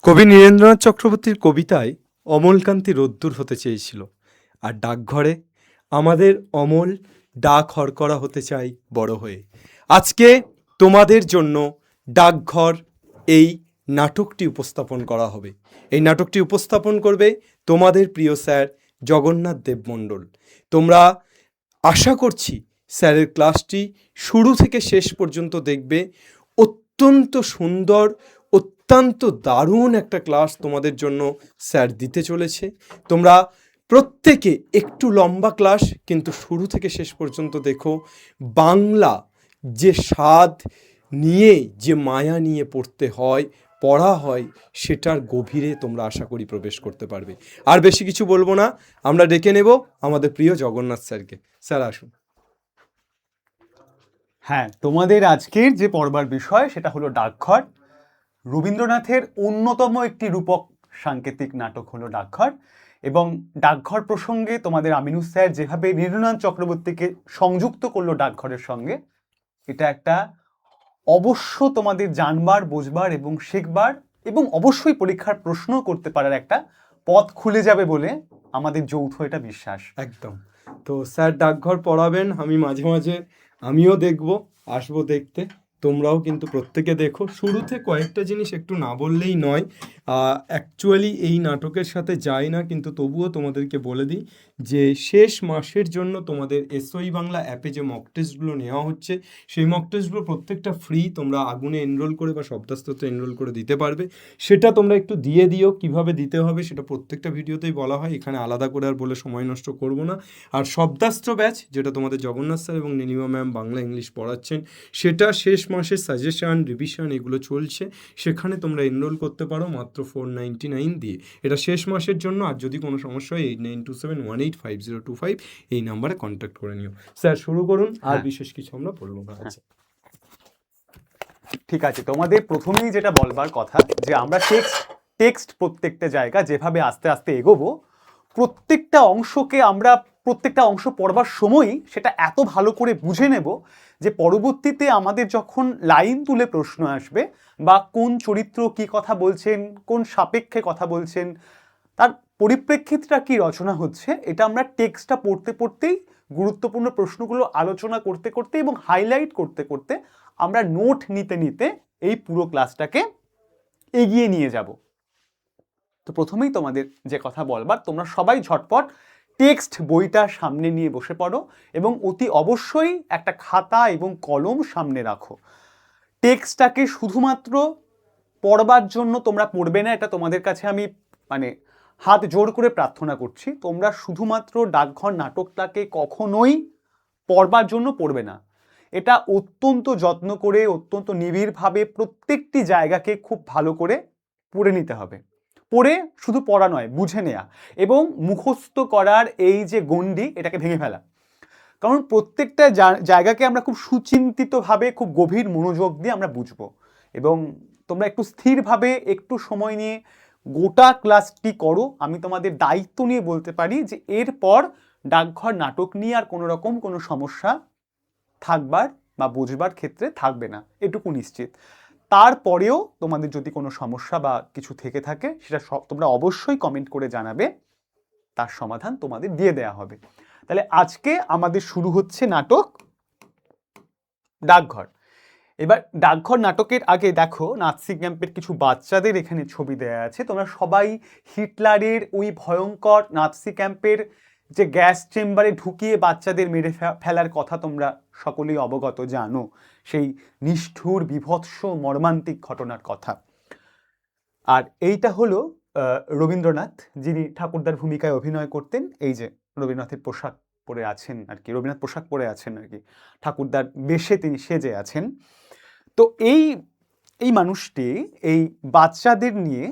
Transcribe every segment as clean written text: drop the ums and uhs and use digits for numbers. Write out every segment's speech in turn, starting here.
কবি নীরেন্দ্রনাথ চক্রবর্তীর কবিতায় অমলকান্তি রোদ্দুর হতে চেয়েছিল, আর ডাকঘরে আমাদের অমল ডাক হরকরা হতে চাই বড় হয়ে। আজকে তোমাদের জন্য ডাকঘর এই নাটকটি উপস্থাপন করা হবে। এই নাটকটি উপস্থাপন করবে তোমাদের প্রিয় স্যার জগন্নাথ দেব মণ্ডল। তোমরা আশা করছি স্যারের ক্লাসটি শুরু থেকে শেষ পর্যন্ত দেখবে। অত্যন্ত সুন্দর, অত্যন্ত দারুণ একটা ক্লাস তোমাদের জন্য স্যার দিতে চলেছে। তোমরা প্রত্যেকে একটু লম্বা ক্লাস, কিন্তু শুরু থেকে শেষ পর্যন্ত দেখো। বাংলা যে স্বাদ নিয়ে, যে মায়া নিয়ে পড়তে হয়, পড়া হয়, সেটার গভীরে তোমরা আশা করি প্রবেশ করতে পারবে। আর বেশি কিছু বলবো না, আমরা ডেকে নেব আমাদের প্রিয় জগন্নাথ স্যারকে। স্যার আসুন। হ্যাঁ, তোমাদের আজকের যে পড়বার বিষয় সেটা হলো ডাকঘর। রবীন্দ্রনাথের অন্যতম একটি রূপক সাংকেতিক নাটক হলো ডাকঘর, এবং ডাকঘর প্রসঙ্গে তোমাদের আমিনুস স্যার যেভাবে নীরেন্দ্রনাথ চক্রবর্তীকে সংযুক্ত করলো ডাকঘরের সঙ্গে, এটা একটা অবশ্য তোমাদের জানবার, বুঝবার এবং শিখবার এবং অবশ্যই পরীক্ষার প্রশ্ন করতে পারার একটা পথ খুলে যাবে বলে আমাদের যৌথ এটা বিশ্বাস। একদম। তো স্যার ডাকঘর পড়াবেন, আমি মাঝে মাঝে আমিও দেখব, আসবো দেখতে। তোমরাও কিন্তু প্রত্যেকে দেখো। শুরুতে কয়েকটা জিনিস একটু না বললেই নয়, অ্যাকচুয়ালি এই নাটকের সাথে যায় না, কিন্তু তবুও তোমাদেরকে বলে দিই যে শেষ মাসের জন্য তোমাদের এসওই বাংলা অ্যাপে যে মক টেস্টগুলো নেওয়া হচ্ছে, সেই মক টেস্টগুলো প্রত্যেকটা ফ্রি। তোমরা আগুনে এনরোল করে বা শব্দাস্ত্রতে এনরোল করে দিতে পারবে। সেটা তোমরা একটু দিয়ে দিও। কিভাবে দিতে হবে সেটা প্রত্যেকটা ভিডিওতেই বলা হয়, এখানে আলাদা করে আর বলে সময় নষ্ট করব না। আর শব্দাস্ত্র ব্যাচ, যেটা তোমাদের জগন্নাথ স্যার এবং নীলিমা ম্যাম বাংলা ইংলিশ পড়াচ্ছেন, সেটা শেষ মাসের সাজেশন, রিভিশন এগুলো চলছে। সেখানে তোমরা এনরোল করতে পারো মাত্র 499 দিয়ে। এটা শেষ মাসের জন্য। আর যদি কোনো সমস্যা হয় 8927185025 এই নাম্বারে কন্ট্যাক্ট করে নিও। স্যার শুরু করুন, আর বিশেষ কিছু আমরা বলবো না। আচ্ছা, ঠিক আছে, তোমাদের প্রথমেই যেটা বলবার কথা যে আমরা টেক্সট প্রত্যেকটা জায়গা যেভাবে আস্তে আস্তে এগোবো, প্রত্যেকটা অংশকে আমরা প্রত্যেকটা অংশ পড়বার সময়ই সেটা এত ভালো করে বুঝে নেব যে পরবর্তীতে আমাদের যখন লাইন তুলে প্রশ্ন আসবে বা কোন চরিত্র কি কথা বলছেন, কোন সাপেক্ষে কথা বলছেন, তার পরিপ্রেক্ষিতটা কি রচনা হচ্ছে, এটা আমরা টেক্সটটা পড়তে পড়তেই, গুরুত্বপূর্ণ প্রশ্নগুলো আলোচনা করতে করতে এবং হাইলাইট করতে করতে আমরা নোট নিতে নিতে এই পুরো ক্লাসটাকে এগিয়ে নিয়ে যাব। তো প্রথমেই তোমাদের যে কথা বলবার, তোমরা সবাই ঝটপট টেক্সট বইটা সামনে নিয়ে বসে পড়ো এবং অতি অবশ্যই একটা খাতা এবং কলম সামনে রাখো। টেক্সটটাকে শুধুমাত্র পড়বার জন্য তোমরা পড়বে না, এটা তোমাদের কাছে আমি মানে হাত জোর করে প্রার্থনা করছি। তোমরা শুধুমাত্র ডাকঘর নাটকটাকে কখনোই পড়বার জন্য পড়বে না, এটা অত্যন্ত যত্ন করে, অত্যন্ত নিবিড়ভাবে প্রত্যেকটি জায়গাকে খুব ভালো করে পড়ে নিতে হবে। পড়ে শুধু পড়া নয়, বুঝে নেওয়া এবং মুখস্থ করার এই যে গণ্ডি, এটাকে ভেঙে ফেলা। কারণ প্রত্যেকটা জায়গাকে আমরা খুব সুচিন্তিতভাবে, খুব গভীর মনোযোগ দিয়ে আমরা বুঝবো। এবং তোমরা একটু স্থিরভাবে, একটু সময় নিয়ে গোটা ক্লাসটি করো। আমি তোমাদের দায়িত্ব নিয়ে বলতে পারি যে এরপর ডাকঘর নাটক নিয়ে আর কোনো রকম কোনো সমস্যা থাকবার বা বুঝবার ক্ষেত্রে থাকবে না, এটুকু নিশ্চিত। তারপরেও তোমাদের যদি কোনো সমস্যা বা কিছু থেকে থাকে, সেটা সব তোমরা অবশ্যই কমেন্ট করে জানাবে, তার সমাধান তোমাদের দিয়ে দেয়া হবে। তাহলে আজকে আমাদের শুরু হচ্ছে নাটক ডাকঘর। এবার ডাকঘর নাটকের আগে দেখো, নাৎসি ক্যাম্পের কিছু বাচ্চাদের এখানে ছবি দেয়া আছে। তোমরা সবাই হিটলারের ওই ভয়ঙ্কর নাৎসি ক্যাম্পের যে গ্যাস চেম্বারে ঢুকিয়ে বাচ্চাদের মেরে ফেলার কথা তোমরা সকলেই অবগত, জানো সেই নিষ্ঠুর, বিভৎস, মর্মান্তিক ঘটনার কথা। আর এইটা হলো রবীন্দ্রনাথ, যিনি ঠাকুরদার ভূমিকায় অভিনয় করতেন। এই যে রবীন্দ্রনাথের পোশাক পরে আছেন আর কি, রবীন্দ্রনাথ পোশাক পরে আছেন আর কি, ঠাকুরদার বেশে তিনি সেজে আছেন। তো এই এই মানুষটি এই বাচ্চাদের নিয়ে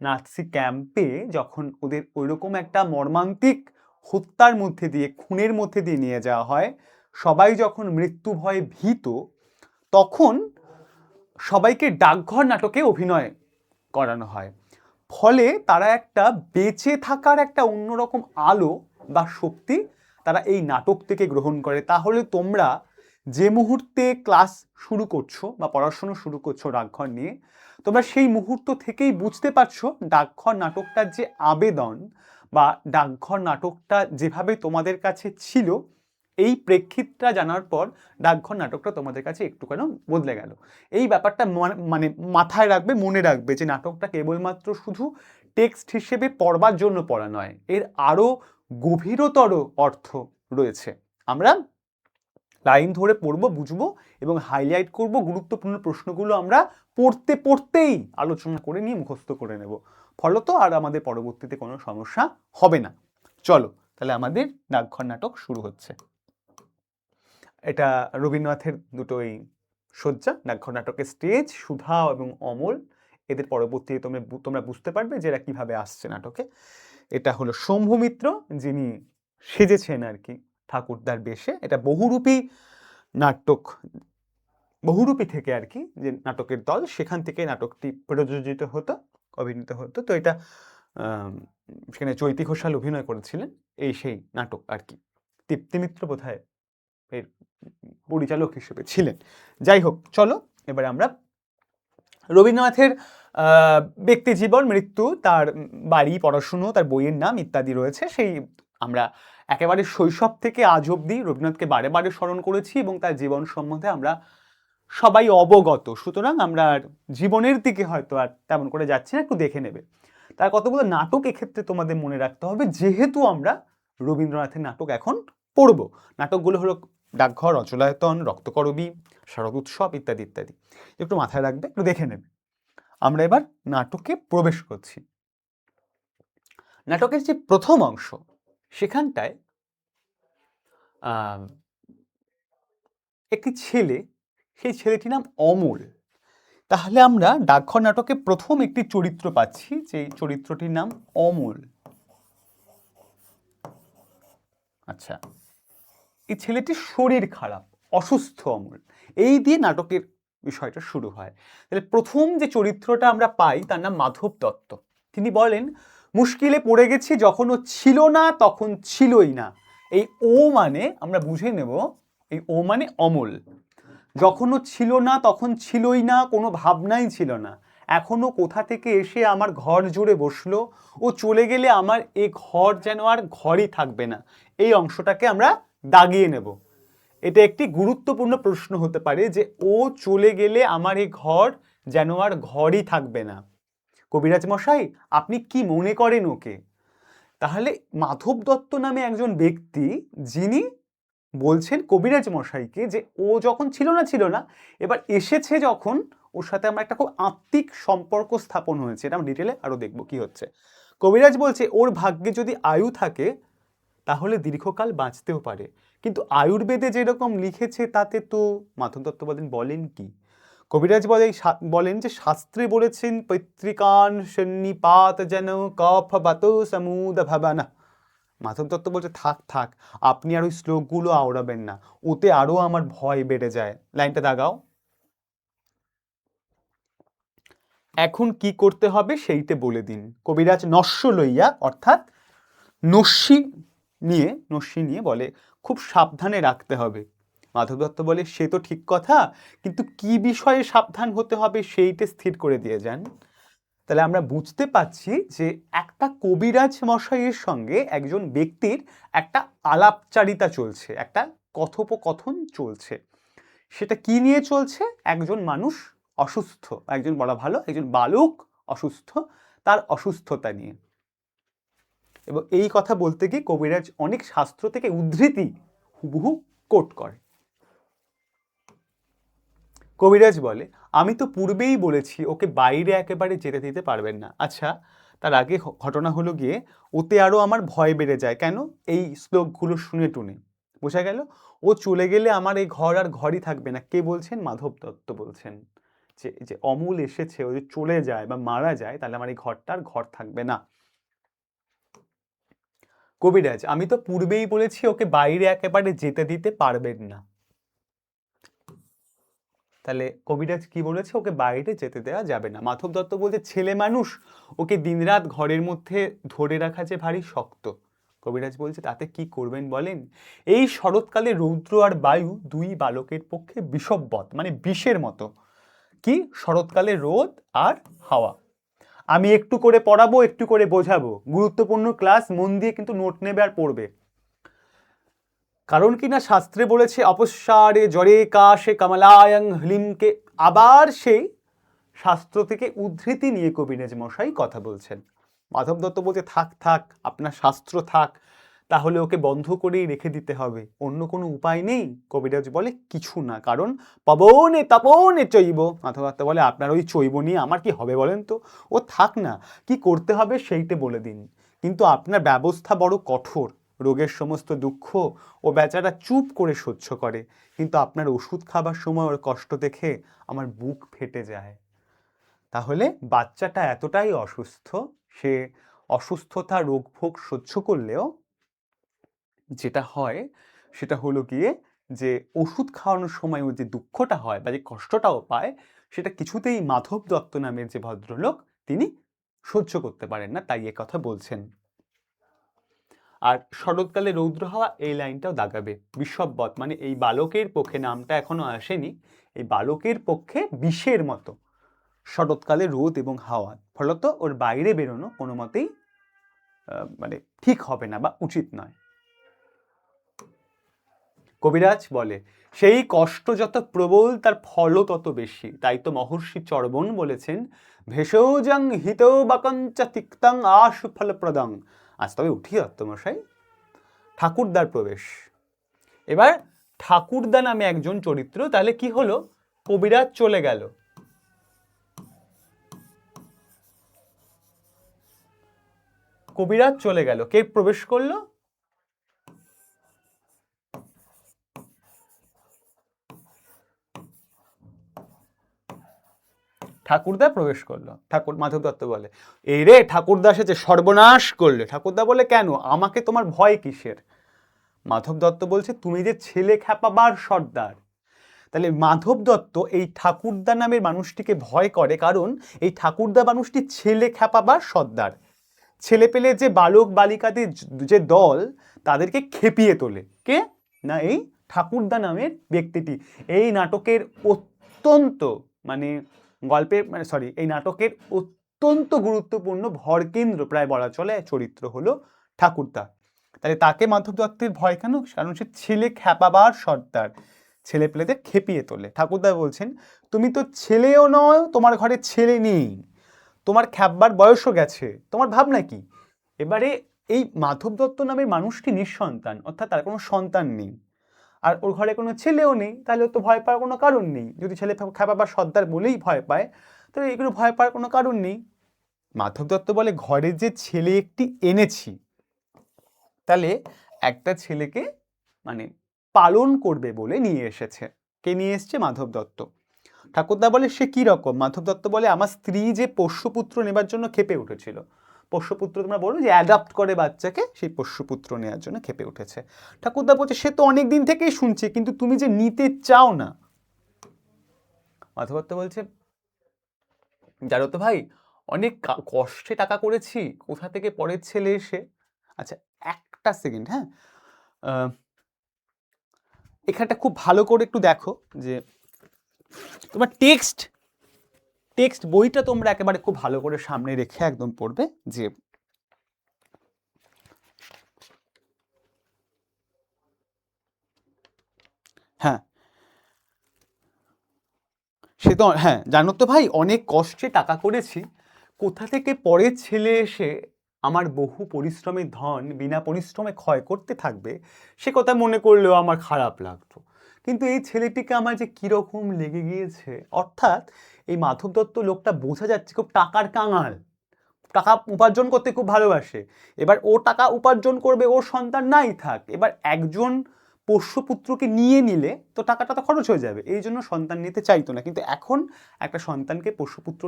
নাৎসি ক্যাম্পে যখন ওদের ওইরকম একটা মর্মান্তিক হত্যার মধ্যে দিয়ে, খুনের মধ্যে দিয়ে নিয়ে যাওয়া হয়, সবাই যখন মৃত্যু ভয়ে ভীত, তখন সবাইকে ডাকঘর নাটকে অভিনয় করানো হয়। ফলে তারা একটা বেঁচে থাকার একটা অন্যরকম আলো বা শক্তি তারা এই নাটক থেকে গ্রহণ করে। তাহলে তোমরা যে মুহূর্তে ক্লাস শুরু করছো বা পড়াশোনা শুরু করছো ডাকঘর নিয়ে, তো তোমরা সেই মুহূর্ত থেকেই বুঝতে পারছো ডাকঘর নাটকটার যে আবেদন বা ডাকঘর নাটকটা যেভাবে তোমাদের কাছে ছিল, এই প্রেক্ষিতটা জানার পর ডাকঘর নাটকটা তোমাদের কাছে একটু কেন বদলে গেল। এই ব্যাপারটা মানে মাথায় রাখবে, মনে রাখবে যে নাটকটা কেবলমাত্র শুধু টেক্সট হিসেবে পড়বার জন্য পড়া নয়, এর আরো গভীরতর অর্থ রয়েছে। আমরা লাইন ধরে পড়বো, বুঝবো এবং হাইলাইট করব, গুরুত্বপূর্ণ প্রশ্নগুলো আমরা পড়তে পড়তেই আলোচনা করে নিয়ে মুখস্থ করে নেব, ফলত আর আমাদের পরবর্তীতে কোনো সমস্যা হবে না। চলো তাহলে আমাদের ডাকঘর নাটক শুরু হচ্ছে। এটা রবীন্দ্রনাথের দুটোই শয্যা, ডাকঘর নাটকের স্টেজ। সুধা এবং অমল, এদের পরবর্তীতে তোমরা বুঝতে পারবে যে এরা কিভাবে আসছে নাটকে। এটা হলো শম্ভু মিত্র, যিনি সেজেছেন আর কি ঠাকুরদার বেশে। এটা বহুরূপী নাটক, বহুরূপী থেকে আর কি যে নাটকের দল, সেখান থেকে নাটকটি প্রযোজিত হতো, অভিনীত হতো। তো এটা সেখানে চৈতী ঘোষাল অভিনয় করেছিলেন, এই সেই নাটক আর কি। তৃপ্তি মিত্র বোধহয় এর পরিচালক হিসেবে ছিলেন। যাই হোক, চলো এবারে আমরা রবীন্দ্রনাথের ব্যক্তি জীবন, মৃত্যু, তার বাড়ি, পড়াশুনো, তার বইয়ের নাম ইত্যাদি রয়েছে। সেই আমরা একেবারে শৈশব থেকে আজ অবধি রবীন্দ্রনাথকে বারে বারে স্মরণ করেছি এবং তার জীবন সম্বন্ধে আমরা সবাই অবগত। সুতরাং আমরা জীবনের দিকে হয়তো আর তেমন করে যাচ্ছি না, একটু দেখে নেবে। তার কতগুলো নাটক এক্ষেত্রে তোমাদের মনে রাখতে হবে, যেহেতু আমরা রবীন্দ্রনাথের নাটক এখন পড়ব। নাটকগুলো হলো ডাকঘর, অচলায়তন, রক্তকরবী, শারদ উৎসব ইত্যাদি ইত্যাদি। একটু মাথায় রাখবে, একটু দেখে নেবে। আমরা এবার নাটকে প্রবেশ করছি। নাটকের যে প্রথম অংশ, সেখানটায় একটি ছেলে, সেই ছেলেটির নাম অমল। তাহলে আমরা ডাকঘর নাটকে প্রথম একটি চরিত্র পাচ্ছি, যে চরিত্রটির নাম অমল। আচ্ছা, এই ছেলেটির শরীর খারাপ, অসুস্থ অমল, এই দিয়ে নাটকের বিষয়টা শুরু হয়। তাহলে প্রথম যে চরিত্রটা আমরা পাই তার নাম মাধব দত্ত। তিনি বলেন, মুশকিলে পড়ে গেছি, যখন ও ছিল না তখন ছিলই না। এই ও মানে আমরা বুঝে নেব, এই ও মানে অমল। যখন ও ছিল না তখন ছিলই না, কোনো ভাবনাই ছিল না। এখনো কোথা থেকে এসে আমার ঘর জুড়ে বসলো, ও চলে গেলে আমার এ ঘর যেন আর ঘরই থাকবে না। এই অংশটাকে আমরা দাগিয়ে নেব। এটা একটি গুরুত্বপূর্ণ প্রশ্ন হতে পারে যে ও চলে গেলে আমার এই ঘর যেন আর ঘরই থাকবে না। কবিরাজ মশাই, আপনি কি মনে করেন ওকে? তাহলে মাধব দত্ত নামে একজন ব্যক্তি, যিনি বলছেন কবিরাজ মশাইকে যে ও যখন ছিল না, এবার এসেছে যখন, ওর সাথে আমরা একটা খুব আত্মিক সম্পর্ক স্থাপন হয়েছে। এটা আমরা ডিটেলে আরো দেখবো কি হচ্ছে। কবিরাজ বলছে ওর ভাগ্যে যদি আয়ু থাকে তাহলে দীর্ঘকাল বাঁচতেও পারে, কিন্তু আয়ুর্বেদে যেরকম লিখেছে তাতে তো। মাধব দত্ত বলেন কি? কবিরাজ বলেন যে শাস্ত্রে বলেছেন পৈতৃকান সন্নিপাত যেন কফ বাত সমুদ ভাবানা। মাধব দত্ত বলছে থাক, আপনি আর ওই শ্লোকগুলো আওড়াবেন না, ওতে আরো আমার ভয় বেড়ে যায়। লাইনটা দাগাও। এখন কি করতে হবে সেইতে বলে দিন। কবিরাজ নস্য লইয়া, অর্থাৎ নস্যি নিয়ে বলে খুব সাবধানে রাখতে হবে। মাধব দত্ত বলে সে তো ঠিক কথা, কিন্তু কি বিষয়ে সাবধান হতে হবে সেইটা স্থির করে দিয়ে যান। তাহলে আমরা বুঝতে পাচ্ছি যে একটা কবিরাজ মশাইয়ের সঙ্গে একজন ব্যক্তির একটা আলাপচারিতা চলছে, একটা কথোপকথন চলছে। সেটা কি নিয়ে চলছে? একজন মানুষ অসুস্থ, একজন বলা ভালো একজন বালক অসুস্থ, তার অসুস্থতা নিয়ে। এবং এই কথা বলতে গিয়ে কবিরাজ অনেক শাস্ত্র থেকে উদ্ধৃতি হুবহু কোট করে। কবিরাজ বলে, আমি তো পূর্বেই বলেছি ওকে বাইরে একেবারে যেতে দিতে পারবেন না। আচ্ছা, তার আগে ঘটনা হলো গিয়ে ওতে আরো আমার ভয় বেড়ে যায়। কেন? এই শ্লোকগুলো শুনে টুনে বোঝা গেল ও চলে গেলে আমার এই ঘর আর ঘরই থাকবে না। কে বলছেন? মাধব দত্ত বলছেন যে অমূল এসেছে, ও যদি চলে যায় বা মারা যায় তাহলে আমার এই ঘরটা আর ঘর থাকবে না। কবিরাজ, আমি তো পূর্বেই বলেছি ওকে বাইরে একেবারে যেতে দিতে পারবেন না। তাহলে কবিরাজ কি বলেছে? ওকে বাইরে যেতে দেওয়া যাবে না। মাধব দত্ত বলছে ছেলে মানুষ, ওকে দিনরাত ঘরের মধ্যে ধরে রাখা যে ভারী শক্ত। কবিরাজ বলছে তাতে কি করবেন বলেন? এই শরৎকালে রৌদ্র আর বায়ু দুই বালকের পক্ষে বিষবৎ, মানে বিষের মতো। কি? শরৎকালে রোদ আর হাওয়া। আমি একটু করে পড়াবো, একটু করে বোঝাবো, গুরুত্বপূর্ণ ক্লাস, মন দিয়ে কিন্তু নোট নেবে আর পড়বে। কারণ কি না শাস্ত্রে বলেছে অপস্মারে জ্বরে কাশে কমলায়ং হ্লিমকে, আবার সেই শাস্ত্র থেকে উদ্ধৃতি নিয়ে কবিরাজ মশাই কথা বলছেন। মাধব দত্ত বলছে থাক থাক, আপনার শাস্ত্র থাক, তাহলে ওকে বন্ধ করেই রেখে দিতে হবে, অন্য কোনো উপায় নেই। কবিরাজ বলে কিছু না, কারণ পবনে তপনে চৈব। মাধব দত্ত বলে আপনার ওই চৈব নিয়ে আমার কি হবে বলেন তো, ও থাক না, কি করতে হবে সেইটা বলে দিন। কিন্তু আপনার ব্যবস্থা বড় কঠোর, রোগের সমস্ত দুঃখ ও বেচারা চুপ করে সহ্য করে, কিন্তু আপনার ওষুধ খাবার সময় ওর কষ্ট দেখে আমার বুক ফেটে যায়। তাহলে বাচ্চাটা এতটাই অসুস্থ, সে অসুস্থতা রোগ ভোগ সহ্য করলেও যেটা হয় সেটা হলো গিয়ে যে ওষুধ খাওয়ানোর সময় ওর যে দুঃখটা হয় বা যে কষ্টটাও পায়, সেটা কিছুতেই মাধব দত্ত নামের যে ভদ্রলোক তিনি সহ্য করতে পারেন না, তাই এ কথা বলছেন। আর শরৎকালে রৌদ্র হাওয়া এই লাইনটাও দাগাবে। বিষববৎ মানে এই বালকের পক্ষে, নামটা এখনো আসেনি, এই বালকের পক্ষে বিষের মতো শরৎকালে রোদ এবং হাওয়া, ফলত ওর বাইরে বেরোনো কোনো মতেই মানে ঠিক হবে না বা উচিত নয়। কবিরাজ বলে সেই কষ্ট যত প্রবল তার ফলও তত বেশি, তাই তো মহর্ষি চর্বণ বলেছেন ভেষজং হিতৌ বাকঞ্চ তিক্তং আশু ফলপ্রদং। আজ তবে উঠি দত্তমশাই, ঠাকুরদার প্রবেশ। এবার ঠাকুরদা নামে একজন চরিত্র, তাহলে কি হলো, কবিরাজ চলে গেল, কবিরাজ চলে গেল, কে প্রবেশ করলো? ঠাকুরদা প্রবেশ করলো। ঠাকুর মাধব দত্ত বলে এই রে ঠাকুরদা এসেছে, সর্বনাশ করলে। ঠাকুরদা বলে কেন, আমাকে তোমার ভয় কিসের? মাধব দত্ত বলছে তুমি যে ছেলে খ্যাপাবার সর্দার। তাহলে মাধব দত্ত এই ঠাকুরদা নামের মানুষটিকে ভয় করে, কারণ এই ঠাকুরদা মানুষটি ছেলে খ্যাপাবার সর্দার। ছেলে পেলে যে বালক বালিকাদের যে দল, তাদেরকে খেপিয়ে তোলে কে না এই ঠাকুরদা নামের ব্যক্তিটি। এই নাটকের অত্যন্ত মানে গল্পের মানে সরি এই নাটকের অত্যন্ত গুরুত্বপূর্ণ ভরকেন্দ্র প্রায় বলা চলে চরিত্র হলো ঠাকুরদা। তাহলে তাকে মাধব দত্তের ভয় কেন? কারণ সে ছেলে খ্যাপাবার সর্দার, ছেলে পেলেদের খেপিয়ে তোলে। ঠাকুরদা বলছেন তুমি তো ছেলেও নয়, তোমার ঘরে ছেলে নেই, তোমার খ্যাপবার বয়সও গেছে, তোমার ভাবনা কি? এবারে এই মাধব দত্ত নামের মানুষটি নিঃসন্তান, অর্থাৎ তার কোনো সন্তান নেই, আর ওর ঘরে কোনো ছেলেও নেই, তাহলে তো ভয় পাওয়ার কোনো কারণ নেই। যদি ছেলে খ্যাপাবার সর্দার বলেই ভয় পায়, তাহলে এগুলো ভয় পাওয়ার কোনো কারণ নেই। মাধব দত্ত বলে ঘরে যে ছেলে একটি এনেছি, তাহলে একটা ছেলেকে মানে পালন করবে বলে নিয়ে এসেছে। কে নিয়ে এসছে? মাধব দত্ত। ঠাকুরদা বলে সে কি রকম? মাধব দত্ত বলে আমার স্ত্রী যে পোষ্যপুত্র নেবার জন্য খেপে উঠেছিল। পোষ্যপুত্র তোমরা বলো যে অ্যাডাপ্ট করে বাচ্চাকে, সেই পোষ্যপুত্র নেওয়ার জন্য খেপে উঠেছে। ঠাকুরদা বলছে সে তো অনেক দিন থেকেই শুনছে, কিন্তু তুমি যে নিতে চাও না। মাধব দত্ত বলছে জানো তো ভাই, অনেক কষ্টে টাকা করেছি, কোথা থেকে পরের ছেলে এসে। আচ্ছা একটা সেকেন্ড, হ্যাঁ এখানটা খুব ভালো করে একটু দেখো যে তোমার টেক্সট বইটা তোমরা একেবারে খুব ভালো করে সামনে রেখে একদম পড়বে যে হ্যাঁ সে তো হ্যাঁ জানো তো ভাই, অনেক কষ্টে টাকা করেছি, কোথা থেকে পরের ছেলে এসে আমার বহু পরিশ্রমের ধন বিনা পরিশ্রমে ক্ষয় করতে থাকবে, সে কথা মনে করলেও আমার খারাপ লাগতো। কিন্তু এই ছেলেটিকে আমার যে কিরকম লেগে গিয়েছে, অর্থাৎ এই মাধব দত্ত লোকটা বোঝা যাচ্ছে খুব টাকার কাঙাল, টাকা উপার্জন করতে খুব ভালোবাসে। এবার ও টাকা উপার্জন করবে, ওর সন্তান নাই থাক, এবার একজন পোষ্যপুত্রকে নিয়ে নিলে তো টাকাটা তো খরচ হয়ে যাবে, এই জন্য সন্তান নিতে চাইতো না। কিন্তু এখন একটা সন্তানকে পোষ্যপুত্র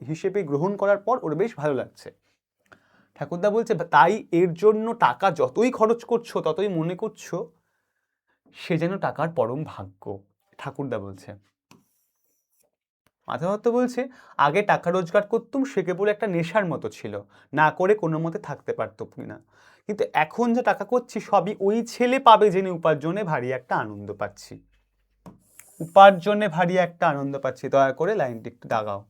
হিসেবে গ্রহণ করার পর ওর বেশ ভালো লাগছে। ঠাকুরদা বলছে তাই এর জন্য টাকা যতই খরচ করছো ততই মনে করছো সে যেন টাকার পরম ভাগ্য। ঠাকুরদা বলছে। মাধব দত্ত বলছে আগে টাকা রোজগার করতুম, সে কেবল একটা নেশার মতো ছিল, না করে কোনো মতে থাকতে পারতো না, কিন্তু এখন যে টাকা করছি সবই ওই ছেলে পাবে জেনে উপার্জনে ভারী একটা আনন্দ পাচ্ছি। উপার্জনে ভারী একটা আনন্দ পাচ্ছি, দয়া করে লাইনটি একটু দাগাও।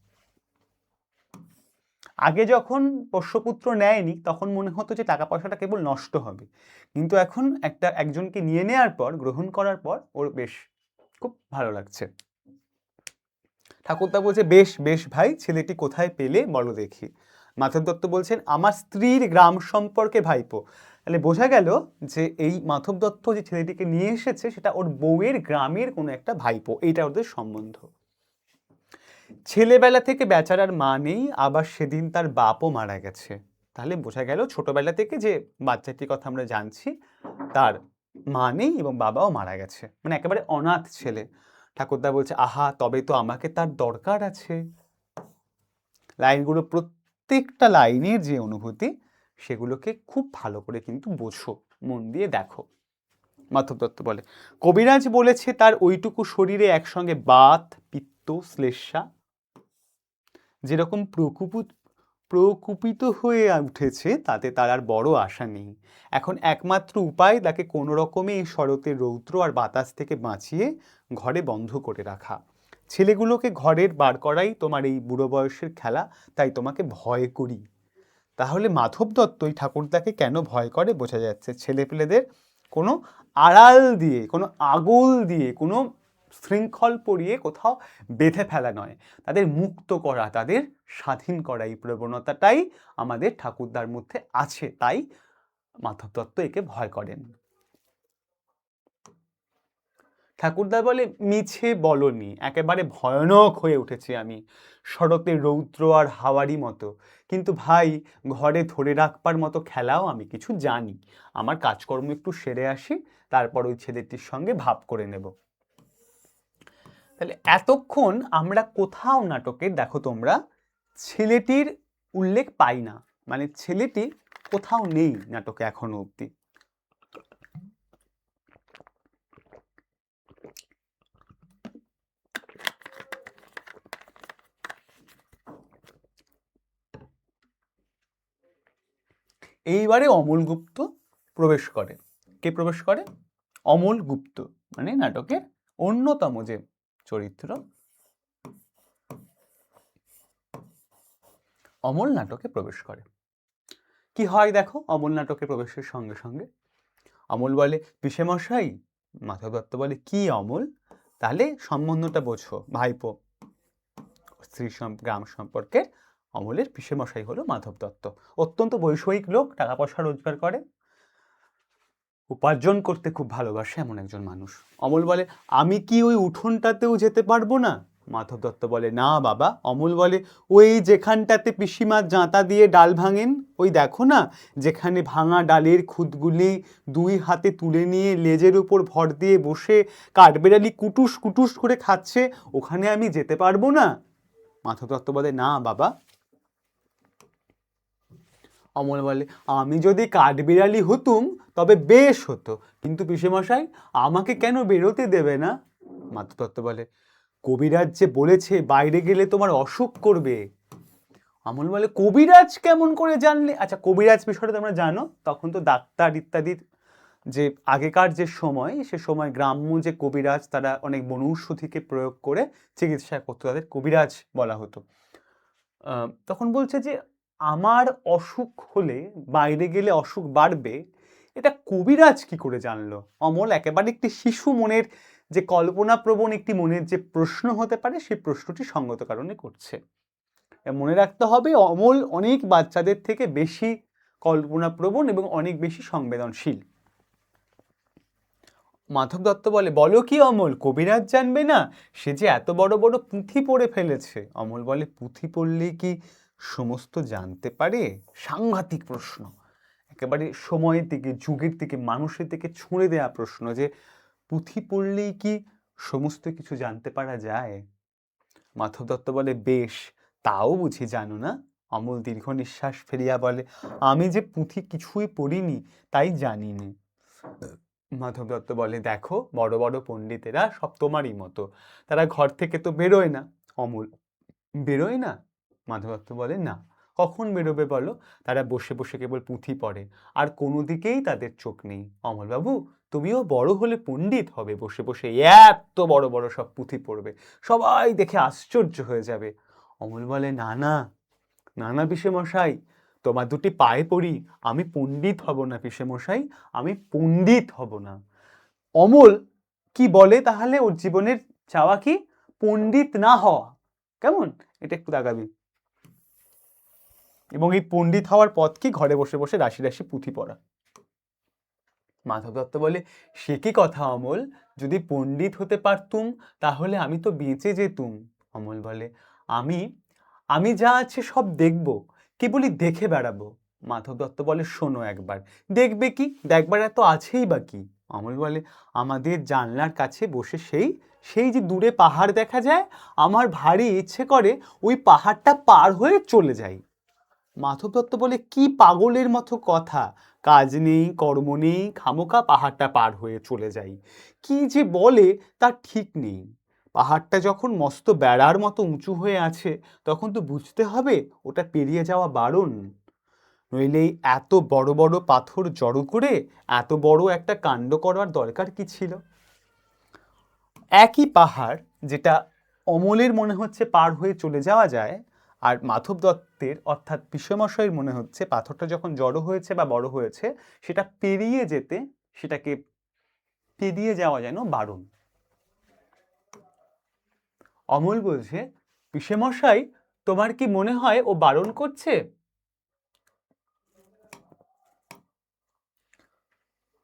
আগে যখন পোষ্যপুত্র নেয়নি তখন মনে হতো যে টাকা পয়সাটা কেবল নষ্ট হবে, কিন্তু এখন একজনকে নিয়ে নেওয়ার পর, গ্রহণ করার পর ওর বেশ খুব ভালো লাগছে। ঠাকুরদা বলছে, বেশ বেশ ভাই, ছেলেটি কোথায় পেলে বলো দেখি। মাধব দত্ত বলছেন, আমার স্ত্রীর গ্রাম সম্পর্কে ভাইপো। তাহলে বোঝা গেল যে এই মাধব দত্ত যে ছেলেটিকে নিয়ে এসেছে সেটা ওর বউয়ের গ্রামের কোনো একটা ভাইপো, এইটা ওদের সম্বন্ধ। ছেলেবেলা থেকে বেচারার মা নেই, আবার সেদিন তার বাপও মারা গেছে। তাহলে বোঝা গেল ছোটবেলা থেকে যে বাচ্চাটির কথা আমরা জানছি তার মা নেই এবং বাবাও মারা গেছে, মানে একেবারে অনাথ ছেলে। ঠাকুরদা বলছে, আহা, তবে তো আমাকে তার দরকার আছে। লাইনগুলো, প্রত্যেকটা লাইনের যে অনুভূতি সেগুলোকে খুব ভালো করে কিন্তু বোঝো, মন দিয়ে দেখো। মাধব দত্ত বলে, কবিরাজ বলেছে তার ওইটুকু শরীরে একসঙ্গে বাত, পিত্ত, শ্লেষ্মা যেরকম প্রকুপিত হয়ে উঠেছে, তাতে তার আর বড় আশা নেই। এখন একমাত্র উপায় তাকে কোনো রকমে এই শরতের রৌদ্র আর বাতাস থেকে বাঁচিয়ে ঘরে বন্ধ করে রাখা। ছেলেগুলোকে ঘরের বার করাই তোমার এই বুড়ো বয়সের খেলা, তাই তোমাকে ভয় করি। তাহলে মাধব দত্ত এই ঠাকুরদাকে কেন ভয় করে বোঝা যাচ্ছে। ছেলেপেলেদের কোনো আড়াল দিয়ে, কোনো আগল দিয়ে, কোনো শৃঙ্খল পরিয়ে কোথাও বেঁধে ফেলা নয়, তাদের মুক্ত করা, তাদের স্বাধীন করা, এই প্রবণতাটাই আমাদের ঠাকুরদার মধ্যে আছে, তাই মাধব দত্ত একে ভয় করেন। ঠাকুরদা বলে, মিছে বলনি, একেবারে ভয়ানক হয়ে উঠেছি আমি, শরতের রৌদ্র আর হাওয়ারই মতো। কিন্তু ভাই, ঘরে ধরে রাখবার মতো খেলাও আমি কিছু জানি। আমার কাজকর্ম একটু সেরে আসি, তারপর ওই ছেলেটির সঙ্গে ভাব করে নেব। তাহলে এতক্ষণ আমরা কোথাও নাটকে, দেখো তোমরা, ছেলেটির উল্লেখ পাই না, মানে ছেলেটি কোথাও নেই নাটকে এখনো অবধি। এইবারে অমল গুপ্ত প্রবেশ করে। কে প্রবেশ করে? অমল গুপ্ত, মানে নাটকের অন্যতম যে চরিত্র, অমল নাটকে প্রবেশ করে। কি হয় দেখো, অমল নাটকে প্রবেশের সঙ্গে সঙ্গে অমল বলে, পিসেমশাই। মাধব দত্ত বলে, কি অমল? তাহলে সম্বন্ধটা বোঝো, ভাইপো স্ত্রী গ্রাম সম্পর্কের অমলের পিসেমশাই হলো মাধব দত্ত। অত্যন্ত বৈষয়িক লোক, টাকা পয়সা রোজগার করে, উপার্জন করতে খুব ভালোবাসে এমন একজন মানুষ। অমল বলে, আমি কি ওই উঠোনটাতেও যেতে পারবো না? মাধব দত্ত বলে, না বাবা। অমল বলে, ওই যেখানটাতে পিসিমা জাঁতা দিয়ে ডাল ভাঙেন, ওই দেখো না, যেখানে ভাঙা ডালের খুদগুলি দুই হাতে তুলে নিয়ে লেজের উপর ভর দিয়ে বসে কাঠবেড়ালি কুটুস কুটুস করে খাচ্ছে, ওখানে আমি যেতে পারবো না? মাধব দত্ত বলে, না বাবা। অমল বলে, আমি যদি কাঠবিড়ালি হতুম তবে বেশ হতো, কিন্তু পিসেমশাই আমাকে কেন বেরোতে দেবে না? মাধব দত্ত বলে, কবিরাজ যে বলেছে বাইরে গেলে তোমার অসুখ করবে। অমল বলে, কবিরাজ কেমন করে জানলে? আচ্ছা, কবিরাজ বিষয়টা তোমরা জানো, তখন তো ডাক্তার ইত্যাদির যে আগেকার যে সময়, সে সময় গ্রাম্য যে কবিরাজ, তারা অনেক বনৌষধিকে প্রয়োগ করে চিকিৎসা করতো, তাদের কবিরাজ বলা হতো। তখন বলছে যে আমার অসুখ হলে বাইরে গেলে অসুখ বাড়বে, এটা কবিরাজ কি করে জানলো? অমল একেবারে একটি শিশু মনের যে কল্পনাপ্রবণ একটি মনের যে প্রশ্ন হতে পারে, সেই প্রশ্নটি সঙ্গত কারণে করছে। মনে রাখতে হবে, অমল অনেক বাচ্চাদের থেকে বেশি কল্পনাপ্রবণ এবং অনেক বেশি সংবেদনশীল। মাধব দত্ত বলে, বলো কি অমল, কবিরাজ জানবে না? সে যে এত বড় বড় পুঁথি পড়ে ফেলেছে। অমল বলে, পুঁথি পড়লে কি সমস্ত জানতে পারে? সাংঘাতিক প্রশ্ন, একেবারে সময়ের দিকে, যুগের দিকে, মানুষের দিকে ছুঁড়ে দেওয়া প্রশ্ন, যে পুঁথি পড়লেই কি সমস্ত কিছু জানতে পারা যায়? মাধব দত্ত বলে, বেশ, তাও বুঝি জানো না? অমল দীর্ঘ নিঃশ্বাস ফেলিয়া বলে, আমি যে পুঁথি কিছুই পড়িনি, তাই জানি না। মাধব দত্ত বলে, দেখো, বড় বড় পণ্ডিতেরা সব তোমারই মতো, তারা ঘর থেকে তো বেরোয় না। অমল, বেরোয় না? মাধব দত্ত বলে, না। কখন বেরোবে বলো? তারা বসে বসে কেবল পুঁথি পড়ে, আর কোনো দিকেই তাদের চোখ নেই। অমলবাবু, তুমিও বড় হলে পণ্ডিত হবে, বসে বসে এত বড় বড় সব পুঁথি পড়বে, সবাই দেখে আশ্চর্য হয়ে যাবে। অমল বলে, না না, না না পিসেমশাই, তোমার দুটি পায়ে পড়ি, আমি পণ্ডিত হব না পিসেমশাই, আমি পণ্ডিত হব না। অমল কি বলে তাহলে, ওর জীবনের চাওয়া কি? পণ্ডিত না হওয়া। কেমন? এটা একটু দাগাবি। এবং এই পণ্ডিত হওয়ার পথ কি? ঘরে বসে বসে রাশি রাশি পুঁথি পড়া। মাধব দত্ত বলে, সে কি কথা অমল, যদি পণ্ডিত হতে পারতুম তাহলে আমি তো বেঁচে যেতুম। অমল বলে, আমি আমি যা আছে সব দেখব, কেবলই দেখে বেড়াবো। মাধব দত্ত বলে, শোনো একবার। দেখবে কি? দেখবার এত আছেই বা কি? অমল বলে, আমাদের জানলার কাছে বসে সেই সেই যে দূরে পাহাড় দেখা যায়, আমার ভারী ইচ্ছে করে ওই পাহাড়টা পার হয়ে চলে যাই। মাধব দত্ত বলে, কি পাগলের মতো কথা, কাজ নেই কর্ম নেই, খামোকা পাহাড়টা পার হয়ে চলে যাই। কি যে বলে তার ঠিক নেই। পাহাড়টা যখন মস্ত বেড়ার মতো উঁচু হয়ে আছে, তখন তো বুঝতে হবে ওটা পেরিয়ে যাওয়া বারণ। নইলে এত বড় বড় পাথর জড়ো করে এত বড় একটা কাণ্ড করার দরকার কি ছিল? একই পাহাড় যেটা অমলের মনে হচ্ছে পার হয়ে চলে যাওয়া যায়, আর মাধব দত্তের অর্থাৎ পিসেমশাইয়ের মনে হচ্ছে পাথরটা যখন জড়ো হয়েছে বা বড় হয়েছে, সেটা পেরিয়ে যেতে, সেটাকে পেরিয়ে যাওয়া যেন বারণ। অমল বলছে, পিসেমশাই, তোমার কি মনে হয় ও বারণ করছে?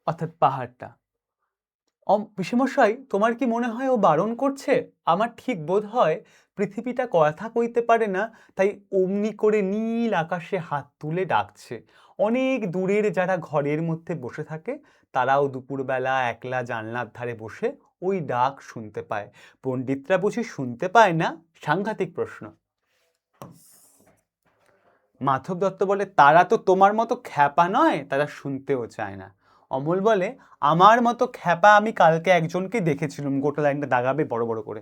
অর্থাৎ পাহাড়টা। পিসেমশাই, তোমার কি মনে হয় ও বারণ করছে? আমার ঠিক বোধ হয় পৃথিবীটা কথা কইতে পারে না, তাই অমনি করে নীল আকাশে হাত তুলে ডাকছে। অনেক দূরের যারা ঘরের মধ্যে বসে থাকে, তারাও দুপুরবেলা একলা জানলার ধারে বসে ওই ডাক শুনতে পায়। পণ্ডিতরা বুঝি শুনতে পায় না? সাংঘাতিক প্রশ্ন। মাধব দত্ত বলে, তারা তো তোমার মতো খ্যাপা নয়, তারা শুনতেও চায় না। অমল বলে, আমার মতো খ্যাপা আমি কালকে একজনকে দেখেছিলাম। গোটা লাইনটা দাগাবে বড় বড় করে।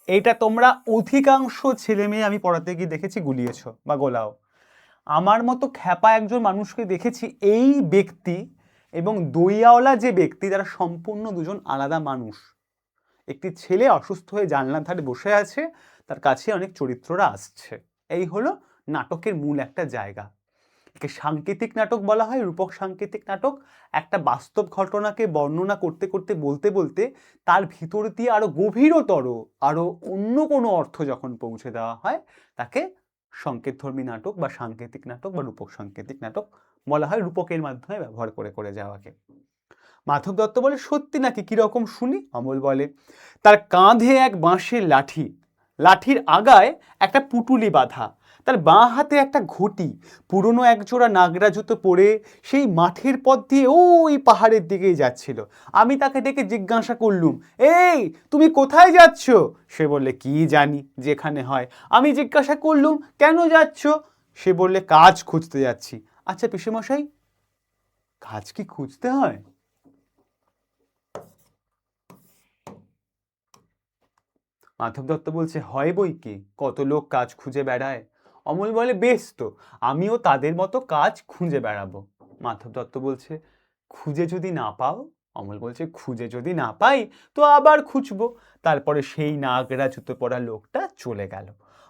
এইটা তোমরা অধিকাংশ ছেলে মেয়ে আমি পড়াতে গিয়ে দেখেছি গুলিয়েছ বা গোলাও। আমার মতো খ্যাপা একজন মানুষকে দেখেছি, এই ব্যক্তি এবং দইয়াওয়ালা যে ব্যক্তি, তারা সম্পূর্ণ দুজন আলাদা মানুষ। একটি ছেলে অসুস্থ হয়ে জানলার ধারে বসে আছে, তার কাছে অনেক চরিত্ররা আসছে। এই হলো নাটকের মূল একটা জায়গা। একে সাংকেতিক নাটক বলা হয়, রূপক সাংকেতিক নাটক। একটা বাস্তব ঘটনাকে বর্ণনা করতে করতে বলতে বলতে তার ভিতর দিয়ে আরো গভীরতর, আরো অন্য কোনো অর্থ যখন পৌঁছে দেওয়া হয়, তাকে সংকেতধর্মী নাটক বা সাংকেতিক নাটক বা রূপক সাংকেতিক নাটক বলা হয়, রূপকের মাধ্যমে ব্যবহার করে করে যাওয়াকে। মাধব দত্ত বলে, সত্যি নাকি? কিরকম শুনি। অমল বলে, তার কাঁধে এক বাঁশের লাঠি, লাঠির আগায় একটা পুটুলি বাঁধা, তার বাঁ হাতে একটা ঘটি, পুরনো একজোড়া নাগরা জুতো পরে সেই মাঠের পথ দিয়ে ওই পাহাড়ের দিকেই যাচ্ছিল। আমি তাকে ডেকে জিজ্ঞাসা করলুম, এই তুমি কোথায় যাচ্ছ? সে বললে, কি জানি, যেখানে হয়। আমি জিজ্ঞাসা করলুম, কেন যাচ্ছ? সে বললে, কাজ খুঁজতে যাচ্ছি। আচ্ছা পিসেমশাই, কাজ কি খুঁজতে হয়? মাধব দত্ত বলছে, হয় বই কি, কত লোক কাজ খুঁজে বেড়ায়। অমল বলে, বেশ তো, আমিও তাদের মতো কাজ খুঁজে বেড়াবো। মাধব দত্ত বলছে, খুঁজে যদি না পাও? অমল বলছে, খুঁজে যদি না পাই তো আবার খুঁজবো। তারপরে সেই নাগরা জুতো পরা লোকটা চলে গেল।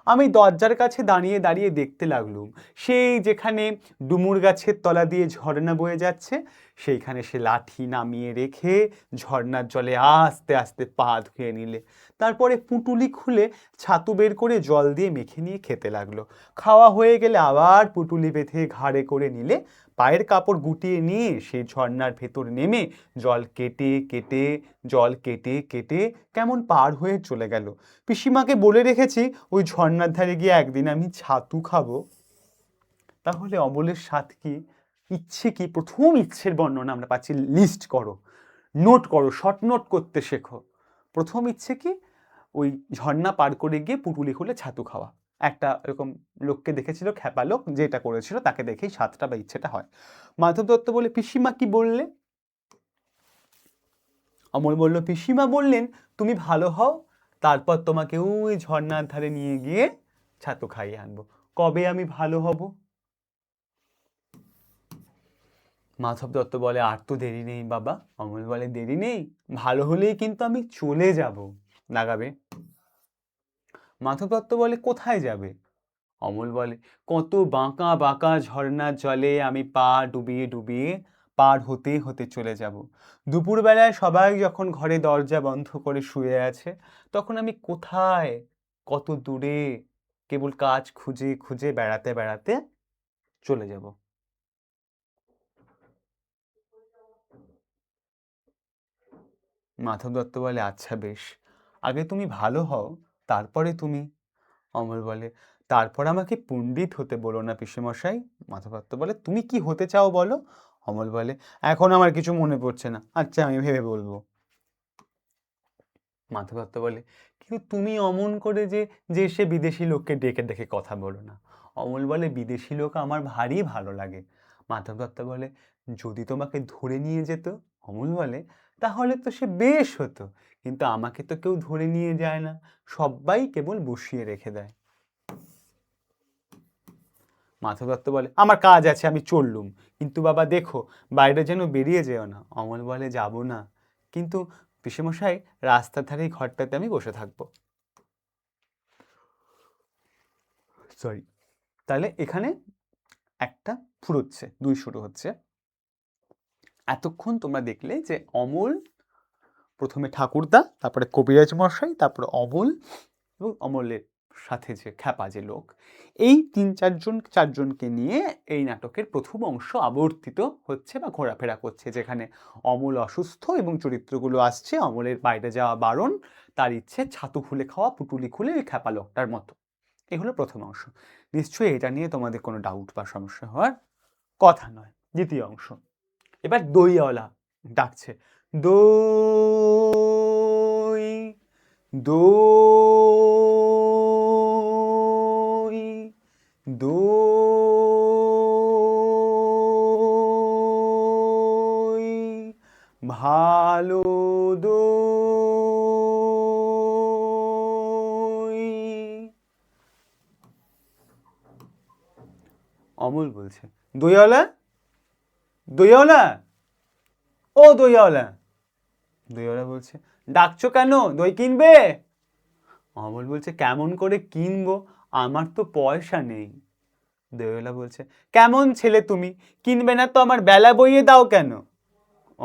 আমি দরজার কাছে দাঁড়িয়ে দাঁড়িয়ে দেখতে লাগলুম, সেই যেখানে ডুমুর গাছের তলা দিয়ে ঝর্ণা বয়ে যাচ্ছে, সেইখানে সে লাঠি নামিয়ে রেখে ঝর্ণার জলে আস্তে আস্তে পা ধুয়ে নিলে, তারপরে পুঁটুলি খুলে ছাতু বের করে জল দিয়ে মেখে নিয়ে খেতে লাগলো। খাওয়া হয়ে গেলে আবার পুঁটুলি বেঁধে ঘাড়ে করে নিলে, পায়ের কাপড় গুটিয়ে নিয়ে সেই ঝর্ণার ভেতর নেমে জল কেটে কেটে জল কেটে কেটে কেমন পার হয়ে চলে গেল। পিসিমাকে বলে রেখেছি, ওই ঝর্ণার ধারে গিয়ে একদিন আমি ছাতু খাবো। তাহলে অমলের স্বাদ কি, ইচ্ছে কি? প্রথম ইচ্ছের বর্ণনা আমরা পাচ্ছি, লিস্ট করো, নোট করো, শর্ট নোট করতে শেখো। প্রথম ইচ্ছে কি? ওই ঝর্ণা পার করে গিয়ে পুটুলি খুলে ছাতু খাওয়া। একটা এরকম লোককে দেখেছিল, খ্যাপা লোক, যেটা করেছিল তাকে দেখেই স্বাদটা বা ইচ্ছেটা হয়। মাধব দত্ত বলে, পিসিমা কি বললে? অমল বলল, পিসিমা বললেন তুমি ভালো হও, তারপর তোমাকে ওই ঝর্ণার ধারে নিয়ে গিয়ে ছাতু খাইয়ে আনবো। কবে আমি ভালো হব? মাধব দত্ত বলে আর তো দেরি নেই বাবা। অমল বলে দেরি নেই, ভালো হলেই কিন্তু আমি চলে যাব। লাগাবে। মাধব দত্ত বলে কোথায় যাবে? অমল বলে কত বাঁকা বাঁকা ঝর্ণার জলে আমি পা ডুবিয়ে ডুবিয়ে পার হতে হতে চলে যাব। দুপুরবেলায় সবাই যখন ঘরে দরজা বন্ধ করে শুয়ে আছে, তখন আমি কোথায়, কত দূরে, কেবল কাজ খুঁজে খুঁজে বেড়াতে বেড়াতে চলে যাব। মাধব দত্ত বলে আচ্ছা বেশ, আগে তুমি ভালো হও, তারপরে তুমি। অমল বলে তারপর আমাকে পণ্ডিত হতে বলো না পিসেমশাই। মাধব দত্ত বলে তুমি কি হতে চাও বলো? অমল বলে এখন আমার কিছু মনে পড়ছে না, আচ্ছা আমি ভেবে বলবো। মাধব দত্ত বলে কিন্তু তুমি অমন করে যে যে সে বিদেশি লোককে ডেকে ডেকে কথা বলো না। অমল বলে বিদেশি লোক আমার ভারী ভালো লাগে। মাধব দত্ত বলে যদি তোমাকে ধরে নিয়ে যেত। অমল বলে তাহলে তো সে বেশ হতো, কিন্তু আমাকে তো কেউ ধরে নিয়ে যায় না, সবাই কেবল বসিয়ে রেখে দেয়। মাধব দত্ত বলে আমার কাজ আছে, আমি চললুম, কিন্তু বাবা দেখো বাইরে যেন বেরিয়ে যেও না। অমল বলে যাব না, কিন্তু পিসেমশাই রাস্তার ধারে এই ঘরটাতে আমি বসে থাকবো। সরি। তাহলে এখানে একটা ফুরোচ্ছে, দুই শুরু হচ্ছে। এতক্ষণ তোমরা দেখলে যে অমল, প্রথমে ঠাকুরদা, তারপরে কবিরাজ মশাই, তারপরে অমল এবং অমলের সাথে যে খ্যাপা যে লোক, এই চারজনকে নিয়ে এই নাটকের প্রথম অংশ আবর্তিত হচ্ছে বা ঘোরাফেরা করছে, যেখানে অমল অসুস্থ এবং চরিত্রগুলো আসছে অমলের বাইরে যাওয়া বারণ, তার ইচ্ছে ছাতু খুলে খাওয়া, পুটুলি খুলে ওই খ্যাপা লোকটার মতো। এই হলো প্রথম অংশ। নিশ্চয়ই এটা নিয়ে তোমাদের কোনো ডাউট বা সমস্যা হওয়ার কথা নয়। দ্বিতীয় অংশ, এবার দইওয়ালা ডাকছে দই দই দই, ভালো দই। অমল বলছে দইওয়ালা, দইওয়ালা, ও দইওয়ালা। দইওয়ালা বলছে ডাকছো কেন, দই কিনবে? অমল বলছে কেমন করে কিনবো, আমার তো পয়সা নেই। দইওয়ালা বলছে কেমন ছেলে তুমি, কিনবে না তো আমার বেলা বইয়ে দাও কেন?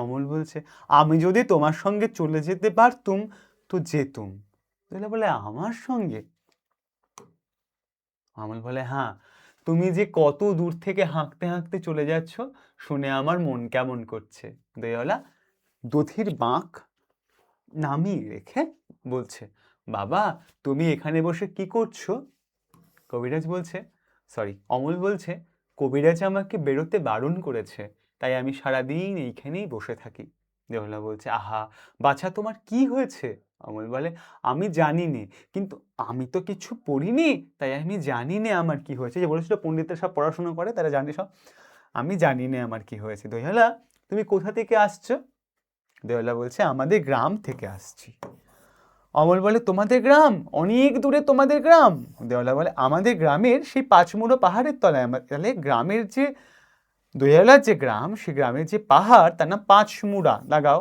অমল বলছে আমি যদি তোমার সঙ্গে চলে যেতে পারতুম তো যেতুম। দইওয়ালা বলে আমার সঙ্গে? অমল বলে হ্যাঁ, তুমি যে কত দূর থেকে হাঁকতে হাঁকতে চলে যাচ্ছ শুনে আমার মন কেমন করছে। দইওয়ালা দধির বাঁক নামিয়ে রেখে বলছে বাবা তুমি এখানে বসে কি করছো? কবিরাজ বলছে অমল বলছে কবিরাজ আমাকে বেরোতে বারণ করেছে, তাই আমি সারাদিন এইখানেই বসে থাকি। দেওয়ালা বলছে আহা বাছা তোমার কি হয়েছে? অমল বলে আমি জানি নে, কিন্তু আমি তো কিছু পড়িনি, তাই আমি জানি নে আমার কি হয়েছে। যে বলেছিল পণ্ডিতরা সব পড়াশোনা করে তারা জানে সব, আমি জানি নে আমার কি হয়েছে। দয়ালা তুমি কোথা থেকে আসছো? দেওয়ালা বলছে আমাদের গ্রাম থেকে আসছি। অমল বলে তোমাদের গ্রাম, অনেক দূরে তোমাদের গ্রাম? দেওয়ালা বলে আমাদের গ্রামের সেই পাঁচমুড়ো পাহাড়ের তলায়। তাহলে গ্রামের যে দয়ালার যে গ্রাম, সে গ্রামের যে পাহাড় তার নাম পাঁচমুড়া। লাগাও।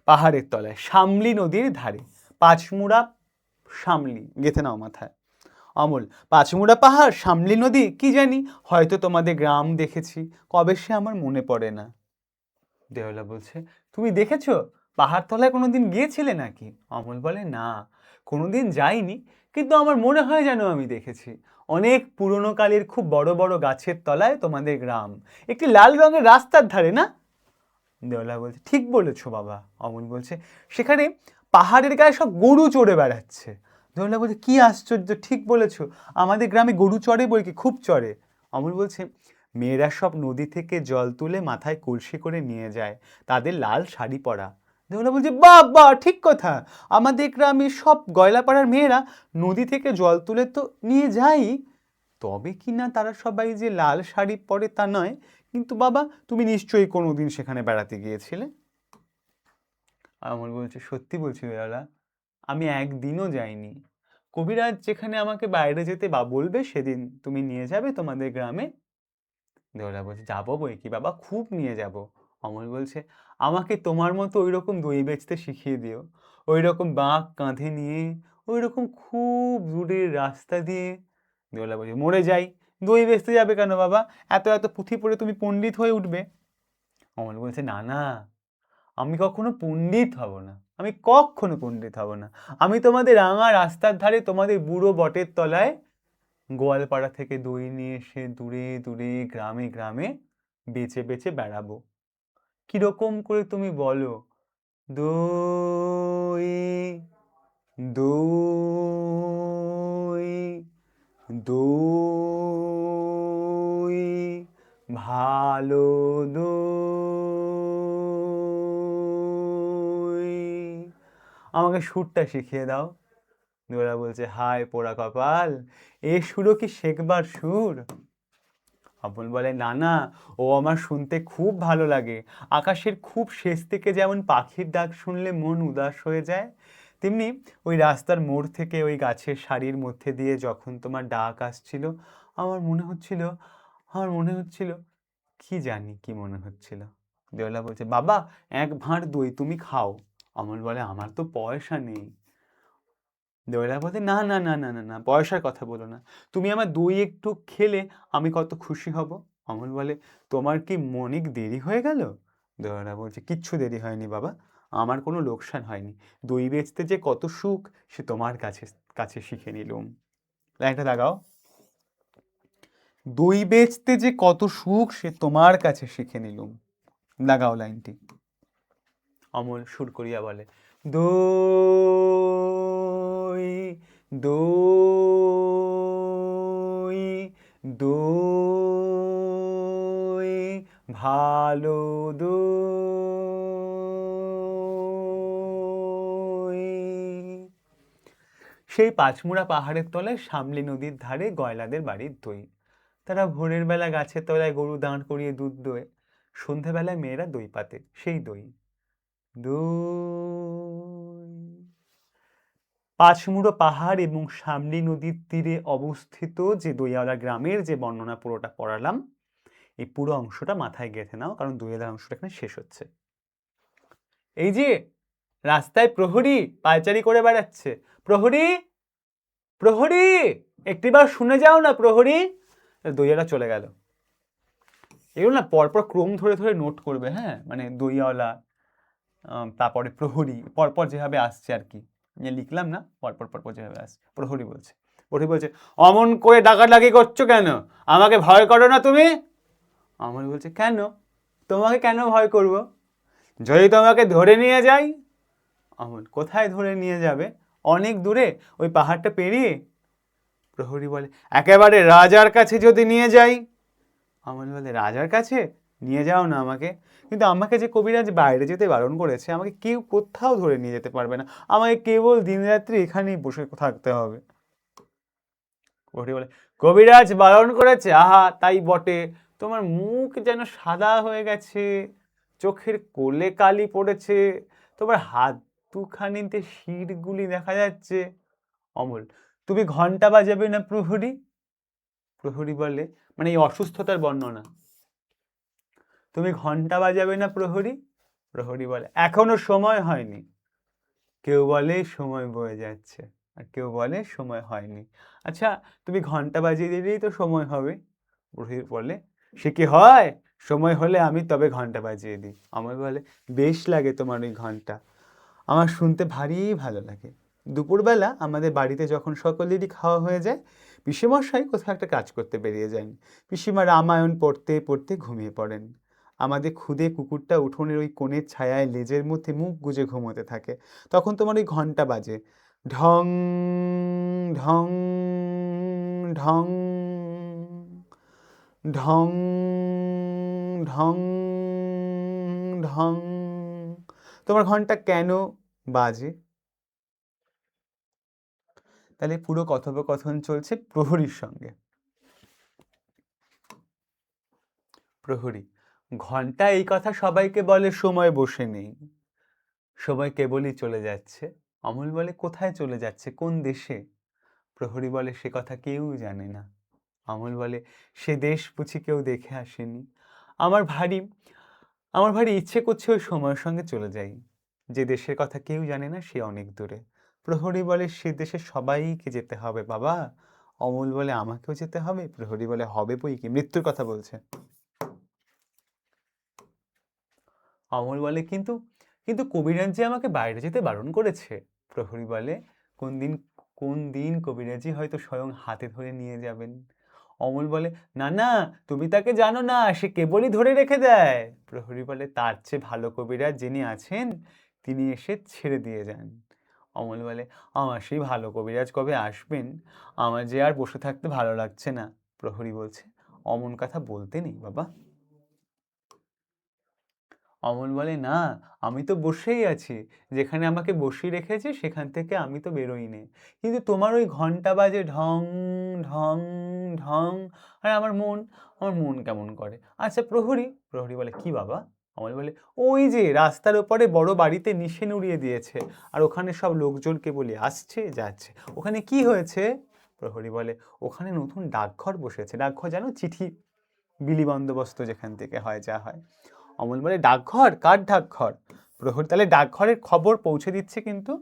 পাহাড়ের তলায় শামলি নদীর ধারে পাঁচমুড়া, শামলি গেথে নাও মাথায়। অমল পাঁচমুড়া পাহাড়, শামলি নদী, কি জানি, হয়তো তোমাদের গ্রাম দেখেছি, কবে সে আমার মনে পড়ে না। দেওয়ালা বলছে তুমি দেখেছো, পাহাড় তলায় কোনোদিন গিয়েছিলে নাকি? অমল বলে না, কোনোদিন যাইনি, কিন্তু আমার মনে হয় যেন আমি দেখেছি। অনেক পুরনো কালের খুব বড় বড় গাছের তলায় তোমাদের গ্রাম, একটি লাল রঙের রাস্তার ধারে না? দেওয়ালা বলছে ঠিক বলেছো বাবা। অমল বলছে সেখানে পাহাড়ের গায়ে সব গরু চড়ে বেড়াচ্ছে। দেওয়ালা বলছে কি আশ্চর্য, ঠিক বলেছো, আমাদের গ্রামে গরু চড়ে বই কি, খুব চড়ে। অমল বলছে মেয়েরা সব নদী থেকে জল তুলে মাথায় কলসি করে নিয়ে যায়, তাদের লাল শাড়ি পরা। দেওয়ালা বলছে বাবা ঠিক কথা, আমাদের গ্রামে সব গয়লাপাড়ার মেয়েরা নদী থেকে জল তুলে তো নিয়ে যাই, তবে কি না তারা সবাই যে লাল শাড়ি পরে তা নয়। কিন্তু বাবা তুমি নিশ্চয়ই কোনোদিন সেখানে বেড়াতে গিয়েছিলে? অমল বলছে সত্যি বলছি দয়ালা, আমি একদিনও যাইনি, কবিরাজ যেখানে আমাকে বাইরে যেতে বলবে সেদিন তুমি নিয়ে যাবে তোমাদের গ্রামে। দেওয়ালা বলছে, যাবো বই কি বাবা, খুব নিয়ে যাব। অমল বলছে, আমাকে তোমার মতো ওই রকম দই বেচতে শিখিয়ে দিও, ওই রকম বাঁক কাঁধে নিয়ে, ওই রকম খুব দূরের রাস্তা দিয়ে। দেওয়ালা বলছে, মরে যাই, দই বেচতে যাবে কেন বাবা, এত এত পুঁথি পড়ে তুমি পণ্ডিত হয়ে উঠবে। অমল বলছে, না না, আমি কখনো পণ্ডিত হব না, আমি কখনো পণ্ডিত হব না। আমি তোমাদের রাঙা রাস্তার ধারে তোমাদের বুড়ো বটের তলায় গোয়ালপাড়া থেকে দই নিয়ে এসে দূরে দূরে গ্রামে গ্রামে বেচে বেচে বেড়াবো। কিরকম করে তুমি বলো? দই, দই, দই, ভালো দই, আমাকে সুরটা শিখিয়ে দাও। নোরা বলছে, হায় পোড়া কপাল, এ সুরও কি শেখবার সুর? অমল বলে, না না, ও আমার শুনতে খুব ভালো লাগে। আকাশের খুব শেষ থেকে যেমন পাখির ডাক শুনলে মন উদাস হয়ে যায়, তেমনি ওই রাস্তার মোড় থেকে ওই গাছের সারির মধ্যে দিয়ে যখন তোমার ডাক আসছিল, আমার মনে হচ্ছিল, আমার মনে হচ্ছিল, কি জানি কি মনে হচ্ছিল। দেওয়ালা বলছে, বাবা, এক ভাঁড় দই তুমি খাও। অমল বলে, আমার তো পয়সা নেই। দেওয়ালা বলতে, না না না না না না, পয়সার কথা বলো না, তুমি আমার দই একটু খেলে আমি কত খুশি হব। অমল বলে, তোমার কি অনেক দেরি হয়ে গেল? দেওয়ালা বলছে, কিচ্ছু দেরি হয়নি বাবা, আমার কোনো লোকসান হয়নি, দই বেচতে যে কত সুখ সে তোমার কাছে কাছে শিখে নিলুম। লাইনটা লাগাও। দই বেচতে যে কত সুখ সে তোমার কাছে শিখে নিলুম। লাগাও লাইনটি। অমল সুর করিয়া বলে, দই, দই, দই, ভালো দই। সেই পাঁচমুড়া পাহাড়ের তলায় সামলি নদীর ধারে গয়লাদের বাড়ির দই। তারা ভোরের বেলা গাছের তলায় গরু দাঁড় করিয়ে দুধ দোয়, সন্ধেবেলায় মেয়েরা দই পাতে, সেই দই। দই। পাঁচমুড়ো পাহাড় এবং সামলি নদীর তীরে অবস্থিত যে দইয়ালা গ্রামের যে বর্ণনা পুরোটা পড়ালাম, এই পুরো অংশটা মাথায় গেঁথে নাও, কারণ দইয়ালা অংশটা এখানে শেষ হচ্ছে। এই যে রাস্তায় প্রহরী পায়চারি করে বেড়াচ্ছে, প্রহরী, প্রহরী, একটিবার শুনে যাও না প্রহরী। দইয়ালা চলে গেল। এগুলো না পরপর ক্রম ধরে ধরে নোট করবে, হ্যাঁ, মানে দইয়ালা, তারপরে প্রহরী, পরপর যেভাবে আসছে আর কি, লিখলাম না, পরপর পরপর যেভাবে আসছে। প্রহরী বলছে, প্রহরী বলছে, অমন করে ডাকাডাকি করছো কেন, আমাকে ভয় করো না তুমি? অমর বলছে, কেন, তোমাকে কেন ভয় করব? যদি তোমাকে ধরে নিয়ে যাই। অমর, কোথায় ধরে নিয়ে যাবে? অনেক দূরে, ওই পাহাড়টা পেরিয়ে। প্রহরী বলে, একেবারে রাজার কাছে যদি নিয়ে যাই। অমর বলে, রাজার কাছে নিয়ে যাও না আমাকে, কিন্তু আমাকে যে কবিরাজ বাইরে যেতে বারণ করেছে, আমাকে কেউ কোথাও ধরে নিয়ে যেতে পারবে না, আমাকে কেবল দিনরাত্রি এখানেই বসে থাকতে হবে। প্রহরী বলে, কবিরাজ বারণ করেছে, আহা তাই বটে, তোমার মুখ যেন সাদা হয়ে গেছে, চোখের কোলে কালি পড়েছে, তোমার হাত দুখানিতে শিরগুলি দেখা যাচ্ছে। অমল, তুমি ঘন্টা বাজাবে না প্রহরী? প্রহরী বলে, মানে এই অসুস্থতার বর্ণনা, তুমি ঘন্টা বাজাবে না প্রহরী? প্রহরী বলে, এখনো সময় হয়নি। কেউ বলে সময় বয়ে যাচ্ছে, আর কেউ বলে সময় হয়নি। আচ্ছা, তুমি ঘন্টা বাজিয়ে দিলেই তো সময় হবে। প্রহরী বলে, সে কি হয়, সময় হলে আমি তবে ঘন্টা বাজিয়ে দিই। আমার বলে, বেশ লাগে তোমার ওই ঘন্টা, আমার শুনতে ভারী ভালো লাগে। দুপুরবেলা আমাদের বাড়িতে যখন সকলেরই খাওয়া হয়ে যায়, পিসেমশাই কোথাও একটা কাজ করতে বেরিয়ে যান, পিসিমা রামায়ণ পড়তে পড়তে ঘুমিয়ে পড়েন। আমাদের ক্ষুদে কুকুরটা উঠোনের ওই কোণের ছায়ায় লেজের মধ্যে মুখ গুজে ঘুমোতে থাকে। তখন তোমার ওই ঘন্টা বাজে, ঢং ঢং ঢং ঢং ঢং ঢং। তোমার ঘন্টা কেন বাজে? তাহলে পুরো কথোপকথন চলছে প্রহরীর সঙ্গে। প্রহরী, ঘন্টা এই কথা সবাইকে বলে সময় বসে নেই, সময় কেবলই চলে যাচ্ছে। অমল বলে, কোথায় চলে যাচ্ছে, কোন দেশে? প্রহরী বলে, সে কথা কেউ জানে না। অমল বলে, সে দেশ বুঝি কেউ দেখে আসেনি। আমার ভারী আমার ভারী ইচ্ছে করছে ওই সময়ের সঙ্গে চলে যাই, যে দেশের কথা কেউ জানে না, সে অনেক দূরে। প্রহরী বলে, সে দেশে সবাইকে যেতে হবে বাবা। অমল বলে, আমাকেও যেতে হবে? প্রহরী বলে, হবে বই কি, মৃত্যুর কথা বলছে। অমল বলে, কিন্তু কিন্তু কবিরাজ যে আমাকে বাইরে যেতে বারণ করেছে। প্রহরী বলে, কোন দিন কোন দিন কবিরাজি হয়তো স্বয়ং হাতে ধরে নিয়ে যাবেন। অমল বলে, না না, তুমি তাকে জানো না, সে কেবলই ধরে রেখে দেয়। প্রহরী বলে, তার চেয়ে ভালো কবিরাজ যিনি আছেন, তিনি এসে ছেড়ে দিয়ে যান। অমল বলে, আমার সেই ভালো কবিরাজ কবে আসবেন? আমার যে আর বসে থাকতে ভালো লাগছে না। প্রহরী বলছে, অমন কথা বলতে নেই বাবা। অমল বলে, না, আমি তো বসেই আছি, যেখানে আমাকে বসিয়ে রেখেছে সেখান থেকে আমি তো বেরোইনি, কিন্তু তোমার ওই ঘন্টা বাজে ঢং ঢং ঢং, আর আমার মন কেমন করে। আচ্ছা প্রহরী, প্রহরী বলে, কি বাবা? অমল বলে, ওই যে রাস্তার ওপরে বড় বাড়িতে নিশেন উড়িয়ে দিয়েছে, আর ওখানে সব লোকজনকে বলে আসছে যাচ্ছে, ওখানে কি হয়েছে? প্রহরী বলে, ওখানে নতুন ডাকঘর বসেছে। ডাকঘর জানো, চিঠি বিলি বন্দোবস্ত যেখান থেকে হয়, যা হয়। অমল বলে, ডাকঘর? কার ডাকঘর? প্রহরী, তাহলে ডাকঘরের খবর পৌঁছে দিচ্ছে কিন্তু।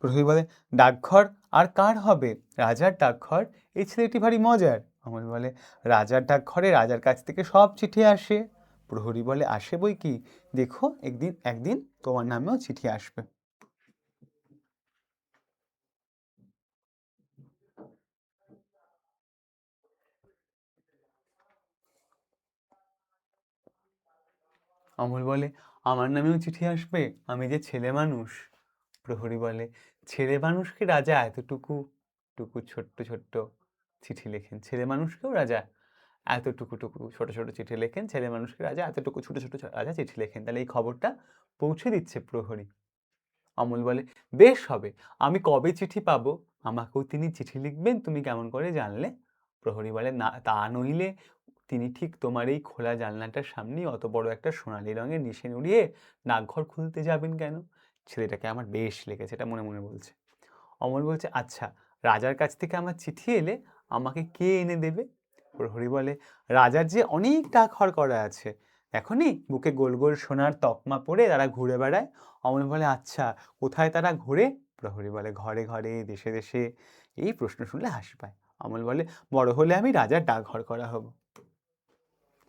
প্রহরী বলে, ডাকঘর আর কার হবে? রাজার ডাকঘর। এই ছেলেটি ভারী মজার। অমল বলে, রাজার ডাকঘরে রাজার কাছ থেকে সব চিঠি আসে। প্রহরী বলে, আসে বই কি, দেখো একদিন একদিন তোমার নামেও চিঠি আসবে। অমল বলে, আমার নামেও চিঠি আসবে? আমি যে ছেলে মানুষ। প্রহরী বলে, ছেলে মানুষকে রাজা এতটুকু টুকু ছোট্ট ছোট্ট চিঠি লেখেন? ছেলে মানুষকেও রাজা এতটুকু টুকু ছোট ছোট চিঠি লেখেন? ছেলে মানুষকে রাজা এতটুকু ছোট ছোট রাজা চিঠি লেখেন? তাহলে এই খবরটা পৌঁছে দিচ্ছে প্রহরী। অমল বলে, বেশ হবে, আমি কবে চিঠি পাবো? আমাকেও তিনি চিঠি লিখবেন, তুমি কেমন করে জানলে? প্রহরী বলে, না, তা নইলে তিনি ঠিক তোমার এই খোলা জানলাটার সামনেই অত বড় একটা সোনালী রঙের নিশেন উড়িয়ে ডাকঘর খুলতে যাবেন কেন? ছেলেটাকে আমার বেশ লেগেছে, এটা মনে মনে বলছে। অমল বলছে, আচ্ছা, রাজার কাছ থেকে আমার চিঠি এলে আমাকে কে এনে দেবে? প্রহরী বলে, রাজার যে অনেক ডাকঘর করা আছে, এখনই বুকে গোল গোল সোনার তকমা পরে তারা ঘুরে বেড়ায়। অমল বলে, আচ্ছা, কোথায় তারা ঘুরে? প্রহরী বলে, ঘরে ঘরে, দেশে দেশে। এই প্রশ্ন শুনলে হাসি পায়। অমল বলে, বড় হলে আমি রাজার ডাকঘর করা হব।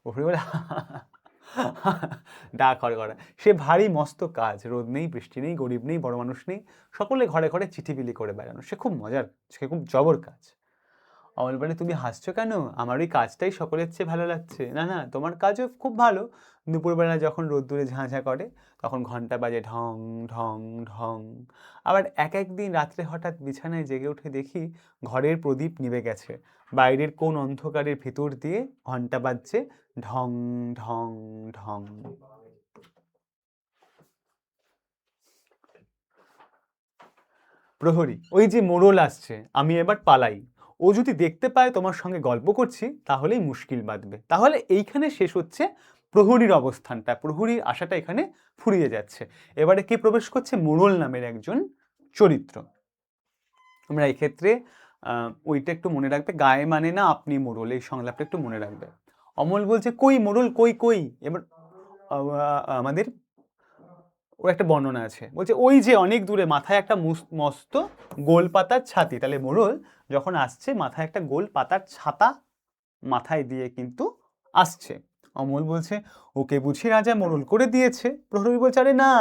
প্রহরী বলে, ডাকঘর করা সে ভারী মস্ত কাজ, রোদ নেই, বৃষ্টি নেই, গরিব নেই, বড় মানুষ নেই, সকলে ঘরে ঘরে চিঠি বিলি করে বেড়ানো, সে খুব মজার, সে খুব জবর কাজ। অমল বলে, তুমি হাসছো কেন? আমার ওই কাজটাই সকলের চেয়ে ভালো লাগছে। না না, তোমার কাজও খুব ভালো। দুপুরবেলা যখন রোদ্দুরে ঝাঁঝা করে, তখন ঘন্টা বাজে ঢং ঢং ঢং। আবার এক একদিন রাত্রে হঠাৎ বিছানায় জেগে উঠে দেখি ঘরের প্রদীপ নিভে গেছে, বাইরের কোন অন্ধকারের ভেতর দিয়ে ঘন্টা বাজছে ঢং ঢং ঢং। প্রহরী, ওই যে মোড়ল আসছে, আমি এবার পালাই। ও যদি দেখতে পায় তোমার সঙ্গে গল্প করছি, তাহলেই মুশকিল বাঁধবে। তাহলে এইখানে শেষ হচ্ছে প্রহরীর অবস্থানটা, প্রহরীর আশাটা এখানে ফুরিয়ে যাচ্ছে। এবারে কে প্রবেশ করছে? মোড়ল নামের একজন চরিত্র। আমরা এই ক্ষেত্রে ওইটা একটু মনে রাখবে, গায়ে মানে না আপনি মোড়ল, এই সংলাপটা একটু মনে রাখবে। অমল বলছে, কই মোড়ল, কই কই? এবার আমাদের ওর একটা বর্ণনা আছে, বলছে, ওই যে অনেক দূরে, মাথায় একটা মস্ত গোল পাতার ছাতি। তাহলে মোড়ল যখন আসছে, মাথায় একটা গোল পাতার ছাতা মাথায় দিয়ে কিন্তু আসছে। অমল বলছে, ওকে বুঝি রাজা মোড়ল করে দিয়েছে? প্রহরী বলছে, আরে না,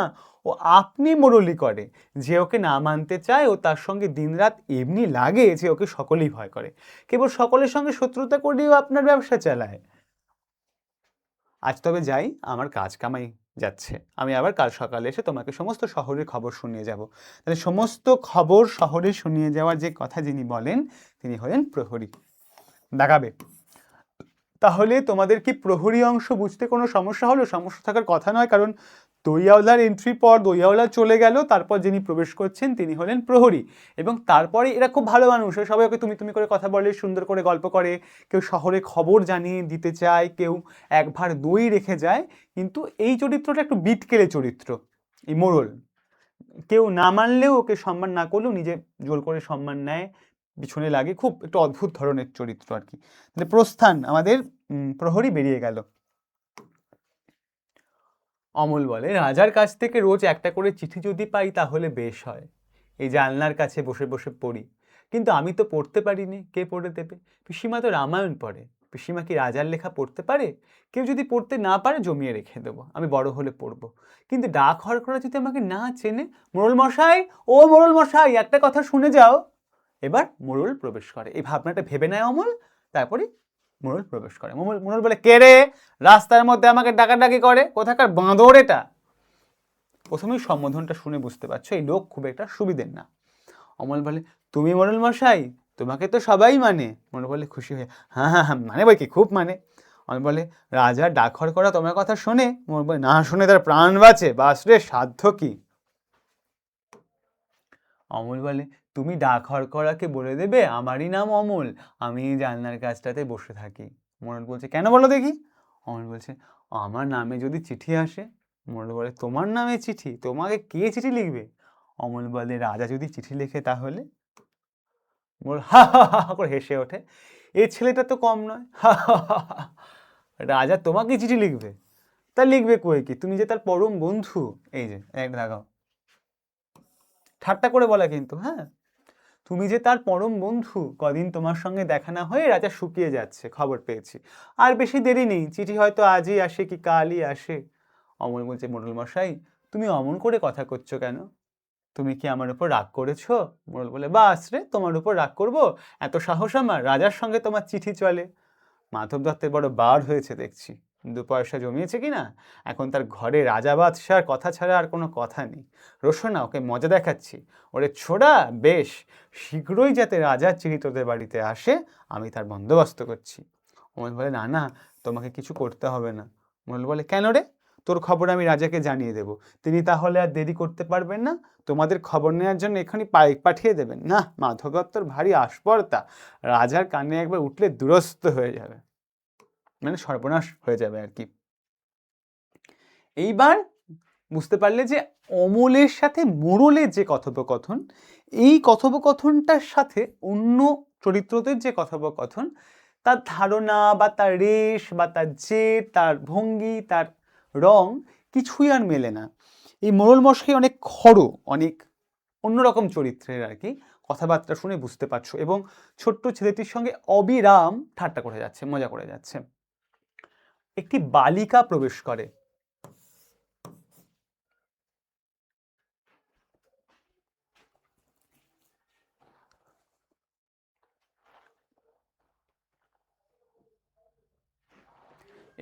ও আপনি মোড়লই করে। যে ওকে না মানতে চায়, ও তার সঙ্গে দিনরাত এমনি লাগে যে ওকে সকলেই ভয় করে। কেবল সকলের সঙ্গে শত্রুতা করেও আপনার ব্যবসা চালায়। আজ তবে যাই, আমার কাজ কামাই যাচ্ছে। আমি আবার কাল সকালে এসে তোমাকে সমস্ত শহরের খবর শুনিয়ে যাব। তাহলে সমস্ত খবর শহরে শুনিয়ে যাওয়ার যে কথা যিনি বলেন, তিনি হলেন প্রহরী। দেখাবে, তাহলে তোমাদের কি প্রহরী অংশ বুঝতে কোনো সমস্যা হলো? সমস্যা থাকার কথা নয়, কারণ দইয়াওয়ালার এন্ট্রি পর দইয়াওয়ালা চলে গেল, তারপর যিনি প্রবেশ করছেন তিনি হলেন প্রহরী। এবং তারপরে এরা খুব ভালো মানুষ, সবাই ওকে তুমি তুমি করে কথা বলে, সুন্দর করে গল্প করে, কেউ শহরে খবর জানিয়ে দিতে চায়, কেউ এক ভাঁড় দই রেখে যায়। কিন্তু এই চরিত্রটা একটু বিটকেলে চরিত্র, এই মোড়ল কেউ না মানলেও, ওকে সম্মান না করলেও নিজে জোর করে সম্মান নেয়, পিছনে লাগে, খুব একটু অদ্ভুত ধরনের চরিত্র আর কি। তাহলে প্রস্থান, আমাদের প্রহরী বেরিয়ে গেল। অমল বলে, রাজার কাছ থেকে রোজ একটা করে চিঠি যদি পাই তাহলে বেশ হয়, এই জানলার কাছে বসে বসে পড়ি, কিন্তু আমি তো পড়তে পারিনি, কে পড়ে দেবে? পিসিমা তো রামায়ণ পড়ে, পিসিমা কি রাজার লেখা পড়তে পারে? কেউ যদি পড়তে না পারে জমিয়ে রেখে দেবো, আমি বড় হলে পড়বো। কিন্তু ডাক হরকরা যদি আমাকে না চেনে, মোড়ল মশাই, ও মোড়ল মশাই, একটা কথা শুনে যাও। এবার মোড়ল প্রবেশ করে, এই ভাবনাটা ভেবে নেয় অমল, তারপরে মোড়ল প্রবেশ করে। মোড়ল বলে, কে রে রাস্তার মধ্যে আমাকে ডাকাডাকি করে, কোথাকার বাঁদর এটা? প্রথমেই সম্বোধনটা শুনে বুঝতে পারছো এই লোক খুব একটা সুবিধের না। অমল বলে, তুমি মোড়ল মশাই, তোমাকে তো সবাই মানে। মোড়ল বলে খুশি হয়ে, হ্যাঁ হ্যাঁ হ্যাঁ, মানে বই কি, খুব মানে। অমল বলে, রাজা ডাকঘর করা তোমার কথা শোনে? মোড়ল বলে, না শুনে তার প্রাণ বাঁচে, বাসরে সাধ্য কি? অমল বলে, তুমি ডাক হরকরাকে বলে দেবে আমারই নাম অমল, আমি এই জানলার কাছটাতে বসে থাকি। মোড়ল বলছে, কেন বলো দেখি? অমল বলছে, আমার নামে যদি চিঠি আসে। মোড়ল বলে, তোমার নামে চিঠি? তোমাকে কে চিঠি লিখবে? অমল বলে, রাজা যদি চিঠি লেখে তাহলে? মোড়ল হা হা হা হা করে হেসে ওঠে, এই ছেলেটা তো কম নয়, হা হা হা হা। রাজা তোমাকে চিঠি লিখবে? তা লিখবে কই কি, তুমি যে তার পরম বন্ধু। এই যে এক লাগাও, ঠাট্টা করে বলা কিন্তু, হ্যাঁ, তুমি যে তার পরম বন্ধু, কদিন তোমার সঙ্গে দেখা না হয়ে রাজা শুকিয়ে যাচ্ছে, খবর পেয়েছি। আর বেশি দেরি নেই, চিঠি হয়তো আজই আসে কি কালই আসে। অমল বলছে, মোড়ল মশাই, তুমি অমন করে কথা করছো কেন? তুমি কি আমার উপর রাগ করেছো? মোড়ল বলে, বাস রে, তোমার উপর রাগ করবো? এত সাহস আমার, রাজার সঙ্গে তোমার চিঠি চলে। মাধব দত্তের বড় বার হয়েছে দেখছি, 2 পয়সা জমিয়েছে কিনা, এখন তার ঘরে রাজা বাদশার কথা ছাড়া আর কোনো কথা নেই। রোশনা, ওকে মজা দেখাচ্ছি। ওরে ছোড়া, বেশ শীঘ্রই যাতে রাজার চিঠি তোদের বাড়িতে আসে, আমি তার বন্দোবস্ত করছি। অমল বলে, না না, তোমাকে কিছু করতে হবে না। মোড়ল বলে, কেন রে? তোর খবর আমি রাজাকে জানিয়ে দেব, তিনি তাহলে আর দেরি করতে পারবেন না, তোমাদের খবর নেওয়ার জন্য এখানে পাইক পাঠিয়ে দেবেন। না, মাধব দত্তর ভারী আস্পর্ধা, রাজার কানে একবার উঠলে দুরস্ত হয়ে যাবে, মানে সর্বনাশ হয়ে যাবে আর কি। এইবার বুঝতে পারলে যে অমলের সাথে মোড়লের যে কথোপকথন, এই কথোপকথনটার সাথে অন্য চরিত্রদের যে কথোপকথন, তার ধারণা বা তার রেশ বা তার জেদ, তার ভঙ্গি, তার রং কিছুই আর মেলে না। এই মোড়ল মশাই অনেক খড়ো, অনেক অন্যরকম চরিত্রের আর কি, কথাবার্তা শুনে বুঝতে পারছো, এবং ছোট্ট ছেলেটির সঙ্গে অবিরাম ঠাট্টা করে যাচ্ছে, মজা করে যাচ্ছে। একটি বালিকা প্রবেশ করে।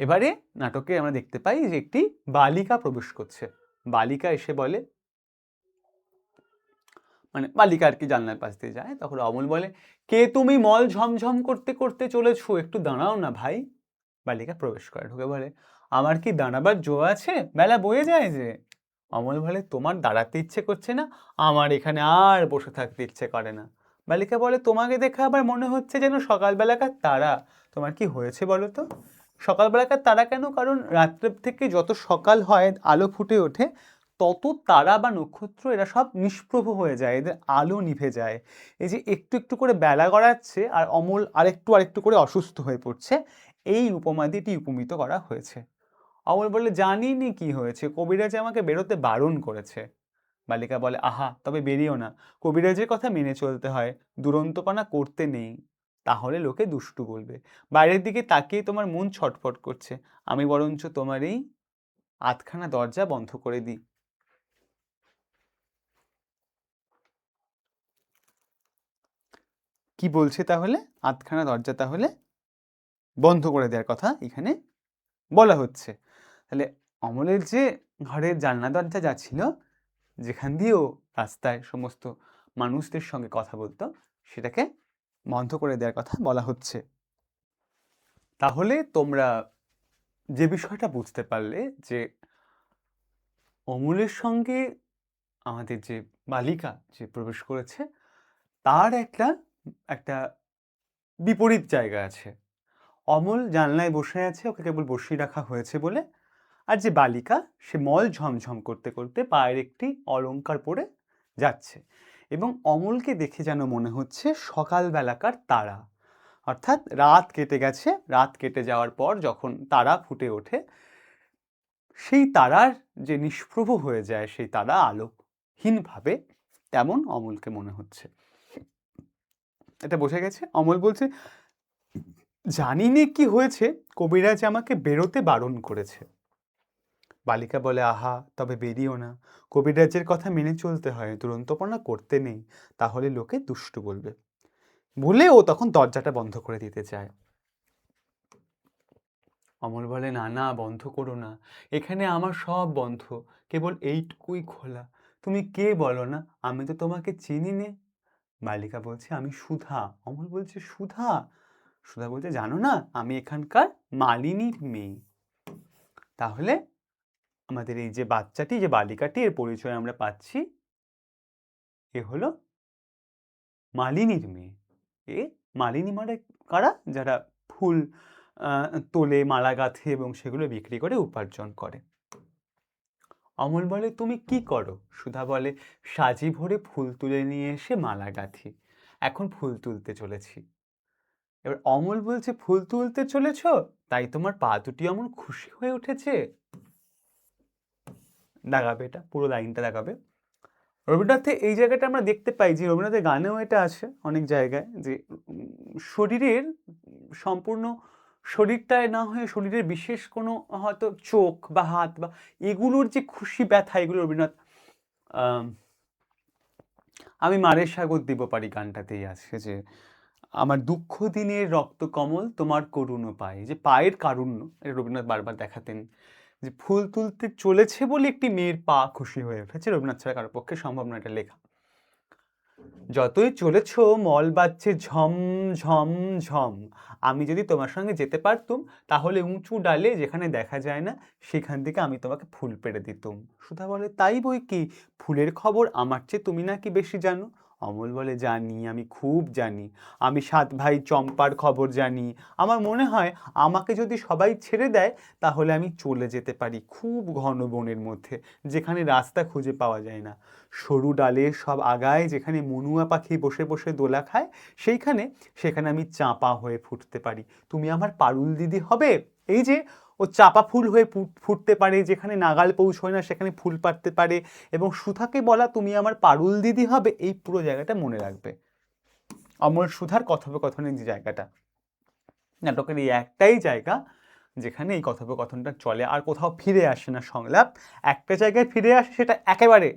এবারে নাটকে আমরা দেখতে পাই যে একটি বালিকা প্রবেশ করছে। বালিকা এসে বলে, মানে বালিকা আর কি জানলার পাশ দিয়ে যায়, তখন অমল বলে, কে তুমি মল ঝমঝম করতে করতে চলেছো, একটু দাঁড়াও না ভাই। বালিকা প্রবেশ করে, ঢুকে বলে, আমার কি দাঁড়াবার জো আছে, বেলা বয়ে যায় যে। অমল বলে, তোমার দাঁড়াতে ইচ্ছে করছে না, আমার এখানে আর বসে থাকতে ইচ্ছে করে না। বালিকা বলে, তোমাকে দেখে আবার মনে হচ্ছে যেন সকালবেলাকার তারা, তোমার কি হয়েছে বলো তো? সকালবেলাকার তারা কেন? কারণ রাত্রের থেকে যত সকাল হয়, আলো ফুটে ওঠে, তত তারা বা নক্ষত্র এরা সব নিষ্প্রভ হয়ে যায়, এদের আলো নিভে যায়। এই যে একটু একটু করে বেলা গড়াচ্ছে আর অমল আরেকটু আরেকটু করে অসুস্থ হয়ে পড়ছে, এই উপমাদিটি উপমিত করা হয়েছে। অমল বলে, জানিনি কি হয়েছে, কবিরাজ আমাকে বেরোতে বারণ করেছে। বালিকা বলে, আহা, তবে বেরিও না, কবিরাজের কথা মেনে চলতে হয়, দুরন্তপনা করতে নেই, তাহলে লোকে দুষ্টু বলবে। বাইরের দিকে তাকিয়ে তোমার মন ছটফট করছে, আমি বরঞ্চ তোমার এই আধখানা দরজা বন্ধ করে দিই। কি বলছে তাহলে? আধখানা দরজা তাহলে বন্ধ করে দেওয়ার কথা এখানে বলা হচ্ছে। তাহলে অমলের যে ঘরের জানলা দরজা যা ছিল, যেখান দিয়েও রাস্তায় সমস্ত মানুষদের সঙ্গে কথা বলতো, সেটাকে বন্ধ করে দেওয়ার কথা বলা হচ্ছে। তাহলে তোমরা যে বিষয়টা বুঝতে পারলে যে অমলের সঙ্গে আমাদের যে বালিকা যে প্রবেশ করেছে, তার একটা একটা বিপরীত জায়গা আছে। অমল জানলায় বসে আছে, ওকে কেবল বসিয়ে রাখা হয়েছে বলে, আর যে বালিকা সে মল ঝমঝম করতে করতে পায়ের একটি অলংকার পরে যাচ্ছে এবং অমলকে দেখে যেন মনে হচ্ছে সকালবেলাকার তারা, অর্থাৎ রাত কেটে গেছে, রাত কেটে যাওয়ার পর যখন তারা ফুটে ওঠে সেই তারার যে নিষ্প্রভ হয়ে যায় সেই তারা আলোকহীনভাবে, তেমন অমলকে মনে হচ্ছে। এটা বোঝা গেছে। অমল বলছে, জানি নে কি হয়েছে, কবিরাজ আমাকে বেরোতে বারণ করেছে। বালিকা বলে, আহা তবে বেরিও না, কবিরাজের কথা মেনে চলতে হয়, দুরন্তপনা করতে নেই, তাহলে লোকে দুষ্টু বলবে। বলে ও তখন দরজাটা বন্ধ করে দিতে চায়। অমল বলে, না না, বন্ধ করো না, এখানে আমার সব বন্ধ, কেবল এইটুকুই খোলা। তুমি কে বলো না, আমি তো তোমাকে চিনি নে। বালিকা বলছে, আমি সুধা। অমল বলছে, সুধা? সুধা বলছে, জানো না, আমি এখানকার মালিনীর মেয়ে। তাহলে আমাদের এই যে বাচ্চাটি, যে বালিকাটি, এর পরিচয় আমরা পাচ্ছি, এ হলো মালিনীর মেয়ে। এ মালিনী মানে কারা? যারা ফুল তোলে, মালা গাঁথে এবং সেগুলো বিক্রি করে উপার্জন করে। অমল বলে, তুমি কি করো? সুধা বলে, সাজি ভরে ফুল তুলে নিয়ে এসে মালা গাঁথি, এখন ফুল তুলতে চলেছি। এবার অমল বলছে, ফুল তুলতে চলেছ, তাই তোমার পা দুটি অমন খুশি হয়ে উঠেছে? দাগাবে, এটা পুরো লাইনটা দাগাবে। রবীন্দ্রনাথে এই জায়গাটা আমরা দেখতে পাই যে রবীন্দ্রনাথের গানেও এটা আছে অনেক জায়গায়, যে শরীরের সম্পূর্ণ শরীরটায় না হয়ে শরীরের বিশেষ কোনো হয়তো চোখ বা হাত বা এগুলোর যে খুশি ব্যথা, এগুলো রবীন্দ্রনাথ আমি মারের সাগর দিব পারি গানটাতেই আছে, যে আমার দুঃখ দিনের রক্ত কমল তোমার করুণ পায়ে, যে পায়ের কারুণ্য এটা রবীন্দ্রনাথ বারবার দেখাতেন, যে ফুল তুলতে চলেছে বলে একটি মেয়ের পা খুশি হয়ে উঠেছে। রবীন্দ্রনাথ ছাড়া কারোর পক্ষে সম্ভব না এটা লেখা। যতই চলেছ মল বাজছে ঝম ঝম ঝম, আমি যদি তোমার সঙ্গে যেতে পারতুম তাহলে উঁচু ডালে যেখানে দেখা যায় না সেখান থেকে আমি তোমাকে ফুল পেড়ে দিতুম। সুধা বলে, তাই বই কি, ফুলের খবর আমার চেয়ে তুমি নাকি বেশি জানো? অমল বলে, জানি, আমি খুব জানি, আমি 7 ভাই চম্পার খবর জানি। আমার মনে হয় আমাকে যদি সবাই ছেড়ে দেয় তাহলে আমি চলে যেতে পারি খুব ঘন বনের মধ্যে, যেখানে রাস্তা খুঁজে পাওয়া যায় না। সরু ডালের সব আগায় যেখানে মনুয়া পাখি বসে বসে দোলা খায়, সেখানে আমি চাঁপা হয়ে ফুটতে পারি। তুমি আমার পারুল দিদি হবে। এই যে ও চাপা ফুল হয়ে ফুটতে পারে, যেখানে নাগাল পৌঁছয় না সেখানে ফুল পাড়তে পারে, এবং সুধাকে বলা তুমি আমার পারুল দিদি হবে, এই পুরো জায়গাটা মনে রাখবে। অমল সুধার কথোপকথনের যে জায়গাটা, নাটকের এই একটাই জায়গা যেখানে এই কথোপকথনটা চলে, আর কোথাও ফিরে আসে না সংলাপ। একটা জায়গায় ফিরে আসে, সেটা একেবারে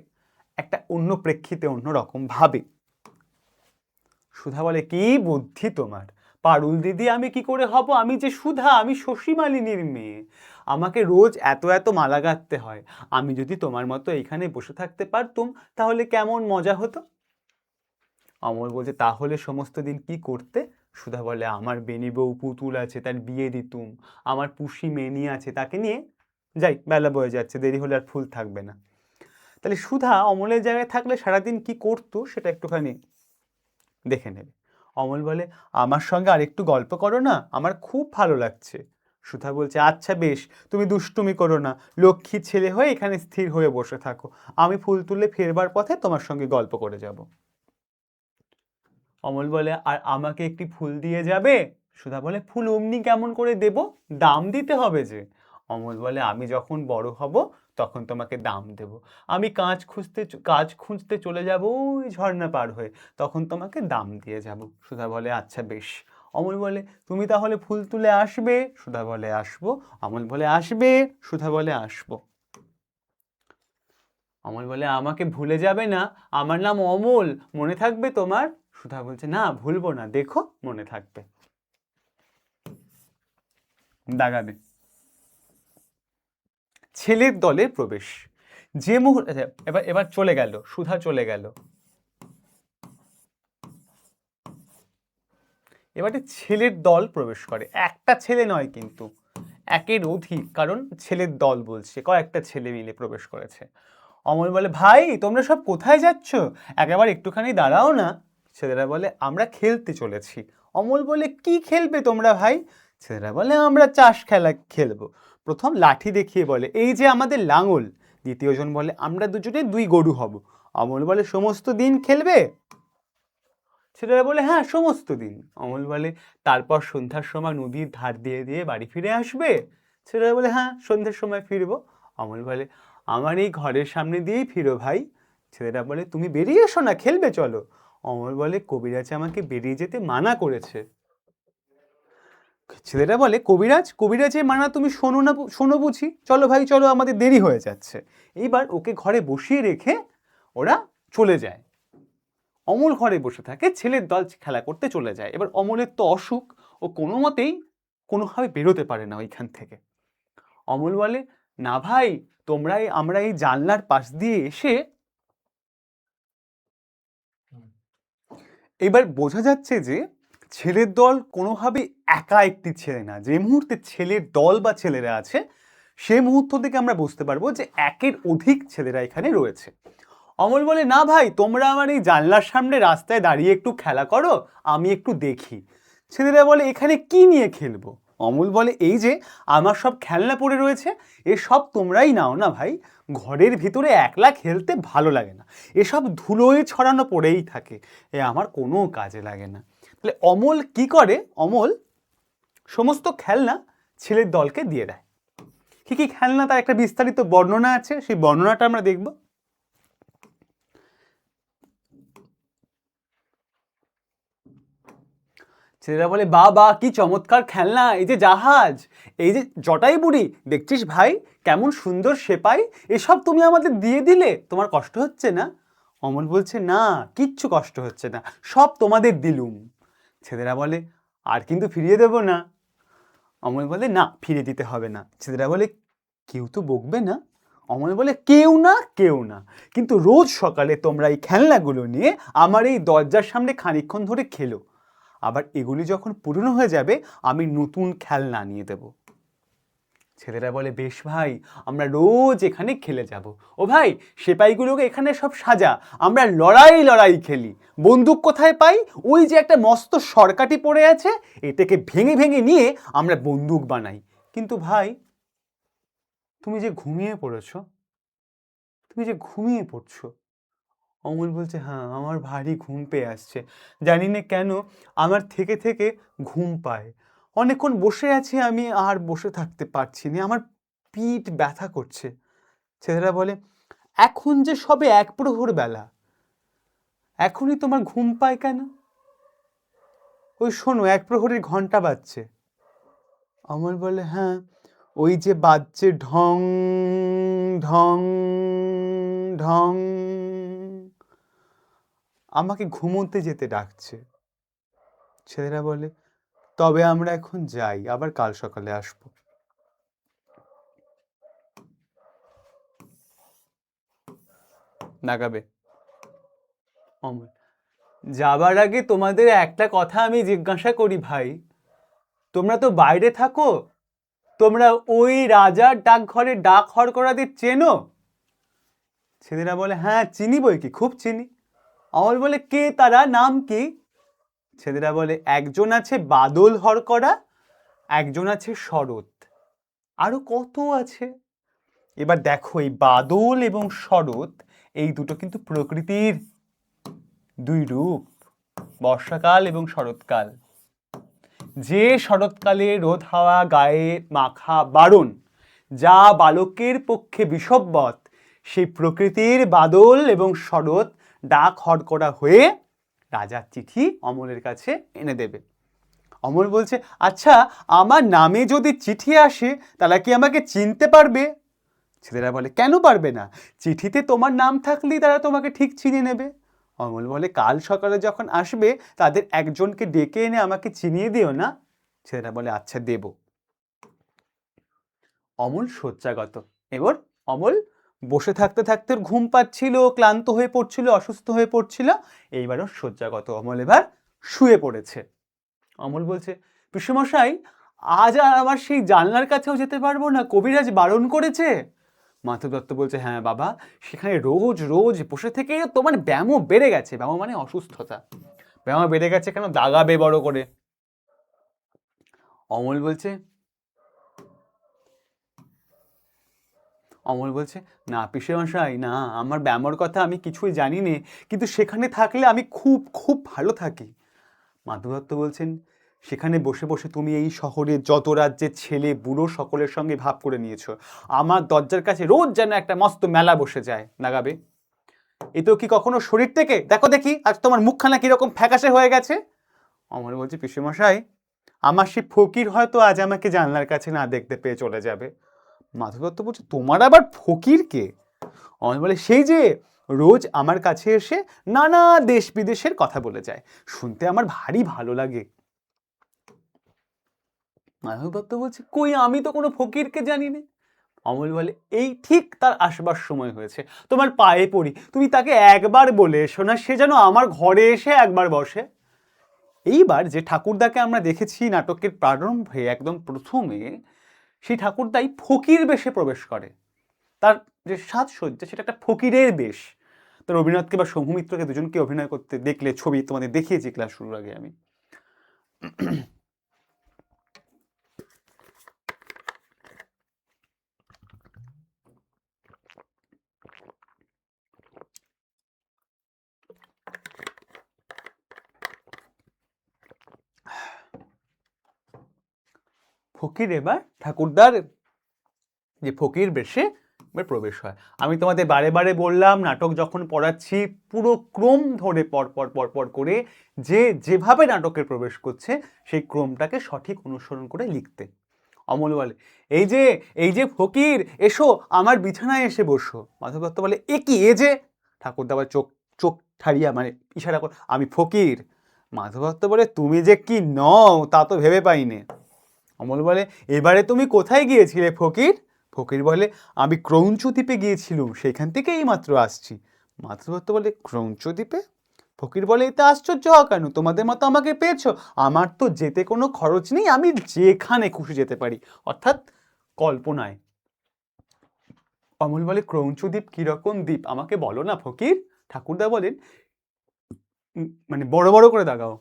একটা অন্য প্রেক্ষিতে, অন্য রকম ভাবে। সুধা বলে, কি বুদ্ধি তোমার, পারুল দিদি আমি কি করে হব? আমি যে সুধা, আমি শশী মালিনীর মেয়ে, আমাকে রোজ এত এত মালা গাঁথতে হয়। আমি যদি তোমার মতো এইখানে বসে থাকতে পারতুম তাহলে কেমন মজা হতো। অমল বলছে, তাহলে সমস্ত দিন কি করতে? সুধা বলে, আমার বেনি বউ পুতুল আছে, তার বিয়ে দিতুম, আমার পুষি মেনি আছে, তাকে নিয়ে যাই, বেলা বয়ে যাচ্ছে, দেরি হলে আর ফুল থাকবে না। তাহলে সুধা অমলের জায়গায় থাকলে সারাদিন কি করতো সেটা একটুখানি দেখে নেবে। অমল বলে, আমার সঙ্গে আরেকটু গল্প করো না, আমার খুব ভালো লাগছে। সুধা বলছে, আচ্ছা বেশ, তুমি দুষ্টুমি করো না, লক্ষ্মী ছেলে হয়ে এখানে স্থির হয়ে বসে থাকো, আমি ফুল তুলে ফেরবার পথে তোমার সঙ্গে গল্প করে যাব। অমল বলে, আর আমাকে একটি ফুল দিয়ে যাবে? সুধা বলে, ফুল অমনি কেমন করে দেব, দাম দিতে হবে যে। অমল বলে, আমি যখন বড় হব তখন তোমাকে দাম দেব, আমি কাজ খুঁজতে চলে যাব ওই ঝর্ণা পার হয়ে, তখন তোমাকে দাম দিয়ে যাব। সুধা বলে, আচ্ছা বেশ। অমল বলে, তুমি তাহলে ফুল তুলে আসবে? সুধা বলে, আসবো। অমল বলে, আসবে? সুধা বলে, আসবো। অমল বলে, আমাকে ভুলে যাবে না, আমার নাম অমল, মনে থাকবে তোমার? সুধা বলছে, না ভুলবো না, দেখো মনে থাকবে। দাগাবে। ছেলের দলে প্রবেশ। যে মুহূর্তে, এবার এবার চলে গেল, সুধা চলে গেল, এবারে ছেলের দল প্রবেশ করে। একটা ছেলে নয় কিন্তু, একের অধিক, কারণ ছেলের দল বলছে, কয়েকটা ছেলে মিলে প্রবেশ করেছে। অমল বলে, ভাই তোমরা সব কোথায় যাচ্ছ, একেবারে একটুখানি দাঁড়াও না। ছেলেরা বলে, আমরা খেলতে চলেছি। অমল বলে, কি খেলবে তোমরা ভাই? ছেলেরা বলে, আমরা চাষ খেলা খেলবো। প্রথম লাঠি দেখিয়ে বলে এই যে আমাদের লাঙল। দ্বিতীয় জন বলে আমরা দুজনে 2 গরু হব। অমল বলে সমস্ত দিন খেলবে? ছেলেরা বলে হ্যাঁ সমস্ত দিন। অমল বলে তারপর সন্ধ্যার সময় নদীর ধার দিয়ে দিয়ে বাড়ি ফিরে আসবে? ছেলেরা বলে হ্যাঁ সন্ধ্যের সময় ফিরবো। অমল বলে আমার এই ঘরের সামনে দিয়েই ফিরো ভাই। ছেলেরা বলে তুমি বেরিয়ে এসো না, খেলবে চলো। অমল বলে কবিরাজ আমাকে বেরিয়ে যেতে মানা করেছে। ছেলেরা বলে কবিরাজ, কবিরাজের মানা তুমি শোনো না, শোনো বুঝি, চলো ভাই চলো, আমাদের দেরি হয়ে যাচ্ছে। এইবার ওকে ঘরে বসিয়ে রেখে ওরা চলে যায়। অমল ঘরে বসে থাকে, ছেলের দল খেলা করতে চলে যায়। এবার অমলের তো অসুখ, ও কোনো মতেই কোনোভাবে বেরোতে পারে না ওইখান থেকে। অমল বলে না ভাই, আমরা এই জানলার পাশ দিয়ে এসে, এবার বোঝা যাচ্ছে যে ছেলের দল কোনোভাবে একা একটি ছেলে না। যে মুহূর্তে ছেলের দল বা ছেলেরা আছে সে মুহূর্ত থেকে আমরা বুঝতে পারবো যে একের অধিক ছেলেরা এখানে রয়েছে। অমল বলে না ভাই, তোমরা আমার এই জানলার সামনে রাস্তায় দাঁড়িয়ে একটু খেলা করো, আমি একটু দেখি। ছেলেরা বলে এখানে কি নিয়ে খেলবো? অমল বলে এই যে আমার সব খেলনা পড়ে রয়েছে, এসব তোমরাই নাও না ভাই, ঘরের ভিতরে একলা খেলতে ভালো লাগে না, এসব ধুলোয় ছড়ানো পড়েই থাকে, এ আমার কোনো কাজে লাগে না। তাহলে অমল কি করে? অমল সমস্ত খেলনা ছেলের দলকে দিয়ে দেয়। কি কি খেলনা তার একটা বিস্তারিত বর্ণনা আছে, সেই বর্ণনাটা আমরা দেখব। ছেলেরা বলে বাবা কি চমৎকার খেলনা, এই যে জাহাজ, এই যে জটাই বুড়ি, দেখছিস ভাই কেমন সুন্দর সেপাই, এসব তুমি আমাদের দিয়ে দিলে, তোমার কষ্ট হচ্ছে না? অমল বলছে না, কিচ্ছু কষ্ট হচ্ছে না, সব তোমাদের দিলুম। ছেলেরা বলে আর কিন্তু ফিরিয়ে দেব না। অমল বলে না, ফিরিয়ে দিতে হবে না। ছেলেরা বলে কেউ তো বকবে না? অমল বলে কেউ না, কেউ না, কিন্তু রোজ সকালে তোমরা এই খেলনাগুলো নিয়ে আমার এই দরজার সামনে খানিকক্ষণ ধরে খেলো, আবার এগুলি যখন পুরনো হয়ে যাবে আমি নতুন খেলনা নিয়ে দেব। ছেলেরা বলে বেশ ভাই, আমরা রোজ এখানে খেলে যাব। ও ভাই, সেপাইগুলোকে এখানে সব সাজা, আমরা লড়াই লড়াই খেলি। বন্দুক কোথায় পাই? ওই যে একটা মস্ত সরকাটি পড়ে আছে, এটাকে ভেঙে ভেঙে নিয়ে আমরা বন্দুক বানাই। কিন্তু ভাই, তুমি যে ঘুমিয়ে পড়েছো, তুমি যে ঘুমিয়ে পড়ছো। অমল বলছে হ্যাঁ, আমার ভারী ঘুম পেয়ে আসছে, জানি না কেন আমার থেকে থেকে ঘুম পায়। অনেকক্ষণ বসে আছি আমি, আর বসে থাকতে পারছি না, আমার পিঠ ব্যথা করছে। ছেলেরা বলে এখন যে সবে 1 প্রহর বেলা, এখনই তোমার ঘুম পায় কেন? ওই শোনো 1 প্রহরের ঘন্টা বাজছে। অমল বলে হ্যাঁ, ওই যে বাজছে ঢং ঢং ঢং, আমাকে ঘুমোতে যেতে ডাকছে। ছেলেরা বলে তবে আমরা এখন যাই, আবার কাল সকালে আসবো। নাগাবে অমল, যাবার আগে তোমাদের একটা কথা আমি জিজ্ঞাসা করি ভাই, তোমরা তো বাইরে থাকো, তোমরা ওই রাজার ডাকঘরে ডাক হরকরাদের চেনো? ছেলেরা বলে হ্যাঁ চিনি বই কি, খুব চিনি। অমল বলে কে তারা, নাম কি? ছেলেরা বলে একজন আছে বাদল হরকরা, একজন আছে শরৎ, আরো কত আছে। এবার দেখো এই বাদল এবং শরৎ এই দুটো কিন্তু প্রকৃতির 2 রূপ, বর্ষাকাল এবং শরৎকাল। যে শরৎকালে রোদ হাওয়া গায়ে মাখা বারণ, যা বালকের পক্ষে বিষববৎ, সেই প্রকৃতির বাদল এবং শরৎ ডাক হরকরা হয়ে রাজার চিঠি অমলের কাছে এনে দেবে। অমল বলছে আচ্ছা, আমার নামে যদি চিঠি আসে তাহলে কি আমাকে চিনতে পারবে? ছেলেরা বলে কেন পারবে না, চিঠিতে তোমার নাম থাকলেই তারা তোমাকে ঠিক চিনে নেবে। অমল বলে কাল সকালে যখন আসবে তাদের একজনকে ডেকে এনে আমাকে চিনিয়ে দিও না। ছেলেরা বলে আচ্ছা দেব। অমল শয্যাগত। এবার অমল বসে থাকতে থাকতে ঘুম পাচ্ছিল, ক্লান্ত হয়ে পড়ছিল, অসুস্থ হয়ে পড়ছিল, এইবারও শয্যাগত। অমল এবার শুয়ে পড়েছে। অমল বলছে পিসেমশাই, আজ আর আমার সেই জানলার কাছেও যেতে পারবো না, কবিরাজ বারণ করেছে। মাধব দত্ত বলছে হ্যাঁ বাবা, সেখানে রোজ রোজ বসে থেকে তোমার ব্যামো বেড়ে গেছে, ব্যামো মানে অসুস্থতা, ব্যামো বেড়ে গেছে কেন, দাগাবে বড় করে। অমল বলছে অমল বলছে, না পিসেমশাই, না, আমার ব্যামোর কথা আমি কিছুই জানি নে, কিন্তু সেখানে থাকলে আমি খুব খুব ভালো থাকি। মাধব দত্ত বলছেন, সেখানে বসে বসে তুমি এই শহরের যত রাজ্যের ছেলে বুড়ো সকলের সঙ্গে ভাব করে নিয়েছো। আমার দরজার কাছে রোজ যেন একটা মস্ত মেলা বসে যায়, লাগাবে। এ তো কি কখনো শরীর থেকে দেখো দেখি, আজ তোমার মুখখানা কিরকম ফ্যাকাশে হয়ে গেছে। অমর বলছে, পিসেমশাই, আমার সেই ফকির হয়তো আজ আমাকে জানলার কাছে না দেখতে পেয়ে চলে যাবে। মাধব দত্ত বলছে, তোমার আবার ফকির কে? অমর বলে, সেই যে রোজ আমার কাছে এসে নানা দেশ বিদেশের কথা বলে যায়, শুনতে আমার ভারী ভালো লাগে। মাধব দত্ত বলছে, কই, আমি তো কোনো ফকিরকে জানি না। অমল বলে, এই ঠিক তার আসবার সময় হয়েছে, তোমার পায়ে পড়ি, তুমি তাকে একবার বলে এসো না, সে যেন আমার ঘরে এসে একবার বসে। এইবার যে ঠাকুরদাকে আমরা দেখেছি নাটকের প্রারম্ভে একদম প্রথমে, সেই ঠাকুরদাই ফকির বেশে প্রবেশ করে। তার যে সাজসজ্জা সেটা একটা ফকিরের বেশ। তো রবীন্দ্রনাথকে বা শম্ভু মিত্রকে দুজনকে অভিনয় করতে দেখলে, ছবি তোমাদের দেখিয়েছি ক্লাস শুরুর আগে আমি। ফকির এবার ঠাকুরদার যে ফকির বেশে এবার প্রবেশ হয়। আমি তোমাদের বারে বারে বললাম, নাটক যখন পড়াচ্ছি পুরো ক্রম ধরে পর পর পর পর করে যে যেভাবে নাটকে প্রবেশ করছে সেই ক্রমটাকে সঠিক অনুসরণ করে লিখতে। অমল বলে, এই যে এই যে ফকির, এসো আমার বিছানায় এসে বসো। মাধব দত্ত বলে, এ কি, এ যে? ঠাকুরদা আবার চোখ চোখ ঠাড়িয়া মানে ইশারা করে, আমি ফকির। মাধব দত্ত বলে, তুমি যে কি নও তা তো ভেবে পাইনে। অমল বলে, এবারে তুমি কোথায় গিয়েছিলে ফকির? ফকির বলে, আমি ক্রৌঞ্চ দ্বীপে গিয়েছিলুম, সেখান থেকে এই মাত্র আসছি। মাধব দত্ত বলে, ক্রৌঞ্চ দ্বীপে? ফকির বলে, এতে আশ্চর্য হওয়া কেন, তোমাদের মতো আমাকে পেয়েছো, আমার তো যেতে কোনো খরচ নেই, আমি যেখানে খুশি যেতে পারি, অর্থাৎ কল্পনায়। অমল বলে, ক্রৌঞ্চ দ্বীপ কিরকম দ্বীপ আমাকে বলো না ফকির। ঠাকুরদা বলেন, মানে বড় বড় করে দাগাও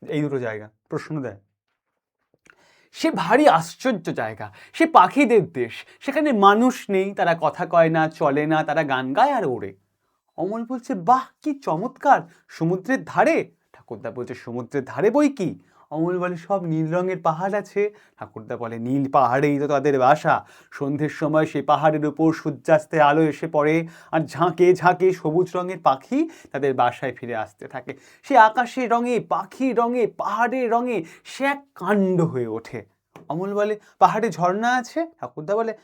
এই দুটো জায়গা, প্রশ্ন দেয়। সে ভারী আশ্চর্য জায়গা, সে পাখিদের দেশ, সেখানে মানুষ নেই, তারা কথা কয় না, চলে না, তারা গান গায় আর ওড়ে। অমল বলছে, বাহ কি চমৎকার, সমুদ্রের ধারে? ঠাকুরদা বলছে, সমুদ্রের ধারে বই কি। অমল বলে, সব নীল রঙের পাহাড় আছে। ঠাকুরদা বলে, নীল পাহাড়েই তো তাদের বাসা, সন্ধ্যের সময় সেই পাহাড়ের উপর সূর্যাস্তের আলো এসে পড়ে, আর ঝাঁকে ঝাঁকে সবুজ রঙের পাখি তাদের বাসায় ফিরে আসতে থাকে। সে আকাশের রঙে, পাখির রঙে, পাহাড়ের রঙে সে এক কাণ্ড হয়ে ওঠে। অমল বলে, পাহাড়ে ঝর্ণা আছে? ঠাকুরদা বলে,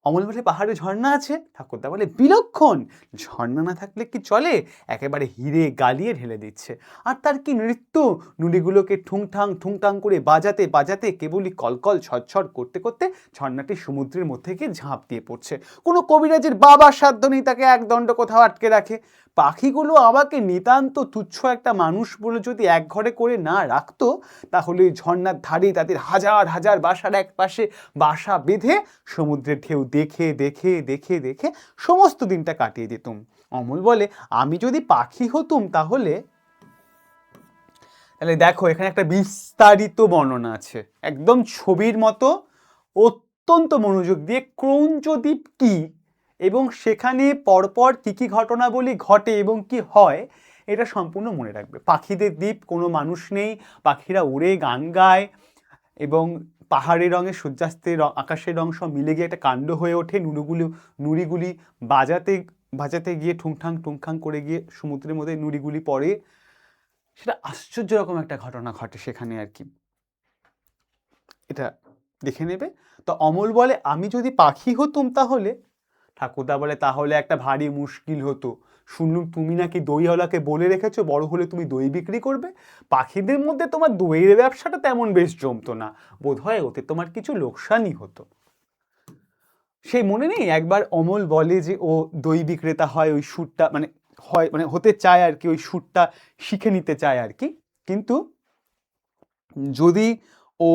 অমল বলে, পাহাড়ে ঝর্ণা আছে? ঠাকুরদা বলে, বিলক্ষণ, ঝর্ণা না থাকলে কি চলে, একেবারে হিরে গালিয়ে ঢেলে দিচ্ছে। আর তার কি নৃত্য, নুলিগুলোকে ঠুংঠাং ঠুংঠাং করে বাজাতে বাজাতে কেবলই কলকল ছটছট করতে করতে ঝর্ণাটি সমুদ্রের মধ্যে গিয়ে ঝাঁপ দিয়ে পড়ছে। কোনো কবিরাজের বাবার সাধ্য নেই তাকে একদণ্ড কোথাও আটকে রাখে। পাখিগুলো আমাকে নিতান্ত তুচ্ছ একটা মানুষ বলে যদি এক ঘরে করে না রাখতো, তাহলে ঝর্ণার ধারে তাদের হাজার হাজার বাসার এক পাশে বাসা বেঁধে সমুদ্রের ঢেউ দেখে দেখে দেখে দেখে সমস্ত দিনটা কাটিয়ে দিতুম। অমল বলে, আমি যদি পাখি হতুম তাহলে তাহলে দেখো এখানে একটা বিস্তারিত বর্ণনা আছে, একদম ছবির মতো, অত্যন্ত মনোযোগ দিয়ে ক্রৌঞ্চ দ্বীপ কি এবং সেখানে পরপর কী কী ঘটনাবলী ঘটে এবং কি হয় এটা সম্পূর্ণ মনে রাখবে। পাখিদের দ্বীপ, কোনো মানুষ নেই, পাখিরা উড়ে গান গায় এবং পাহাড়ের রঙে সূর্যাস্তের আকাশের রং সব মিলে গিয়ে একটা কাণ্ড হয়ে ওঠে। নুড়িগুলি বাজাতে বাজাতে গিয়ে ঠুংঠাং ঠুংঠাং করে গিয়ে সমুদ্রের মধ্যে নুড়িগুলি পড়ে, সেটা আশ্চর্য রকম একটা ঘটনা ঘটে সেখানে আর কি, এটা দেখে নেবে। তো অমল বলে, আমি যদি পাখি হতুম তাহলে? ঠাকুরদা বলে, তাহলে একটা ভারী মুশকিল হতো, শুনলুম তুমি নাকি দইওয়ালাকে বলে রেখেছো বড় হলে তুমি দই বিক্রি করবে। পাখিদের মধ্যে তোমার দইয়ের ব্যবসাটা তেমন বেশ জমতো না, বোধহয় ওতে তোমার কিছু লোকসানই হতো। সেই মনে নেই একবার অমল বলে যে ও দই বিক্রেতা হয়, ওই সুরটা মানে হয় মানে হতে চায় আর কি, ওই সুরটা শিখে নিতে চায় আর কি, কিন্তু যদি ও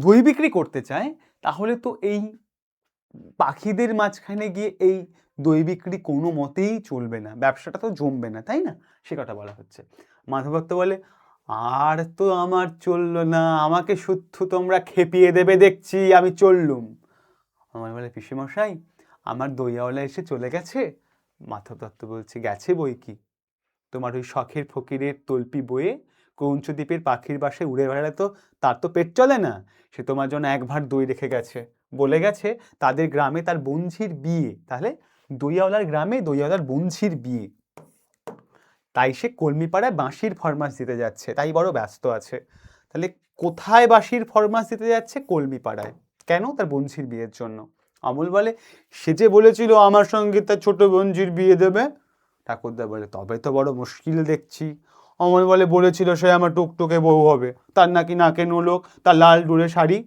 দই বিক্রি করতে চায় তাহলে তো এই পাখিদের মাঝখানে গিয়ে এই দই বিক্রি কোনো মতেই চলবে না, ব্যবসাটা তো জমবে না, তাই না? সে কথা বলা হচ্ছে। মাধব দত্ত বলে, আর তো আমার চললো না, আমাকে শুদ্ধ তোমরা খেপিয়ে দেবে দেখছি, আমি চললুম। অমল বলে পিসেমশাই আমার দইয়াওয়ালা এসে চলে গেছে। মাধব দত্ত বলছে গেছে বই কি, তোমার ওই শখের ফকিরের তল্পি বয়ে কৌঞ্চদ্বীপের পাখির বাসায় উড়ে বেড়ালে তো তার তো পেট চলে না, সে তোমার জন্য এক ভাঁড় দই রেখে গেছে, বলে গেছে তাদের গ্রামে তার বঞ্ঝির বিয়ে। তাহলে দইয়াওয়ালার গ্রামে দইয়াওয়ালার বঞ্ঝির বিয়ে, তাই সে কলমিপাড়ায় বাঁশির ফরমাস দিতে যাচ্ছে, তাই বড় ব্যস্ত আছে। তাহলে কোথায় বাঁশির ফরমাস দিতে যাচ্ছে? কলমিপাড়ায়। কেন? তার বঞ্ঝির বিয়ের জন্য। অমল বলে সে যে বলেছিল আমার সঙ্গে তার ছোট বঞ্ঝির বিয়ে দেবে। ঠাকুরদা বলে তবে তো বড় মুশকিল দেখছি। অমল বলে বলেছিল সে আমার টুকটুকে বউ হবে, তার নাকি নাকে নোলক, তার লাল ডুরে শাড়ি,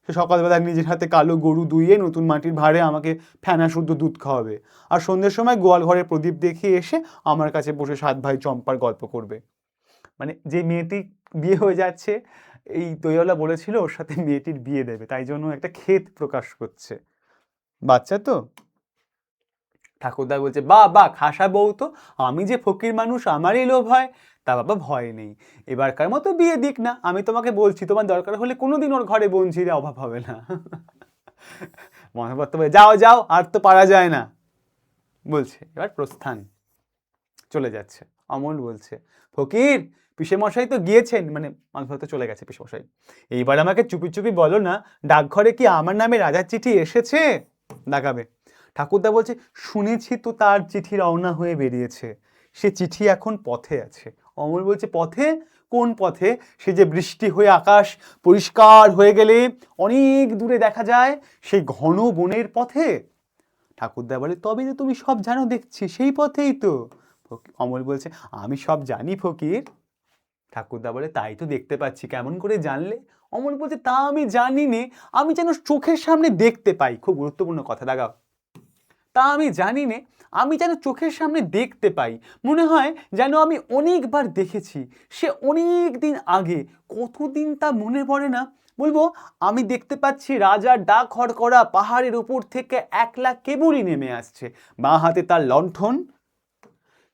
সে সকালবেলা নিজের হাতে কালো গরু দুইয়ে নতুন মাটির ভাঁড়ে আমাকে ফেনা শুদ্ধ দুধ খাওয়াবে, আর সন্ধ্যের সময় গোয়াল ঘরে প্রদীপ দেখিয়ে এসে আমার কাছে বসে সাত ভাই চম্পার গল্প করবে। মানে যে মেয়েটি বিয়ে হয়ে যাচ্ছে, এই দইওয়ালা বলেছিল ওর সাথে মেয়েটির বিয়ে দেবে, তাই জন্য একটা ক্ষেত প্রকাশ করছে। বাচ্চা তো। ঠাকুরদা বলছে বাহ বাহ, খাসা বউ তো, আমি যে ফকির মানুষ আমারই লোভ হয়। তা বাবা ভয় নেই, এবারকার মতো বিয়ে দিক না, আমি তোমাকে বলছি তোমার দরকার হলে কোনোদিন ওর ঘরে বঞ্ঝিরে অভাব হবে না। মহাপাত্র বলে যাও যাও, আর তো পারা যায় না, বলছে এবার প্রস্থান, চলে যাচ্ছে। অমল বলছে ফকির পিসেমশাই তো গিয়েছেন, মানে মাঝপথে চলে গেছে পিসেমশাই, এইবার আমাকে চুপি চুপি বলো না ডাকঘরে কি আমার নামে রাজার চিঠি এসেছে? দেখাবে। ঠাকুরদা বলছে শুনেছি তো তার চিঠি রওনা হয়ে বেরিয়েছে, সে চিঠি এখন পথে আছে। অমল বলছে পথে? কোন পথে? সে যে বৃষ্টি হয়ে আকাশ পরিষ্কার হয়ে গেলে অনেক দূরে দেখা যায় সেই ঘন বনের পথে। ঠাকুরদা বলে তবে তো তুমি সব জানো দেখছি, সেই পথেই তো। অমল বলছে আমি সব জানি ফকির। ঠাকুরদা বলে তাই তো দেখতে পাচ্ছি, কেমন করে জানলে? অমল বলছে তা আমি জানি নে, আমি যেন চোখের সামনে দেখতে পাই। খুব গুরুত্বপূর্ণ কথা দাগাও। তা আমি জানি নে, আমি যেন চোখের সামনে দেখতে পাই, মনে হয় যেন আমি অনেকবার দেখেছি, সে অনেক দিন আগে, কতদিন তা মনে পড়ে না। বলবো আমি দেখতে পাচ্ছি রাজার ডাক হরকরা পাহাড়ের উপর থেকে একলা কেবলই নেমে আসছে, বাঁ হাতে তার লণ্ঠন,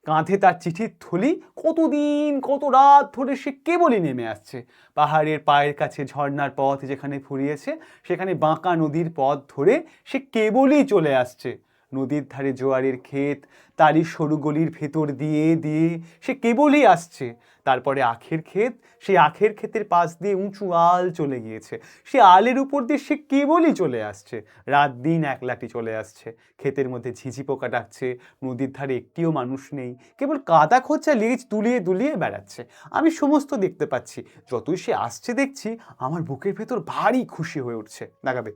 কাঁধে তার চিঠির থলি, কতদিন কত রাত ধরে সে কেবলই নেমে আসছে। পাহাড়ের পায়ের কাছে ঝর্ণার পথ যেখানে ফুরিয়েছে, সেখানে বাঁকা নদীর পথ ধরে সে কেবলই চলে আসছে। নদীর ধারে জোয়ারের ক্ষেত, তারই সরু গলির ভেতর দিয়ে দিয়ে সে কেবলই আসছে। তারপরে আখের ক্ষেত, সেই আখের ক্ষেতের পাশ দিয়ে উঁচু আল চলে গিয়েছে, সে আলের উপর দিয়ে সে কেবলই চলে আসছে। রাত দিন একলাটি চলে আসছে, ক্ষেতের মধ্যে ঝিঝি পোকা ডাকছে, নদীর ধারে একটিও মানুষ নেই, কেবল কাদা খোঁচা লেজ দুলিয়ে দুলিয়ে বেড়াচ্ছে। আমি সমস্ত দেখতে পাচ্ছি, যতই সে আসছে দেখছি আমার বুকের ভেতর ভারী খুশি হয়ে উঠছে। দেখাবে।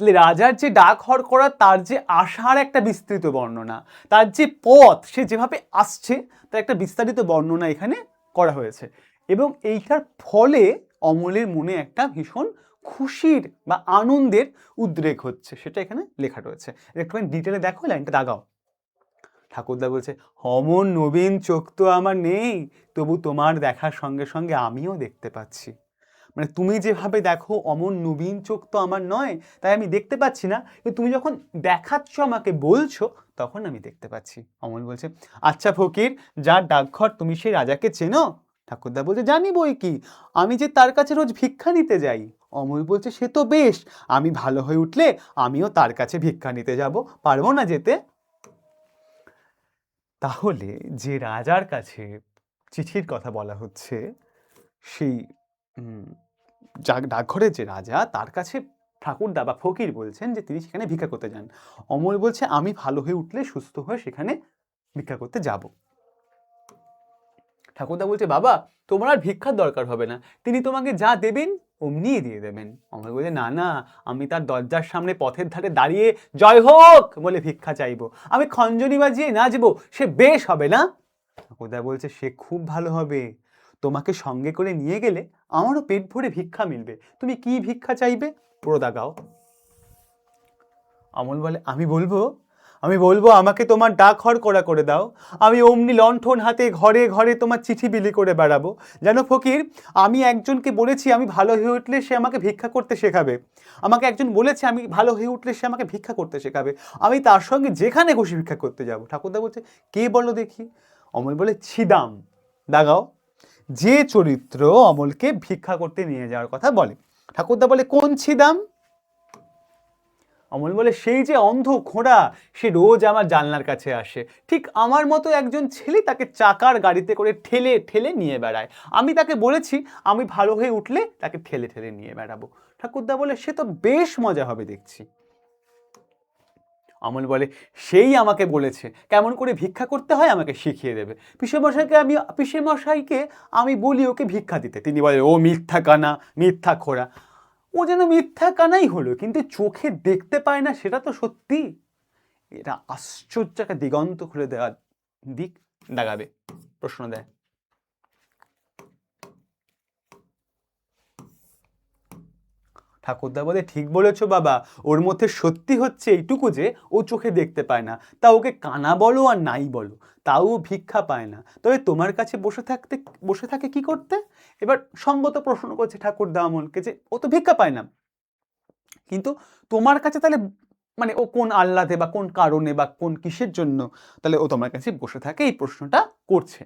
তাহলে রাজার যে ডাক হরকরা, তার যে আসার একটা বিস্তৃত বর্ণনা, তার যে পথ, সে যেভাবে আসছে তার একটা বিস্তারিত বর্ণনা এখানে করা হয়েছে, এবং এইটার ফলে অমলের মনে একটা ভীষণ খুশির বা আনন্দের উদ্রেক হচ্ছে, সেটা এখানে লেখা রয়েছে। একটুখানি ডিটেলে দেখো, লাইনটা দাগাও। ঠাকুরদা বলছে অমন নবীন চোখ তো আমার নেই, তবু তোমার দেখার সঙ্গে সঙ্গে আমিও দেখতে পাচ্ছি। মানে তুমি যেভাবে দেখো অমন নবীন চোখ তো আমার নয়, তাই আমি দেখতে পাচ্ছি না, কিন্তু তুমি যখন দেখাচ্ছ আমাকে বলছো, তখন আমি দেখতে পাচ্ছি। অমল বলছে আচ্ছা ফকির, যার ডাকঘর তুমি সেই রাজাকে চেনো? ঠাকুরদা বলছে জানি বই কি, আমি যে তার কাছে রোজ ভিক্ষা নিতে যাই। অমল বলছে সে তো বেশ, আমি ভালো হয়ে উঠলে আমিও তার কাছে ভিক্ষা নিতে যাব, পারবো না যেতে? তাহলে যে রাজার কাছে চিঠির কথা বলা হচ্ছে, সেই ডাকঘরের যে রাজা, তার কাছে ঠাকুরদা বা ফকির বলছেন যে তিনি সেখানে ভিক্ষা করতে যান। অমল বলছে আমি ভালো হয়ে উঠলে সুস্থ হয়ে সেখানে ভিক্ষা করতে যাব। ঠাকুরদা বলছে বাবা তোমার আর ভিক্ষার দরকার হবে না, তিনি তোমাকে যা দেবেন অমনিই দিয়ে দেবেন। অমল বলছে না না, আমি তার দরজার সামনে পথের ধারে দাঁড়িয়ে জয় হোক বলে ভিক্ষা চাইবো, আমি খঞ্জনি বাজিয়ে নাচবো, সে বেশ হবে না? ঠাকুরদা বলছে সে খুব ভালো হবে, তোমাকে সঙ্গে করে নিয়ে গেলে আমারও পেট ভরে ভিক্ষা মিলবে, তুমি কি ভিক্ষা চাইবে পুরো দাগাও। অমল বলে আমি বলবো আমাকে তোমার ডাক হরকরা করে দাও, আমি অমনি লণ্ঠন হাতে ঘরে ঘরে তোমার চিঠি বিলি করে বেড়াবো। জানো ফকির, আমি একজনকে বলেছি আমি ভালো হয়ে উঠলে সে আমাকে ভিক্ষা করতে শেখাবে, আমাকে একজন বলেছে আমি ভালো হয়ে উঠলে সে আমাকে ভিক্ষা করতে শেখাবে, আমি তার সঙ্গে যেখানে খুশি ভিক্ষা করতে যাব। ঠাকুরদা বলছে কে বলো দেখি? অমল বলে ছিদাম। দাগাও। যে চরিত্র অমলকে ভিক্ষা করতে নিয়ে যাওয়ার কথা বলে। ঠাকুরদা বলে কোন ছিদাম? অমল বলে, সেই যে অন্ধ খোঁড়া, সে রোজ আমার জানলার কাছে আসে, ঠিক আমার মতো একজন ছেলে তাকে চাকার গাড়িতে করে ঠেলে ঠেলে নিয়ে বেড়ায়। আমি তাকে বলেছি আমি ভালো হয়ে উঠলে তাকে ঠেলে ঠেলে নিয়ে বেড়াবো। ঠাকুরদা বলে, সে তো বেশ মজা হবে দেখছি। অমল বলে, সেই আমাকে বলেছে কেমন করে ভিক্ষা করতে হয় আমাকে শিখিয়ে দেবে। পিসেমশাইকে আমি বলি ওকে ভিক্ষা দিতে, তিনি বলে, ও মিথ্যা কানা, মিথ্যা খোড়া। ও যেন মিথ্যা কানাই হলো, কিন্তু চোখে দেখতে পায় না, সেটা তো সত্যি। এটা আশ্চর্য একটা দিগন্ত খুলে দেওয়া দিক দাগাবে। প্রশ্ন দেয়, ঠাকুরদা বলে, ঠিক বলেছো বাবা, ওর মধ্যে সত্যি হচ্ছে এইটুকু যে ও চোখে দেখতে পায় না, তা ওকে কানা বলো আর নাই বলো, তাও ও ভিক্ষা পায় না, তবে তোমার কাছে বসে থাকে কি করতে? এবার সঙ্গত প্রশ্ন করছে ঠাকুরদা অমলকে যে ও তো ভিক্ষা পায় না, কিন্তু তোমার কাছে তাহলে মানে ও কোন আহ্লাদে বা কোন কারণে বা কোন কিসের জন্য তাহলে ও তোমার কাছে বসে থাকে, এই প্রশ্নটা করছে।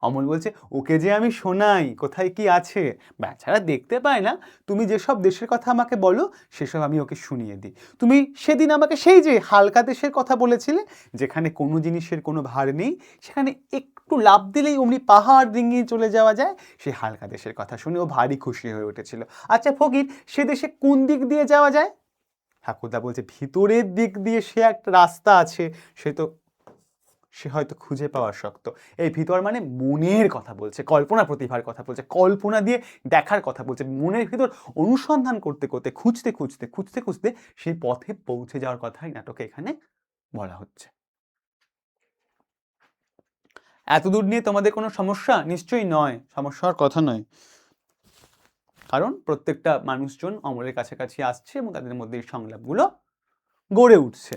অমল বলছে, ওকে যে আমি শোনাই কোথায় কি আছে, বেচারা দেখতে পায় না, তুমি যেসব দেশের কথা আমাকে বলো সেসব আমি ওকে শুনিয়ে দিই। তুমি সেদিন আমাকে সেই যে হালকা দেশের কথা বলেছিলে, যেখানে কোনো জিনিসের কোনো ভার নেই, সেখানে একটু লাফ দিলেই অমনি পাহাড় ডিঙিয়ে চলে যাওয়া যায়, সেই হালকা দেশের কথা শুনে ও ভারী খুশি হয়ে উঠেছিল। আচ্ছা ফকির, সে দেশে কোন দিক দিয়ে যাওয়া যায়? ঠাকুরদা বলছে, ভিতরের দিক দিয়ে সে একটা রাস্তা আছে, সে হয়তো খুঁজে পাওয়া শক্ত। এই ভিতর মানে মনের কথা বলছে, কল্পনা প্রতিভার কথা বলছে, কল্পনা দিয়ে দেখার কথা বলছে, মনের ভিতর অনুসন্ধান করতে করতে খুঁজতে খুঁজতে খুঁজতে খুঁজতে সেই পথে পৌঁছে যাওয়ার কথাই নাটকে এখানে বলা হচ্ছে। এতদূর নিয়ে তোমাদের কোনো সমস্যা? নিশ্চয়ই নয়, সমস্যার কথা নয়, কারণ প্রত্যেকটা মানুষজন অমলের কাছাকাছি আসছে এবং তাদের মধ্যে এই সংলাপগুলো গড়ে উঠছে।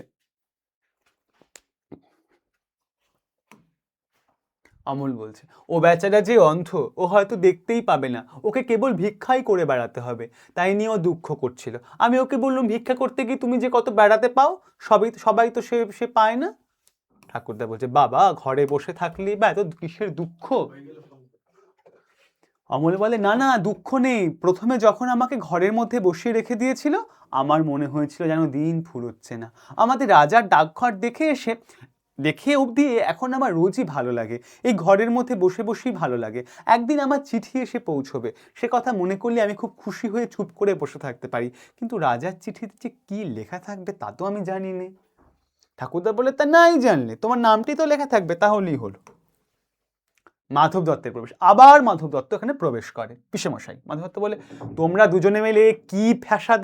অমল বলছে, ও বেচারা যে অন্ধ, ও হয়তো দেখতেই পাবে না, ওকে কেবল ভিক্ষাই করে বেড়াতে হবে, তাই নিয়ে ও দুঃখ করছিল। আমি ওকে বললাম, ভিক্ষা করতে গিয়ে তুমি যে কত বেড়াতে পাও, সবাই তো সে পায় না। ঠাকুরদা বলছে, বাবা ঘরে বসে থাকলেই বা এত কিসের দুঃখ? অমল বলে, না না, দুঃখ নেই, প্রথমে যখন আমাকে ঘরের মধ্যে বসিয়ে রেখে দিয়েছিল আমার মনে হয়েছিল যেন দিন ফুরোচ্ছে না। আমাদের রাজার ডাকঘর দেখে অবধি এখন আমার রোজই ভালো লাগে, এই ঘরের মধ্যে বসে বসেই ভালো লাগে। একদিন আমার চিঠি এসে পৌঁছবে, সে কথা মনে করলে আমি খুব খুশি হয়ে চুপ করে বসে থাকতে পারি, কিন্তু রাজার চিঠিতে যে কি লেখা থাকবে তা তো আমি জানি না। ঠাকুরদা বলে, তা নাই জানলে তোমার নামটি তো লেখা থাকবে, তাহলেই হলো। মাধব দত্তের প্রবেশ, আবার মাধব দত্ত এখানে প্রবেশ করে। পিসেমশাই, মাধব দত্ত বলে, তোমরা দুজনে মিলে কি ফ্যাসাদ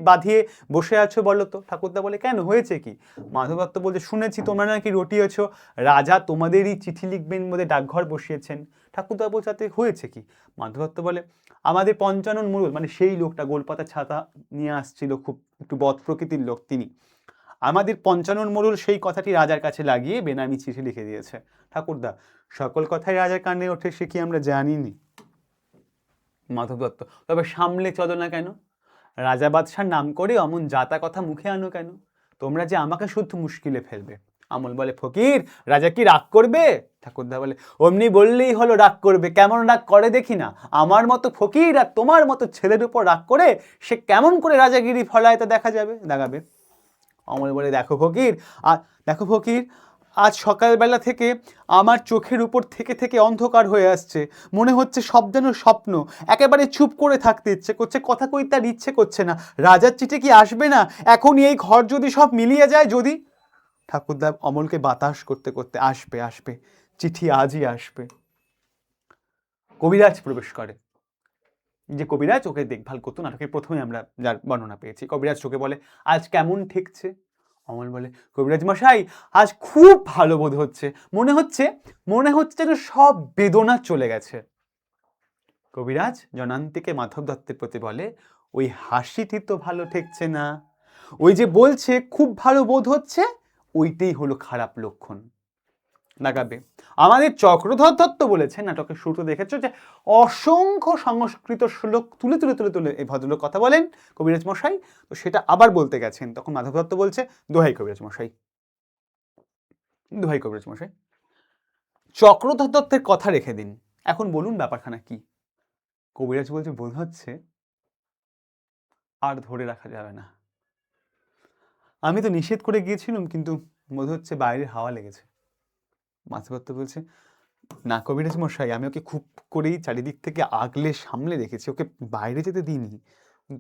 বাঁধিয়ে বসে আছো বলো তো? ঠাকুরদা বলে, কেন, হয়েছে কি? মাধব দত্ত বলছে, শুনেছি তোমরা নাকি রটিয়েছো, রাজা তোমাদেরই চিঠি লিখবেন বলে ডাকঘর বসিয়েছেন। ঠাকুরদা বলছে, তাতে হয়েছে কি? মাধব দত্ত বলে, আমাদের পঞ্চানন মুরুল, মানে সেই লোকটা গোলপাতা ছাতা নিয়ে আসছিল, খুব একটু বদ প্রকৃতির লোক, তিনি আমাদের পঞ্চানন মোড়ল সেই কথাটি রাজার কাছে লাগিয়ে বেনামি চিঠি লিখে দিয়েছে। ঠাকুরদা, সকল কথাই রাজার কানে ওঠে সে কি আমরা জানিনি? মাধব দত্ত, তবে সামলে চলো না কেন? রাজা বাদশার নাম করে অমন জাতা কথা মুখে আনো কেন? তোমরা যে আমাকে শুদ্ধ মুশকিলে ফেলবে। অমল বলে, ফকির, রাজা কি রাগ করবে? ঠাকুরদা বলে, অমনি বললেই হলো রাগ করবে, কেমন রাগ করে দেখি না। আমার মতো ফকির আর তোমার মতো ছেলের উপর রাগ করে সে কেমন করে রাজাগিরি ফলায় তা দেখাবে। অমল বলে, দেখো ফকির, আজ সকালবেলা থেকে আমার চোখের উপর থেকে থেকে অন্ধকার হয়ে আসছে, মনে হচ্ছে সব যেন স্বপ্ন, একেবারে চুপ করে থাকতে ইচ্ছে করছে, কথা কইতে আর ইচ্ছে করছে না। রাজার চিঠি কি আসবে না? এখনই এই ঘর যদি সব মিলিয়ে যায়, যদি। ঠাকুরদা অমলকে বাতাস করতে করতে, আসবে, চিঠি আজই আসবে। কবিরাজ প্রবেশ করে। যে কবিরাজ ওকে দেখভাল করতো নাটকের প্রথমে আমরা যার বর্ণনা পেয়েছি, কবিরাজ চোখে বলে, আজ কেমন ঠেকছে? অমল বলে, কবিরাজ মশাই, আজ খুব ভালো বোধ হচ্ছে, মনে হচ্ছে যেন সব বেদনা চলে গেছে। কবিরাজ জনান্তিকে মাধব দত্তের প্রতি বলে, ওই হাসিটি তো ভালো ঠেকছে না, ওই যে বলছে খুব ভালো বোধ হচ্ছে, ওইটাই হলো খারাপ লক্ষণ। লাগাবে। আমাদের চক্রধর দত্ত বলেছে, নাটকের শুরুতে দেখেছো যে অসংখ্য সংস্কৃত শ্লোক তুলে তুলে তুলে তুলে এই ভদ্রলোক কথা বলেন কবিরাজ মশাই, তো সেটা আবার বলতে গেছেন, তখন মাধব দত্ত বলছে, দোহাই কবিরাজ মশাই, চক্রধর দত্তের কথা রেখে দিন, এখন বলুন ব্যাপারখানা কি? কবিরাজ বলছে, বোধ হচ্ছে আর ধরে রাখা যাবে না, আমি তো নিষেধ করে গিয়েছিলাম, কিন্তু বোধ হচ্ছে বাইরের হাওয়া লেগেছে। মাথাভর্ত বলছে, না কবিরাজ মশাই, আমি ওকে খুব করেই চারিদিক থেকে আগলে সামলে রেখেছি, ওকে বাইরে যেতে দিইনি।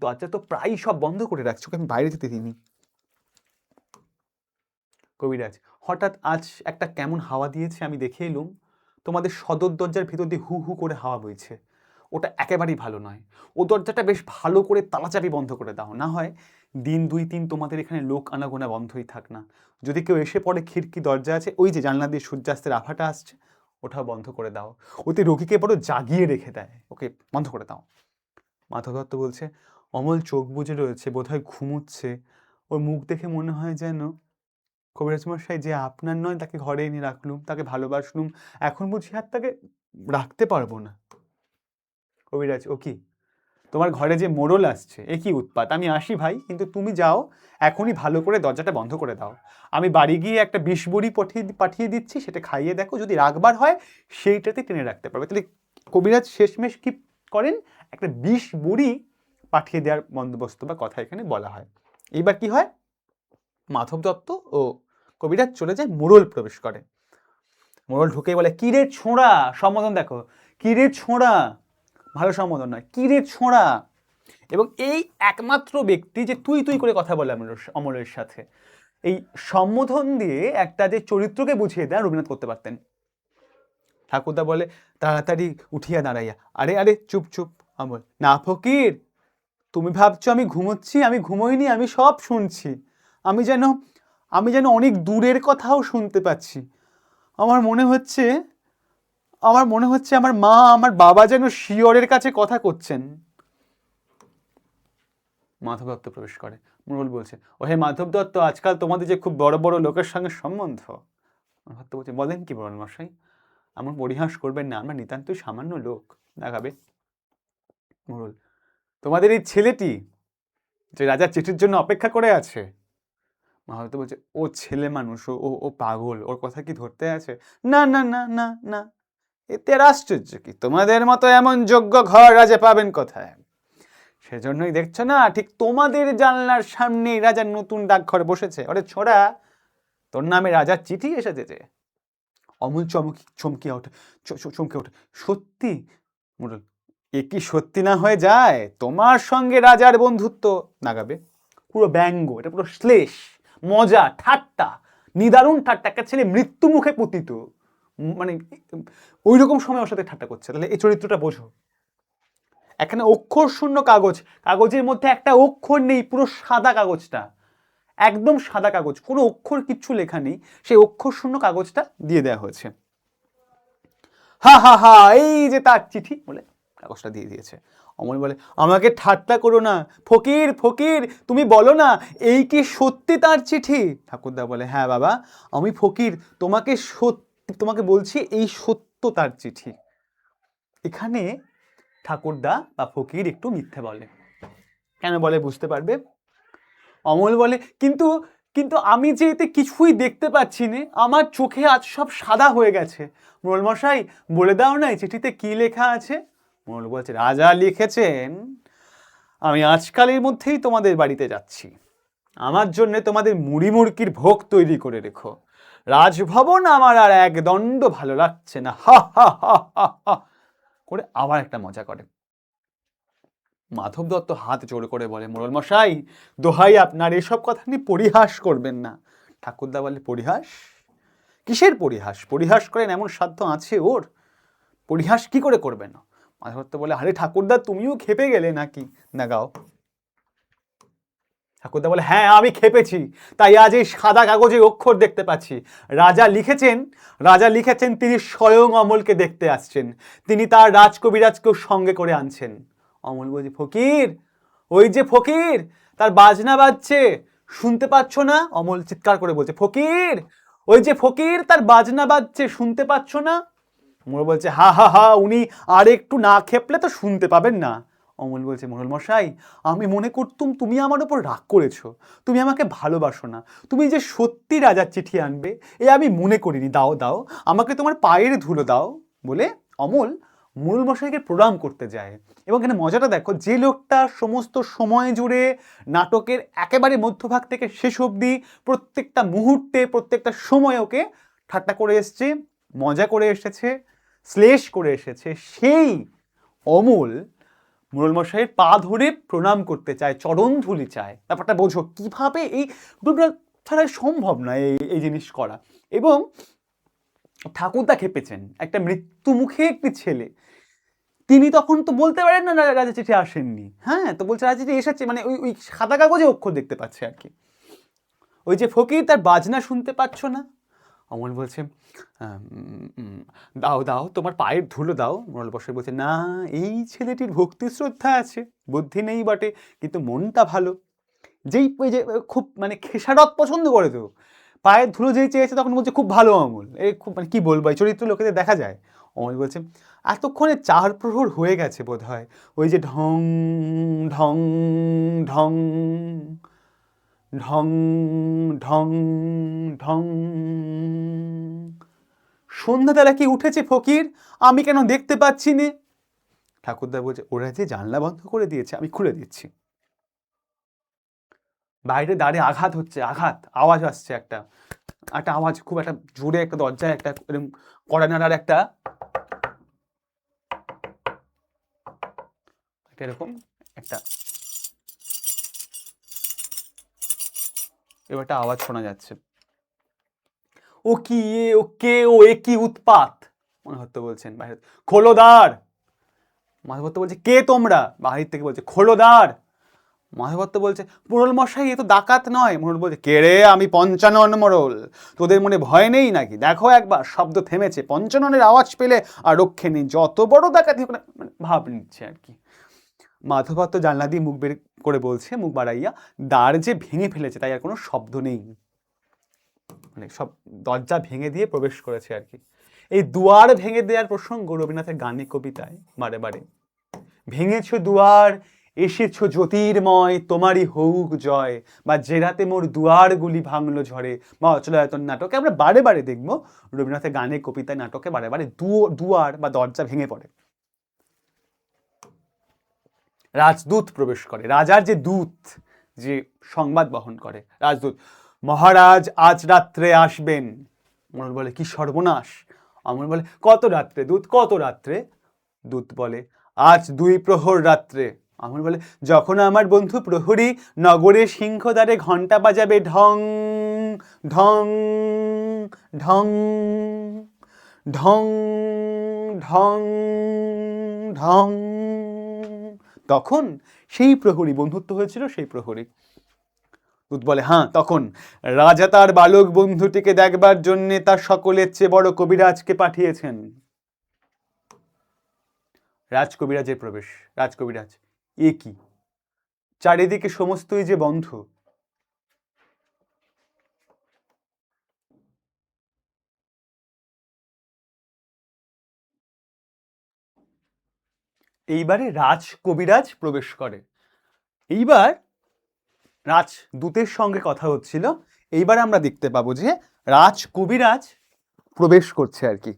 দরজা তো প্রায় সব বন্ধ করে রাখছি, ওকে আমি বাইরে যেতে দিইনি। কবিরাজ, হঠাৎ আজ একটা কেমন হাওয়া দিয়েছে, আমি দেখে এলুম। তোমাদের সদর দরজার ভেতর দিয়ে হু হু করে হাওয়া বইছে। ওটা একেবারেই ভালো নয়। ও দরজাটা বেশ ভালো করে তালাচাবি বন্ধ করে দাও, না হয় দিন 2-3 তোমাদের এখানে লোক আনাগোনা বন্ধই থাক না। যদি কেউ এসে পড়ে, খিড়কি দরজা আছে, ওই যে জানলা দিয়ে সূর্যাস্তের আভাটা আসছে, ওটাও বন্ধ করে দাও। ওতে রোগীকে বড় জাগিয়ে রেখে দেয়, ওকে বন্ধ করে দাও। মাধব দত্ত বলছে, অমল চোখ বুজে রয়েছে, বোধহয় ঘুমোচ্ছে। ওর মুখ দেখে মনে হয় যেন কবিরাজ মশাই, যে আপনার নয় তাকে ঘরে এনে রাখলুম, তাকে ভালোবাসলুম, এখন বুঝি আর তাকে রাখতে পারবো না। কবিরাজ, ও কি, তোমার ঘরে যে মোড়ল আসছে, এ কি উৎপাত! আমি আসি ভাই, কিন্তু তুমি যাও, এখনই ভালো করে দরজাটা বন্ধ করে দাও। আমি বাড়ি গিয়ে একটা বিষ বড়ি পাঠিয়ে দিচ্ছি, সেটা খাইয়ে দেখো, যদি রাখবার হয় সেইটাতে টেনে রাখতে পারবে। তাহলে কবিরাজ শেষমেশ কি করেন, একটা বিষ বড়ি পাঠিয়ে দেওয়ার বন্দোবস্ত বা কথা এখানে বলা হয়। এইবার কি হয়, মাধব দত্ত ও কবিরাজ চলে যায়, মোড়ল প্রবেশ করে। মোড়ল ঢুকেই বলে, কিরে ছোঁড়া, সম্বোধন দেখো, কিরে ছোঁড়া, ভালো সম্বোধন নয়, কিরে ছোঁড়া। এবং এই একমাত্র ব্যক্তি যে তুই তুই করে কথা বলে অমলের সাথে, এই সম্বোধন দিয়ে একটা যে চরিত্রকে বুঝিয়ে দেন রবীন্দ্রনাথ করতে পারতেন। ঠাকুরদা বলে তাড়াতাড়ি উঠিয়া দাঁড়াইয়া, আরে আরে চুপ চুপ। অমল, না ফকির, তুমি ভাবছো আমি ঘুমোচ্ছি, আমি ঘুমোইনি, আমি সব শুনছি। আমি যেন অনেক দূরের কথাও শুনতে পাচ্ছি। আমার মনে হচ্ছে আমার মা, আমার বাবা যেন শিয়রের কাছে কথা করছেন। মাধব দত্ত প্রবেশ করে। মোড়ল বলছে, ও হে মাধব দত্ত, আজকাল তোমাদের যে খুব বড় বড় লোকের সঙ্গে সম্বন্ধ। দত্ত বলছে, বলেন কি বড় মশাই, আমার পরিহাস করবেন না, আমরা নিতান্তই সামান্য লোক। দেখাবে মোড়ল, তোমাদের এই ছেলেটি যে রাজার চিঠির জন্য অপেক্ষা করে আছে। মাধব বলছে, ও ছেলে মানুষ, ও ও পাগল, ওর কথা কি ধরতে আছে? না না না না না, এতে আর আশ্চর্য কি, তোমাদের মতো এমন যোগ্য ঘর রাজা পাবেন কোথায়? সেজন্যই দেখছো না, ঠিক তোমাদের জানলার সামনেই রাজার নতুন ডাকঘর বসেছে। ওরে ছোড়া, তোর নামে রাজার চিঠি এসেছে যে। অমূল চমকে ওঠে। সত্যি? মোড়ল, এ কি সত্যি না হয়ে যায়? তোমার সঙ্গে রাজার বন্ধুত্ব। নাগাবে পুরো ব্যঙ্গ, এটা পুরো শ্লেষ, মজা, ঠাট্টা, নিদারুণ ঠাট্টা। একটা ছেলে মৃত্যু মুখে পতিত, মানে ওই রকম সময় ওর সাথে ঠাট্টা করছে। তাহলে এই চরিত্রটা বোঝো। এখানে অক্ষর শূন্য কাগজ, কাগজের মধ্যে একটা অক্ষর নেই, পুরো সাদা কাগজটা, একদম সাদা কাগজ, কোনো অক্ষর কিচ্ছু লেখা নেই, সেই অক্ষর শূন্য কাগজটা দিয়ে দেওয়া হয়েছে। হা হা হা, এই যে তার চিঠি বলে কাগজটা দিয়ে দিয়েছে। অমল বলে, আমাকে ঠাট্টা করো না ফকির, ফকির, তুমি বলো না, এই কি সত্যি তার চিঠি? ঠাকুরদা বলে, হ্যাঁ বাবা, আমি ফকির, তোমাকে বলছি, এই সত্য তার চিঠি। এখানে ঠাকুরদা বা ফকির একটু মিথ্যে বলে। কেন বলে বুঝতে পারবে। অমল বলে, কিন্তু কিন্তু আমি যে এতে কিছুই দেখতে পাচ্ছি না, আমার চোখে আজ সব সাদা হয়ে গেছে। মোড়ল মশাই, বলে দাও না এই চিঠিতে কি লেখা আছে? মোড়ল বলছে, রাজা লিখেছেন, আমি আজকালের মধ্যেই তোমাদের বাড়িতে যাচ্ছি, আমার জন্য তোমাদের মুড়ি মুড়কির ভোগ তৈরি করে রেখো। রাজভবন আমার আর এক দণ্ড ভালো লাগছে না। হা হা হা হা হা করে আবার একটা মজা করে। মাধব দত্ত হাত জোড় করে বলে, মোড়ল মশাই, দোহাই আপনার, এসব কথা নিয়ে পরিহাস করবেন না। ঠাকুরদা বলে, পরিহাস? কিসের পরিহাস? পরিহাস করেন এমন সাধ্য আছে ওর? পরিহাস কি করে করবেন? মাধব দত্ত বলে, আরে ঠাকুরদা, তুমিও খেপে গেলে নাকি? না গাও। ঠাকুরদা বলে, হ্যাঁ আমি খেপেছি, তাই আজ এই সাদা কাগজে অক্ষর দেখতে পাচ্ছি। রাজা লিখেছেন তিনি স্বয়ং অমলকে দেখতে আসছেন, তিনি তার রাজকবিরাজকেও সঙ্গে করে আনছেন। অমল বলছে, ফকির, ওই যে ফকির, তার বাজনা বাজছে, শুনতে পাচ্ছ না? অমল চিৎকার করে বলছে, ফকির, ওই যে ফকির, তার বাজনা বাজছে, শুনতে পাচ্ছ না? মোড়ল বলছে, হা হা হা, উনি আর একটু না খেপলে তো শুনতে পাবেন না। অমল বলছে, মোড়ল মশাই, আমি মনে করতুম তুমি আমার উপর রাগ করেছো, তুমি আমাকে ভালোবাসো না, তুমি যে সত্যি রাজার চিঠি আনবে এ আমি মনে করিনি। দাও দাও, আমাকে তোমার পায়ের ধুলো দাও। বলে অমল মোড়ল মশাইকে প্রণাম করতে যায়। এবং এখানে মজাটা দেখো, যে লোকটা সমস্ত সময় জুড়ে নাটকের একেবারে মধ্যভাগ থেকে শেষ অবধি প্রত্যেকটা মুহূর্তে প্রত্যেকটা সময় ওকে ঠাট্টা করে এসছে, মজা করে এসেছে, শ্লেষ করে এসেছে, সেই অমল মোড়ল মশাইয়ের পা ধরে প্রণাম করতে চায়, চরণ ধুলি চায়। ব্যাপারটা বোঝো কিভাবে এই ছাড়া সম্ভব নয় এই জিনিস করা। এবং ঠাকুরদা খেপেছেন, একটা মৃত্যুমুখে একটি ছেলে, তিনি তখন তো বলতে পারেন না রাজা চিঠি আসেননি, হ্যাঁ তো বলছে রাজা চিঠি এসেছে, মানে ওই ওই সাদা কাগজে অক্ষর দেখতে পাচ্ছে আর কি। ওই যে ফকির তার বাজনা শুনতে পাচ্ছ না, অমল বলছে দাও দাও তোমার পায়ের ধুলো দাও। মোড়ল মশাই বলছে না, এই ছেলেটির ভক্তি শ্রদ্ধা আছে, বুদ্ধি নেই বটে কিন্তু মনটা ভালো। যেই ওই যে খুব মানে খেসারত পছন্দ করে, তো পায়ের ধুলো যেই চেয়েছে তখন বলছে খুব ভালো অমল, এই খুব মানে কি বলবো, এই চরিত্র লোকেদের দেখা যায়। অমল বলছে এতক্ষণে 4 প্রহর হয়ে গেছে বোধ হয়, ওই যে ঢং ঢং ঢং ঢং ঢং ঢং, সন্ধ্যা তারা কি উঠেছে ফকির, আমি কেন দেখতে পাচ্ছি নে? ঠাকুরদা বলছে ওরা যে জানলা বন্ধ করে দিয়েছে, আমি খুলে দিচ্ছি। বাইরে দাঁড়িয়ে আঘাত হচ্ছে, আওয়াজ আসছে, একটা আওয়াজ, খুব একটা জোরে, একটা দরজায় একটা এরকম কড়া নাড়ার একটা এরকম একটা এবার একটা আওয়াজ শোনা যাচ্ছে। ও কি ও কে ও এ কি উৎপাত, মাধবত্ত বলছেন বাইরে, খোলো দ্বার। মাধবত্ত বলছে কে তোমরা, বাহির থেকে বলছে খোলো দ্বার। মাধবত্ত বলছে মোড়ল মশাই এ তো ডাকাত নয়। মোড়ল বলছে কে রে, আমি পঞ্চানন মোড়ল, তোদের মনে ভয় নেই নাকি? দেখো একবার, শব্দ থেমেছে, পঞ্চাননের আওয়াজ পেলে আর রক্ষে নেই, যত বড় ডাকাতি হোক না, মানে ভাব নিচ্ছে আর কি। মাধবত্ত জানলা দিয়ে মুখ বের করে বলছে, মুখ বাড়াইয়া, দ্বার যে ভেঙে ফেলেছে তাই আর কোনো শব্দ নেই, মানে সব দরজা ভেঙে দিয়ে প্রবেশ করেছে আর কি। এই দুয়ার ভেঙে দেওয়ার প্রসঙ্গ রবীন্দ্রনাথের গানে কবিতায় বারে বারে, ভেঙেছ দুয়ার এসেছো জ্যোতির্ময় তোমারই হউক জয়, বা যে রাতে মোর দুয়ারগুলি ভাঙলো ঝড়ে, বা অচলায়তন নাটকে আমরা বারে বারে দেখবো রবীন্দ্রনাথের গানে কবিতায় নাটকে বারে বারে দুয়ার বা দরজা ভেঙে পড়ে, রাজদূত প্রবেশ করে, রাজার যে দূত যে সংবাদ বহন করে রাজদূত, মহারাজ আজ রাত্রে আসবেন। মোড়ল বলে কি সর্বনাশ। অমল বলে কত রাত্রে দূত, কত রাত্রে? দূত বলে আজ 2 প্রহর রাত্রে। অমল বলে যখন আমার বন্ধু প্রহরী নগরে সিংহদ্বারে ঘণ্টা বাজাবে ঢং ঢং ঢং ঢং ঢং ঢং, তখন সেই প্রহরী, বন্ধুত্ব হয়েছিল সেই প্রহরী। দূত বলে হ্যাঁ, তখন রাজা তার বালক বন্ধুটিকে দেখবার জন্যে তার সকলের চেয়ে বড় কবিরাজকে পাঠিয়েছেন। রাজকবিরাজের প্রবেশ। রাজকবিরাজ এ কি, চারিদিকে সমস্তই যে বন্ধ। এইবারে রাজকবিরাজ প্রবেশ করে। এইবার রাজদূতের সঙ্গে কথা হচ্ছিল, এইবার আমরা দেখতে পাবো যে রাজকবিরাজ প্রবেশ করছে আর কি।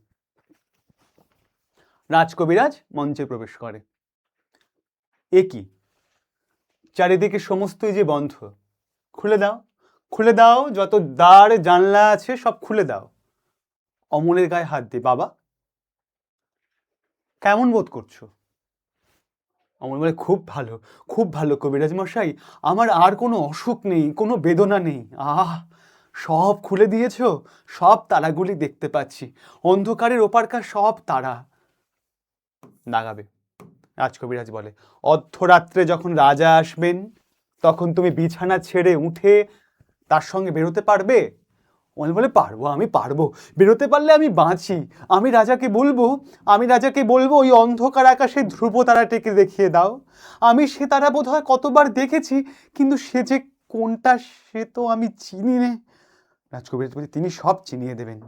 রাজকবিরাজ মঞ্চে প্রবেশ করে। এ কি, চারিদিকে সমস্তই যে বন্ধ, খুলে দাও, খুলে দাও, যত দ্বার জানলা আছে সব খুলে দাও। অমলের গায়ে হাত দিয়ে বাবা কেমন বোধ করছো? অমল বলে খুব ভালো কবিরাজ মশাই, আমার আর কোনো অসুখ নেই, কোনো বেদনা নেই। আহ, সব খুলে দিয়েছো, সব তারাগুলি দেখতে পাচ্ছি, অন্ধকারের ওপারকার সব তারা। দাগাবে। রাজকবিরাজ বলে অর্ধরাত্রে যখন রাজা আসবেন তখন তুমি বিছানা ছেড়ে উঠে তার সঙ্গে বেরোতে পারবে? অমল বলে পারবো, আমি পারবো, বেরোতে পারলে আমি বাঁচি। আমি রাজাকে বলবো ওই অন্ধকার আকাশে ধ্রুব তারাটিকে দেখিয়ে দাও। আমি সে তারা বোধ হয় কতবার দেখেছি, কিন্তু সে যে কোনটা সে তো আমি চিনি নে। রাজকবিরাজ বলে তিনি সব চিনিয়ে দেবেন।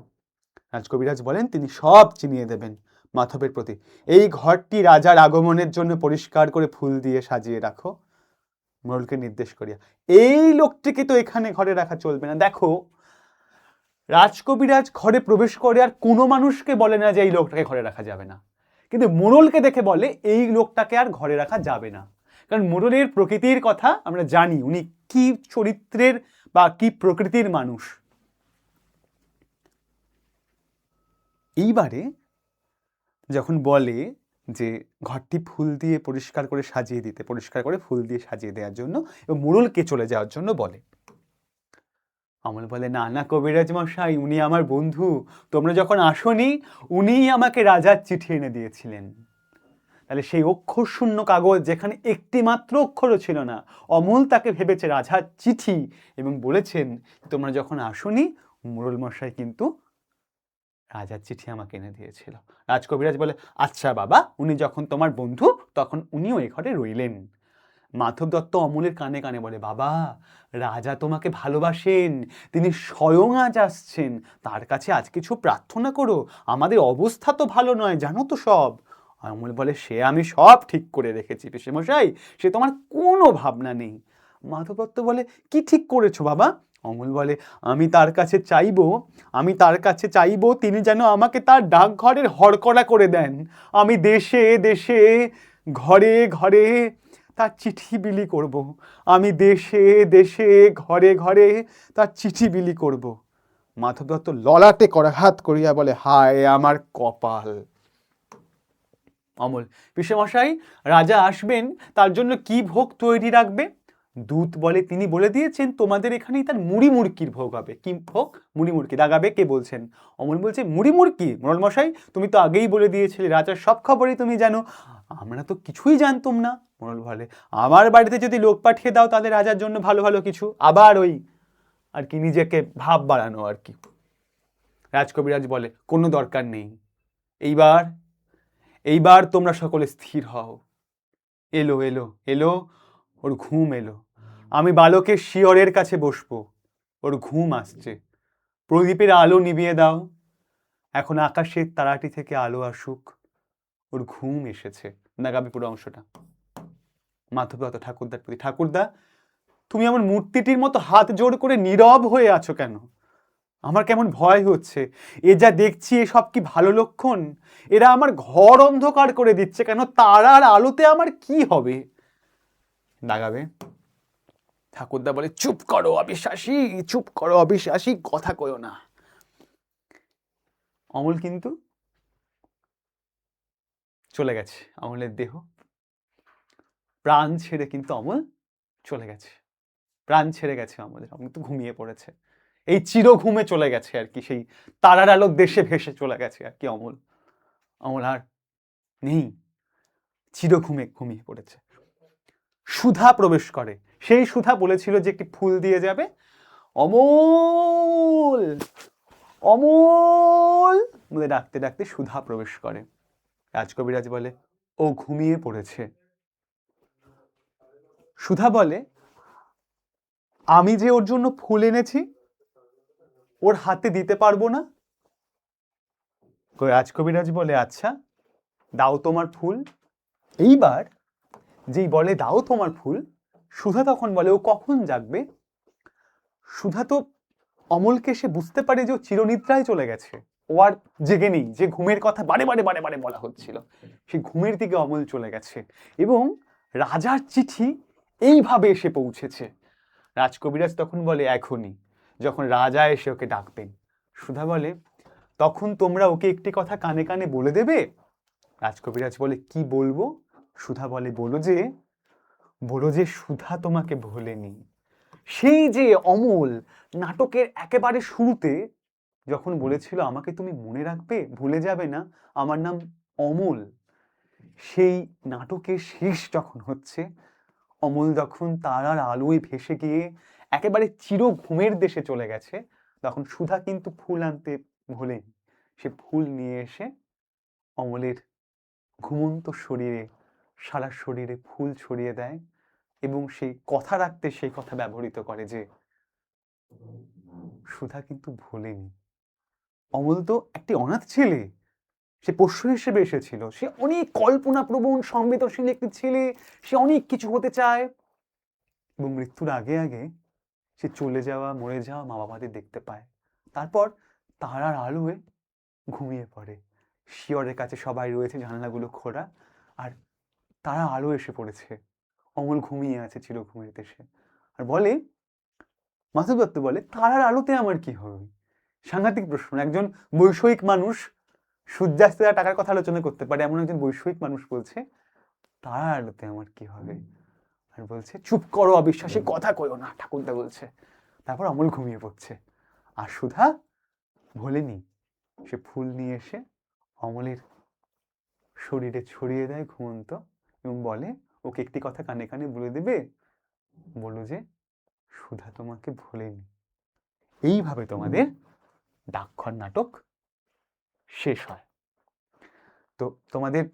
রাজকবিরাজ বলেন তিনি সব চিনিয়ে দেবেন। মাধবের প্রতি, এই ঘরটি রাজার আগমনের জন্য পরিষ্কার করে ফুল দিয়ে সাজিয়ে রাখো। মোড়লকে নির্দেশ করিয়া, এই লোকটিকে তো এখানে ঘরে রাখা চলবে না। দেখো, রাজকবিরাজ ঘরে প্রবেশ করে আর কোনো মানুষকে বলে না যে এই লোকটাকে ঘরে রাখা যাবে না, কিন্তু মোড়লকে দেখে বলে এই লোকটাকে আর ঘরে রাখা যাবে না, কারণ মোড়লের প্রকৃতির কথা আমরা জানি, উনি কি চরিত্রের বা কি প্রকৃতির মানুষ। এইবারে যখন বলে যে ঘরটি ফুল দিয়ে পরিষ্কার করে সাজিয়ে দিতে, পরিষ্কার করে ফুল দিয়ে সাজিয়ে দেওয়ার জন্য এবং মোড়লকে চলে যাওয়ার জন্য বলে, অমল বলে না না কবিরাজ মশাই, উনি আমার বন্ধু, তোমরা যখন আসোনি উনিই আমাকে রাজার চিঠি এনে দিয়েছিলেন। তাহলে সেই অক্ষর শূন্য কাগজ যেখানে একটি মাত্র অক্ষরও ছিল না, অমল তাকে ভেবেছে রাজার চিঠি এবং বলেছেন তোমরা যখন আসোনি মোড়ল মশাই কিন্তু রাজার চিঠি আমাকে এনে দিয়েছিল। রাজকবিরাজ বলে আচ্ছা বাবা, উনি যখন তোমার বন্ধু তখন উনিও এ ঘরে রইলেন। মাধব দত্ত অমলের কানে কানে বলে বাবা, রাজা তোমাকে ভালোবাসেন, তিনি স্বয়ং আজ আসছেন, তার কাছে আজ কিছু প্রার্থনা করো, আমাদের অবস্থা তো ভালো নয় জানো তো সব। অমল বলে সে আমি সব ঠিক করে রেখেছি পিসেমশাই, সে তোমার কোনো ভাবনা নেই। মাধব দত্ত বলে কি ঠিক করেছো বাবা? অমল বলে আমি তার কাছে চাইবো তিনি যেন আমাকে তার ডাকঘরের হরকড়া করে দেন, আমি দেশে দেশে ঘরে ঘরে তার চিঠি বিলি করব, আমি দেশে দেশে ঘরে ঘরে তার চিঠি বিলি করব। মাধব দত্ত ললাটে করাঘাত করিয়া বলে হায় আমার কপাল। অমল পিসেমশাই, রাজা আসবেন, তার জন্য কি ভোগ তৈরি রাখবে? দূত বলে তিনি বলে দিয়েছেন তোমাদের এখানেই তার মুড়ি মুড়কির ভোগ হবে। কি ভোগ? মুড়ি মুড়কি। দাগাবে কে বলছেন? অমল বলছে মুড়ি মুড়কি? মোড়ল মশাই তুমি তো আগেই বলে দিয়েছিলে রাজার সব খবরই তুমি জানো, আমরা তো কিছুই জানতাম না। মোড়ল বলে আমার বাড়িতে যদি লোক পাঠিয়ে দাও তাহলে রাজার জন্য ভালো ভালো কিছু, আবার ওই আর কি নিজেকে ভাব বাড়ানো আর কি। রাজকবিরাজ বলে কোনো দরকার নেই, এইবার এইবার তোমরা সকলে স্থির হও। এলো এলো এলো, ওর ঘুম এলো, আমি বালকের শিয়রের কাছে বসবো, ওর ঘুম আসছে, প্রদীপের আলো নিভিয়ে দাও, এখন আকাশের তারাটি থেকে আলো আসুক, ওর ঘুম এসেছে। নাগাবি পুরো অংশটা। মাধবদত্ত ঠাকুরদার প্রতি, ঠাকুরদা তুমি আমার মূর্তিটির মতো হাত জোড় করে নীরব হয়ে আছো কেন? আমার কেমন ভয় হচ্ছে, এ যা দেখছি এসব কি ভালো লক্ষণ? এরা আমার ঘর অন্ধকার করে দিচ্ছে কেন? তারার আলোতে আমার কি হবে? দাগাবে। ঠাকুরদা বলে চুপ করো অবিশ্বাসী, চুপ করো অবিশ্বাসী, কথা কইও না। অমল কিন্তু চলে গেছে, অমলের দেহ প্রাণ ছেড়ে কিন্তু অমল চলে গেছে, প্রাণ ছেড়ে গেছে অমলের, অমল তো ঘুমিয়ে পড়েছে, এই চির ঘুমে চলে গেছে আর কি, সেই তারার আলোর দেশে ভেসে চলে গেছে আর কি অমল। অমল আর নেই, চির ঘুমে ঘুমিয়ে পড়েছে। সুধা প্রবেশ করে, সেই সুধা বলেছিল যে একটি ফুল দিয়ে যাবে। অমল অমল বলে ডাকতে ডাকতে সুধা প্রবেশ করে। রাজকবিরাজ বলে ও ঘুমিয়ে পড়েছে। সুধা বলে আমি যে ওর জন্য ফুল এনেছি ওর হাতে দিতে পারবো না। রাজকবিরাজ বলে আচ্ছা দাও তোমার ফুল। এইবার যেই বলে দাও তোমার ফুল, সুধা তখন বলে ও কখন জাগবে? সুধা তো অমলকে সে বুঝতে পারে যে ও চিরনিদ্রায় চলে গেছে, ও আর জেগে নেই, যে ঘুমের কথা বারে বারে বারে বারে বলা হচ্ছিল সেই ঘুমের দিকে অমল চলে গেছে এবং রাজার চিঠি এইভাবে এসে পৌঁছেছে। রাজকবিরাজ তখন বলে এখনই, যখন রাজা এসে ওকে ডাকবেন। সুধা বলে তখন তোমরা ওকে একটি কথা কানে কানে বলে দেবে। রাজকবিরাজ বলে কি বলবো? সুধা বলে বলো যে সুধা তোমাকে ভোলেনি। সেই যে অমল নাটকের একেবারে শুরুতে যখন বলেছিল আমাকে তুমি মনে রাখবে, ভুলে যাবে না, আমার নাম অমল, সেই নাটকের শেষ যখন হচ্ছে, অমল যখন তারার আলোয় ভেসে গিয়ে একেবারে চির ঘুমের দেশে চলে গেছে, তখন সুধা কিন্তু ফুল আনতে ভোলেনি। সে ফুল নিয়ে এসে অমলের ঘুমন্ত শরীরে, সারা শরীরে ফুল ছড়িয়ে দেয় এবং সেই কথা রাখতে সেই কথা ব্যবহৃত করে যে সুধা কিন্তু ভোলেনি। অমল তো একটি অনাথ ছেলে, সে পোষ্য হিসেবে এসেছিল, সে অনেক কল্পনা প্রবণ সংবেদনশীল একটি ছেলে, সে অনেক কিছু হতে চায় এবং মৃত্যুর আগে আগে সে চলে যাওয়া, মরে যাওয়া মা বাবাদের দেখতে পায়, তারপর তারার আলোয় ঘুমিয়ে পড়ে শিয়রের কাছে সবাই রয়েছে, জানলাগুলো খোলা, আর তারা আলো এসে পড়েছে। অমল ঘুমিয়ে আছে চিরঘুমের দেশে, আর বলে, মাধব দত্ত বলে, তারার আলোতে আমার কি হবে? সাংঘাতিক প্রশ্ন। একজন বৈষয়িক মানুষ, সূর্যাস্তে টাকার কথা আলোচনা করতে পারে এমন একজন বৈষয়িক মানুষ বলছে তারার আলোতে আমার কি হবে? আর বলছে, চুপ করো, অবিশ্বাসী কথা কইও না, ঠাকুরদা বলছে। তারপর অমল ঘুমিয়ে পড়ছে। আর সুধা ভোলেনি, সে ফুল নিয়ে এসে অমলের শরীরে ছড়িয়ে দেয় ঘুমন্ত, এবং বলে, ওকে একটি কথা কানে কানে বলে দেবে, বলো যে সুধা তোমাকে ভোলেনি। এইভাবে তোমাদের ডাকঘর নাটক শেষ হয়। তো তোমাদের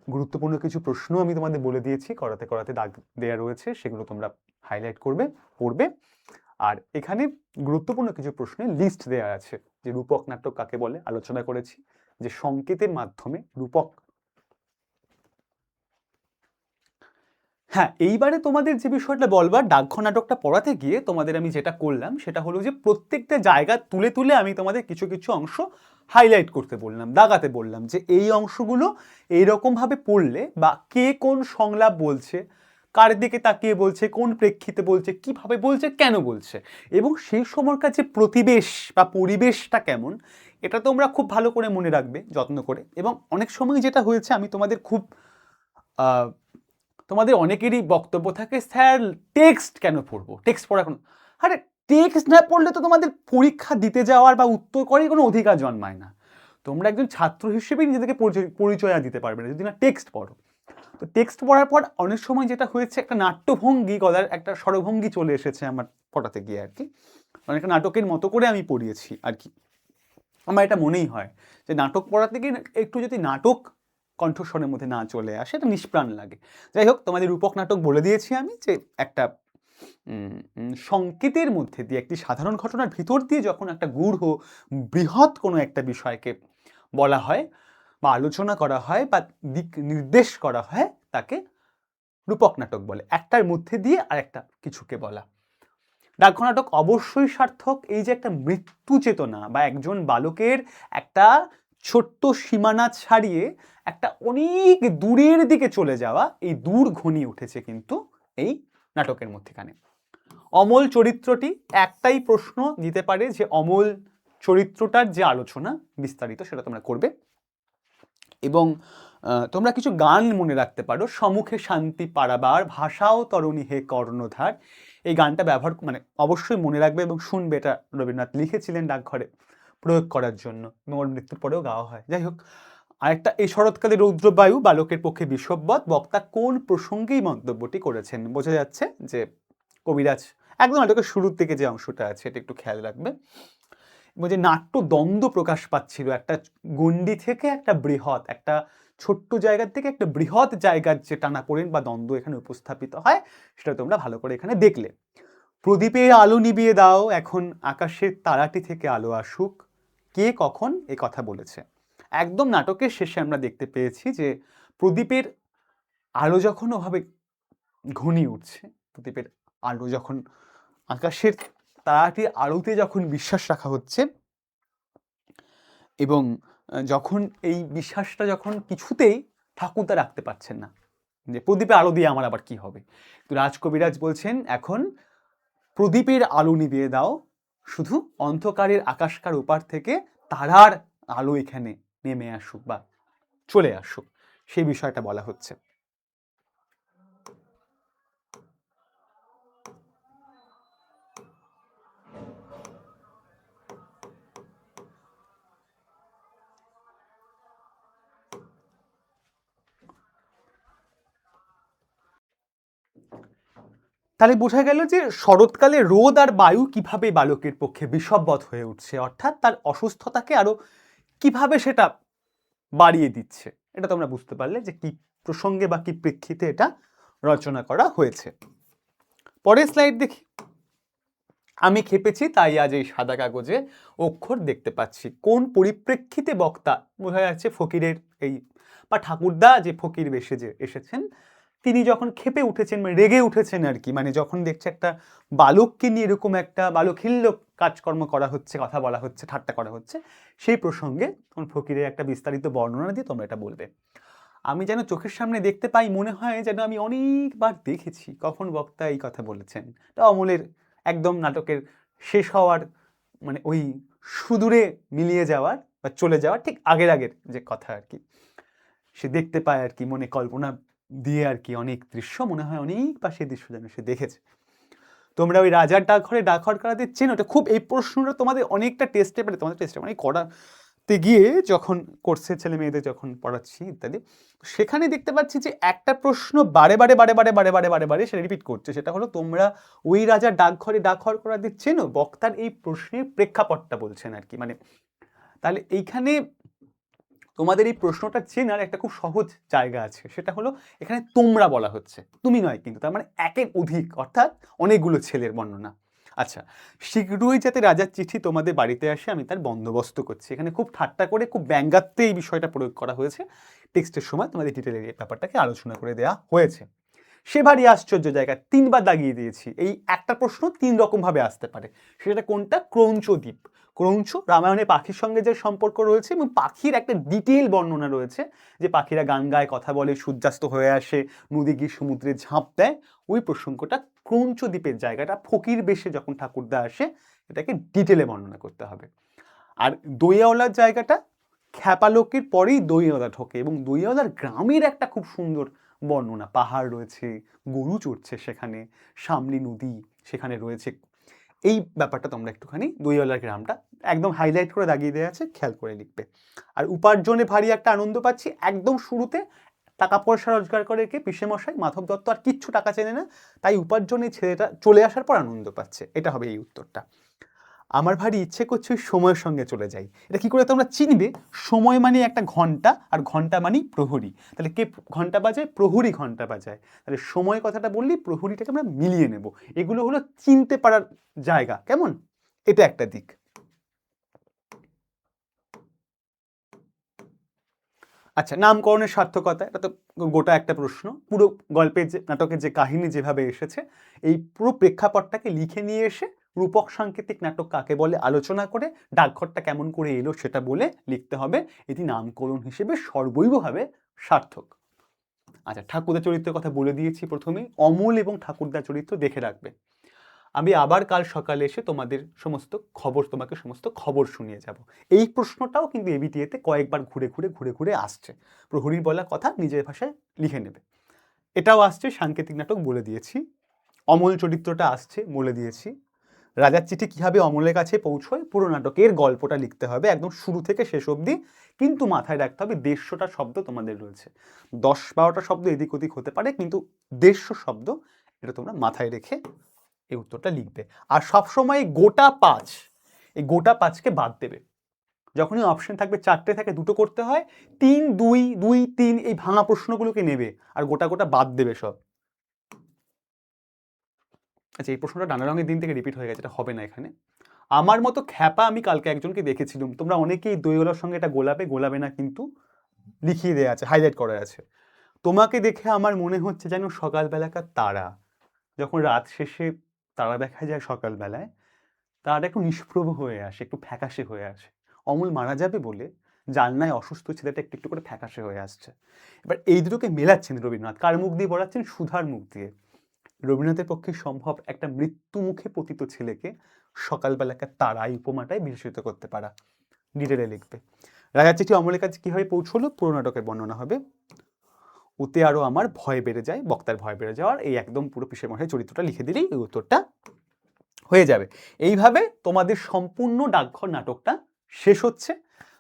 গুরুত্বপূর্ণ কিছু প্রশ্ন আমি তোমাদের বলে দিয়েছি, করাতে করাতে দাগ দেয়া রয়েছে, সেগুলো তোমরা হাইলাইট করবে, পড়বে। আর এখানে গুরুত্বপূর্ণ কিছু প্রশ্নের লিস্ট দেওয়া আছে, যে রূপক নাটক কাকে বলে আলোচনা করেছি, যে সংকেতের মাধ্যমে রূপক। হ্যাঁ, এইবারে তোমাদের যে বিষয়টা বলবার, ডাকঘর নাটকটা পড়াতে গিয়ে তোমাদের আমি যেটা করলাম সেটা হলো যে প্রত্যেকটা জায়গা তুলে তুলে আমি তোমাদের কিছু কিছু অংশ হাইলাইট করতে বললাম, দাগাতে বললাম, যে এই অংশগুলো এইরকমভাবে পড়লে, বা কে কোন সংলাপ বলছে, কার দিকে তাকিয়ে বলছে, কোন প্রেক্ষিতে বলছে, কিভাবে বলছে, কেন বলছে, এবং সেই সময়কার যে প্রতিবেশ বা পরিবেশটা কেমন, এটা তোমরা খুব ভালো করে মনে রাখবে, যত্ন করে। এবং অনেক সময় যেটা হয়েছে, আমি তোমাদের খুব তোমাদের অনেকেরই বক্তব্য থাকে, স্যার টেক্সট কেন পড়বো, টেক্সট পড়া কোনো, আরে টেক্সট না পড়লে তো তোমাদের পরীক্ষা দিতে যাওয়ার বা উত্তর করার কোনো অধিকার জন্মায় না। তোমরা একজন ছাত্র হিসেবে নিজেদেরকে পরিচয় দিতে পারবে না যদি না টেক্সট পড়ো। তো টেক্সট পড়ার পর অনেক সময় যেটা হয়েছে, একটা নাট্যভঙ্গি, গলার একটা স্বরভঙ্গি চলে এসেছে আমার পড়াতে গিয়ে আর কি, অনেকটা নাটকের মতো করে আমি পড়িয়েছি আর কি। আমার এটা মনেই হয় যে নাটক পড়াতে গিয়ে একটু যদি নাটক কণ্ঠস্বরের মধ্যে না চলে আসে, এটা নিষ্প্রাণ লাগে। যাই হোক, তোমাদের রূপক নাটক বলে দিয়েছি আমি, যে একটা সংকেতের মধ্যে দিয়ে, একটি সাধারণ ঘটনার ভিতর দিয়ে যখন একটা গূঢ় বৃহৎ কোনো একটা বিষয়কে বলা হয় বা আলোচনা করা হয় বা দিক নির্দেশ করা হয়, তাকে রূপক নাটক বলে। একটার মধ্যে দিয়ে আর একটা কিছুকে বলা। ডাকঘর নাটক অবশ্যই সার্থক। এই যে একটা মৃত্যু চেতনা বা একজন বালকের একটা ছোট্ট সীমানা ছাড়িয়ে একটা অনেক দূরের দিকে চলে যাওয়া, এই দূর ঘনিয়ে উঠেছে কিন্তু এই নাটকের মধ্যেখানে। অমল চরিত্রটি, একটাই প্রশ্ন দিতে পারে যে অমল চরিত্রটার যে আলোচনা বিস্তারিত, সেটা তোমরা করবে। এবং তোমরা কিছু গান মনে রাখতে পারো, সম্মুখে শান্তি পাড়াবার, ভাষাও তরণী হে কর্ণধার। এই গানটা ব্যবহার মানে অবশ্যই মনে রাখবে এবং শুনবে। এটা রবীন্দ্রনাথ লিখেছিলেন ডাকঘরে প্রয়োগ করার জন্য, এবং ওর মৃত্যুর পরেও গাওয়া হয়। যাই হোক, আরেকটা, এই শরৎকালে রৌদ্রবায়ু বালকের পক্ষে বিষববৎ, বক্তা কোন প্রসঙ্গেই মন্তব্যটি করেছেন। বোঝা যাচ্ছে যে কবিরাজ একদম নাটকের শুরুর থেকে যে অংশটা আছে, এটা একটু খেয়াল রাখবে। এবং যে নাট্য দ্বন্দ্ব প্রকাশ পাচ্ছিল, একটা গণ্ডি থেকে একটা বৃহৎ, একটা ছোট্ট জায়গার থেকে একটা বৃহৎ জায়গার যে টানাপোড়েন বা দ্বন্দ্ব এখানে উপস্থাপিত হয়, সেটা তোমরা ভালো করে এখানে দেখলে। প্রদীপে আলো নিভিয়ে দাও, এখন আকাশের তারাটি থেকে আলো আসুক, কে কখন এ কথা বলেছে। একদম নাটকের শেষে আমরা দেখতে পেয়েছি যে প্রদীপের আলো যখন ওভাবে ঘনিয়ে উঠছে, প্রদীপের আলো যখন আকাশের তারাটির আলোতে যখন বিশ্বাস রাখা হচ্ছে, এবং যখন এই বিশ্বাসটা যখন কিছুতেই ঠাকুরদা রাখতে পারছেন না, যে প্রদীপে আলো দিয়ে আমার আবার কি হবে, তো রাজকবিরাজ বলছেন, এখন প্রদীপের আলো নিভিয়ে দাও, শুধু অন্ধকারের আকাশকার ওপার থেকে তারার আলো এখানে নেমে আসুক বা চলে আসুক, সেই বিষয়টা বলা হচ্ছে। তাহলে বোঝা গেল যে শরৎকালে রোদ আর বায়ু কিভাবে বালকের পক্ষে বিষববৎ হয়ে উঠছে, অর্থাৎ তার অসুস্থতাকে আরো কিভাবে সেটা বাড়িয়ে দিচ্ছে। এটা তোমরা বুঝতে পারলে যে কি প্রসঙ্গে বা কি প্রেক্ষিতে এটা রচনা করা হয়েছে। পরের স্লাইড দেখি। আমি খেপেছি তাই আজ এই সাদা কাগজে অক্ষর দেখতে পাচ্ছি। কোন পরিপ্রেক্ষিতে বক্তা, বোঝা যাচ্ছে ফকিরের এই বা ঠাকুরদা যে ফকির বেশে যে এসেছেন, তিনি যখন ক্ষেপে উঠেছেন, মানে রেগে উঠেছেন আর কি, মানে যখন দেখছে একটা বালককে নিয়ে এরকম একটা বালকহিল্য কাজকর্ম করা হচ্ছে, কথা বলা হচ্ছে, ঠাট্টা করা হচ্ছে, সেই প্রসঙ্গে তখন ফকিরের একটা বিস্তারিত বর্ণনা দিয়ে তোমরা এটা বলবে। আমি যেন চোখের সামনে দেখতে পাই, মনে হয় যেন আমি অনেকবার দেখেছি কখন বক্তা এই কথা বলেছেন। এটা অমলের একদম নাটকের শেষ হওয়ার, মানে ওই সুদূরে মিলিয়ে যাওয়ার বা চলে যাওয়ার ঠিক আগের আগের যে কথা আর কি, সে দেখতে পায় আর কি, মনে কল্পনা দিয়ে আর কি অনেক দৃশ্য, মনে হয় অনেকবার সেই দৃশ্য যেন সে দেখেছে। তোমরা ওই রাজার ডাকঘরে ডাক হরকরাতে চেনো? ওটা খুব, এই প্রশ্নটা তোমাদের অনেকটা টেস্টে, মানে তোমাদের টেস্টে মানে করাতে গিয়ে যখন কোর্সের ছেলে মেয়েদের যখন পড়াচ্ছি ইত্যাদি, সেখানে দেখতে পাচ্ছি যে একটা প্রশ্ন বারে বারে বারে বারে বারে বারে বারে বারে সেটা রিপিট করছে। সেটা হলো, তোমরা ওই রাজার ডাকঘরে ডাক হরকরা চেনো? বক্তার এই প্রশ্নের প্রেক্ষাপটটা বলছেন আর কি, মানে তাহলে এইখানে তোমাদের এই প্রশ্নটা চেনার একটা খুব সহজ জায়গা আছে। সেটা হলো, এখানে তোমরা বলা হচ্ছে, তুমি নয় কিন্তু, তার মানে একের অধিক, অর্থাৎ অনেকগুলো ছেলের বর্ণনা। আচ্ছা, শীঘ্রই যাতে রাজার চিঠি তোমাদের বাড়িতে আসে আমি তার বন্দোবস্ত করছি। এখানে খুব ঠাট্টা করে, খুব ব্যঙ্গাত্মে এই বিষয়টা প্রয়োগ করা হয়েছে। টেক্সটের সময় তোমাদের ডিটেলে এই ব্যাপারটাকে আলোচনা করে দেওয়া হয়েছে। সে ভারী আশ্চর্য জায়গা, 3বার দাগিয়ে দিয়েছি। এই একটা প্রশ্ন 3 রকম ভাবে আসতে পারে। সেটা কোনটা? ক্রৌঞ্চ দ্বীপ। ক্রৌঞ্চ রামায়ণে পাখির সঙ্গে যে সম্পর্ক রয়েছে, এবং পাখির একটা ডিটেল বর্ণনা রয়েছে, যে পাখিরা গান গায়, কথা বলে, সূর্যাস্ত হয়ে আসে, নদী গিয়ে সমুদ্রে ঝাঁপ দেয়। ওই প্রসঙ্গটা ক্রৌঞ্চ দ্বীপের জায়গাটা, ফকির বেশে যখন ঠাকুরদা আসে, এটাকে ডিটেলে বর্ণনা করতে হবে। আর দইয়াওয়ালার জায়গাটা, খ্যাপালোকের পরেই দইয়াওয়ালা ঢোকে, এবং দইয়াওয়ালার গ্রামের একটা খুব সুন্দর বর্ণনা। পাহাড় রয়েছে, গরু চড়ছে সেখানে, সামলি নদী সেখানে রয়েছে। এই ব্যাপারটা তোমরা একটুখানি দইওয়ালার গ্রামটা একদম হাইলাইট করে দাগিয়ে দেওয়া আছে, খেয়াল করে লিখবে। আর উপার্জনে ভারী একটা আনন্দ পাচ্ছি, একদম শুরুতে টাকা পয়সা রোজগার করে কে? পিসেমশাই মাধব দত্ত আর কিচ্ছু টাকা চেনে না, তাই উপার্জনে ছেলেটা চলে আসার পর আনন্দ পাচ্ছে। এটা হবে এই উত্তরটা। আমার ভারী ইচ্ছে করছে ওই সময়ের সঙ্গে চলে যাই। এটা কি করে তোমরা চিনবে? সময় মানে একটা ঘন্টা, আর ঘন্টা মানে প্রহরী। তাহলে কে ঘন্টা বাজায়? প্রহরী ঘন্টা বাজায়। তাহলে সময় কথাটা বললি, প্রহরীটাকে আমরা মিলিয়ে নেব। এগুলো হলো চিনতে পারার জায়গা, কেমন? এটা একটা দিক। আচ্ছা, নামকরণের সার্থকতা, এটা তো গোটা একটা প্রশ্ন। পুরো গল্পের যে, নাটকের যে কাহিনী যেভাবে এসেছে, এই পুরো প্রেক্ষাপটটাকে লিখে নিয়ে এসে রূপক সাংকেতিক নাটক কাকে বলে আলোচনা করে, ডাকঘরটা কেমন করে এলো সেটা বলে লিখতে হবে। এটি নামকরণ হিসেবে সর্বৈবভাবে সার্থক। আচ্ছা, ঠাকুরদা চরিত্রের কথা বলে দিয়েছি প্রথমে। অমল এবং ঠাকুরদা চরিত্র দেখে রাখবে। আমি আবার কাল সকালে এসে তোমাদের তোমাকে সমস্ত খবর শুনিয়ে যাব। এই প্রশ্নটাও কিন্তু এবিটিএতে কয়েকবার ঘুরে ঘুরে ঘুরে ঘুরে আসছে। প্রহরীর বলা কথা নিজের ভাষায় লিখে নেবে। এটাও আসছে, সাংকেতিক নাটক বলে দিয়েছি। অমল চরিত্রটা আসছে, বলে দিয়েছি। রাজার চিঠি কিভাবে অমলের কাছে পৌঁছয়, পুরো নাটকের গল্পটা লিখতে হবে একদম শুরু থেকে শেষ অবধি। কিন্তু মাথায় রাখতে হবে 150টা শব্দ তোমাদের রয়েছে। 10-12টা শব্দ এদিক ওদিক হতে পারে, কিন্তু 150 শব্দ, এটা তোমরা মাথায় রেখে এই উত্তরটা লিখবে। আর সবসময় গোটা 5, এই গোটা 5কে বাদ দেবে। যখনই অপশন থাকবে 4টে থাকে, 2টো করতে হয়, 3 2 2 3 এই ভাঙা প্রশ্নগুলোকে নেবে আর গোটা গোটা বাদ দেবে সব। আচ্ছা, এই প্রশ্নটা ডানা রঙের দিন থেকে রিপিট হয়ে গেছে, এটা হবে না এখানে। আমার মতো খ্যাপা আমি কালকে একজনকে দেখেছিলাম। তোমরা অনেকেই দইওয়ালার সঙ্গে এটা গোলাবে না, কিন্তু লিখিয়ে দেওয়া আছে, হাইলাইট করা আছে। তোমাকে দেখে আমার মনে হচ্ছে যেন সকালবেলাকার তারা, যখন রাত শেষে তারা দেখা যায় সকালবেলায়, তারা একটু নিষ্প্রভ হয়ে আসে, একটু ফ্যাকাশে হয়ে আসে। অমল মারা যাবে বলে জানলায় অসুস্থ ছেলেটা একটু একটু করে ফ্যাকাশে হয়ে আসছে। এবার এই দুটোকে মেলাচ্ছেন রবীন্দ্রনাথ, কার মুখ দিয়ে বলাচ্ছেন? সুধার মুখ দিয়ে। রবীন্দ্রনাথের পক্ষে সম্ভব একটা মৃত্যু মুখে পতিত ছেলেকে সকালবেলাকার তারা, এই উপমাটায় বিশেষিত করতে পারা। ডিটেলে লিখবে। রাজার চিঠি অমলের কাছে কিভাবে পৌঁছলো, পুরো নাটকের বর্ণনা হবে। ওতে আরো আমার ভয় বেড়ে যায়, বক্তার ভয় বেড়ে যাওয়ার, এই একদম পুরো পিসেমশাই চরিত্রটা লিখে দিলেই এই উত্তরটা হয়ে যাবে। এইভাবে তোমাদের সম্পূর্ণ ডাকঘর নাটকটা শেষ হচ্ছে।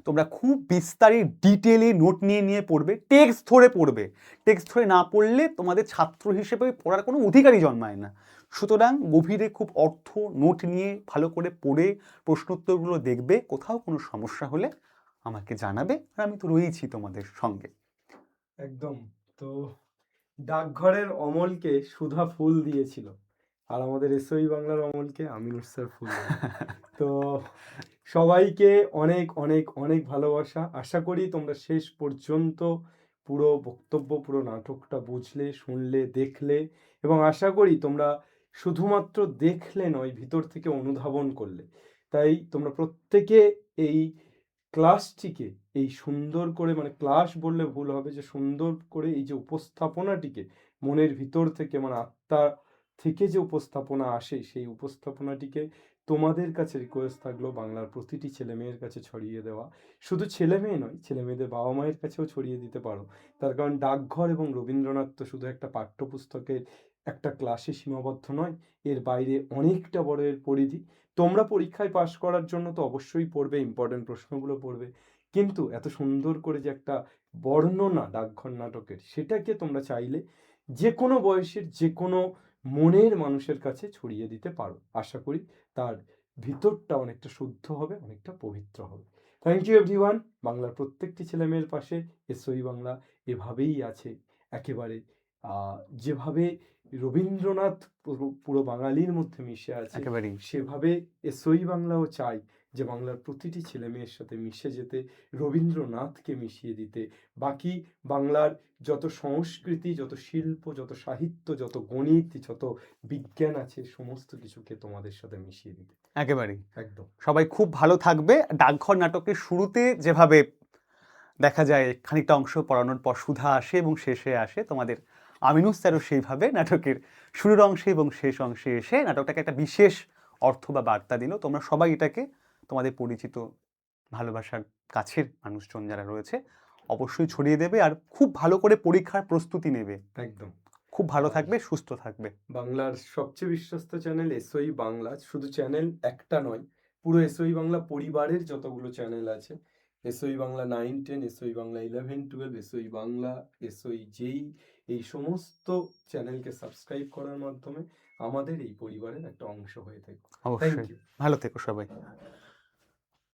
তোমরা খুব বিস্তারিত ডিটেলে নোট নিয়ে নিয়ে পড়বে, টেক্সট ধরে পড়বে। টেক্সট ধরে না পড়লে তোমাদের ছাত্র হিসেবে পড়ার কোনো অধিকারই জন্মায় না। সুতরাং গভীরে খুব অর্থ নোট নিয়ে ভালো করে পড়ে প্রশ্নোত্তরগুলো দেখবে। কোথাও কোনো সমস্যা হলে আমাকে জানাবে, আর আমি তো রয়েছি তোমাদের সঙ্গে। একদম। তো ডাকঘরের অমলকে সুধা ফুল দিয়েছিল, আর আমাদের এসওই বাংলার অমলকে আমিনুর স্যার ফুল দিয়েছে। তো সবাইকে অনেক অনেক অনেক ভালোবাসা। আশা করি তোমরা শেষ পর্যন্ত পুরো বক্তব্য, পুরো নাটকটা বুঝলে, শুনলে, দেখলে এবং আশা করি তোমরা শুধুমাত্র দেখলে নয়, ভিতর থেকে অনুধাবন করলে। তাই তোমরা প্রত্যেকে এই ক্লাসটিকে এই সুন্দর করে, মানে ক্লাস বললে ভুল হবে, যে সুন্দর করে এই যে উপস্থাপনাটিকে মনের ভিতর থেকে, মানে আত্মা থেকে যে উপস্থাপনা আসে, সেই উপস্থাপনাটিকে তোমাদের কাছে রিকোয়েস্ট থাকলো বাংলার প্রতিটি ছেলে মেয়ের কাছে ছড়িয়ে দেওয়া। শুধু ছেলে মেয়ে নয়, ছেলে মেয়েদের বাবা মায়ের কাছেও ছড়িয়ে দিতে পারো। তার কারণ ডাকঘর এবং রবীন্দ্রনাথ তো শুধু একটা পাঠ্যপুস্তকের একটা ক্লাসে সীমাবদ্ধ নয়, এর বাইরে অনেকটা বড় এর পরিধি। তোমরা পরীক্ষায় পাশ করার জন্য তো অবশ্যই পড়বে, ইম্পর্টেন্ট প্রশ্নগুলো পড়বে, কিন্তু এত সুন্দর করে যে একটা বর্ণনা ডাকঘর নাটকের, সেটাকে তোমরা চাইলে যে কোনো বয়সের, যে কোনো মনের মানুষের কাছে ছড়িয়ে দিতে পারো। আশা করি তার ভিতরটা অনেকটা শুদ্ধ হবে, অনেকটা পবিত্র হবে। Thank you everyone. বাংলার প্রত্যেকটি ছেলেমেয়ের পাশে এসওই বাংলা এভাবেই আছে, একেবারে যেভাবে রবীন্দ্রনাথ পুরো বাঙালির মধ্যে মিশে আছে, একেবারেই সেভাবে এসওই বাংলাও চাই যে বাংলার প্রতিটি ছেলে মেয়ের সাথে মিশে যেতে, রবীন্দ্রনাথকে মিশিয়ে দিতে, বাকি বাংলার যত সংস্কৃতি, যত শিল্প, যত সাহিত্য, যত গণিত, যত বিজ্ঞান আছে, সমস্ত কিছুকে তোমাদের সাথে মিশিয়ে দিতে। একেবারেই। একদম। সবাই খুব ভালো থাকবে। ডাকঘর নাটকের শুরুতে যেভাবে দেখা যায় খানিকটা অংশ পড়ানোর পর সুধা আসে এবং শেষে আসে, তোমাদের আমিনুস স্যারও সেইভাবে নাটকের শুরুর অংশে এবং শেষ অংশে এসে নাটকটাকে একটা বিশেষ অর্থ বা বার্তা দিল। তোমরা সবাই এটাকে তোমাদের পরিচিত, ভালোবাসার কাছের মানুষজন যারা রয়েছে অবশ্যই ছড়িয়ে দেবে, আর খুব ভালো করে পরীক্ষার প্রস্তুতি নেবে। একদম। খুব ভালো থাকবে, সুস্থ থাকবে। বাংলার সবচেয়ে বিশ্বস্ত চ্যানেল এসওই বাংলা, শুধু চ্যানেল একটা নয়, পুরো এসওই বাংলা পরিবারের যতগুলো চ্যানেল আছে, এসওই বাংলা 9, 10, এসওই বাংলা 11, 12, এসওই বাংলা, এসওই যেই, এই সমস্ত চ্যানেলকে সাবস্ক্রাইব করার মাধ্যমে আমাদের এই পরিবারের একটা অংশ হয়ে থাকে। থ্যাংক অবশ্যই ইউ। ভালো থেকো সবাই।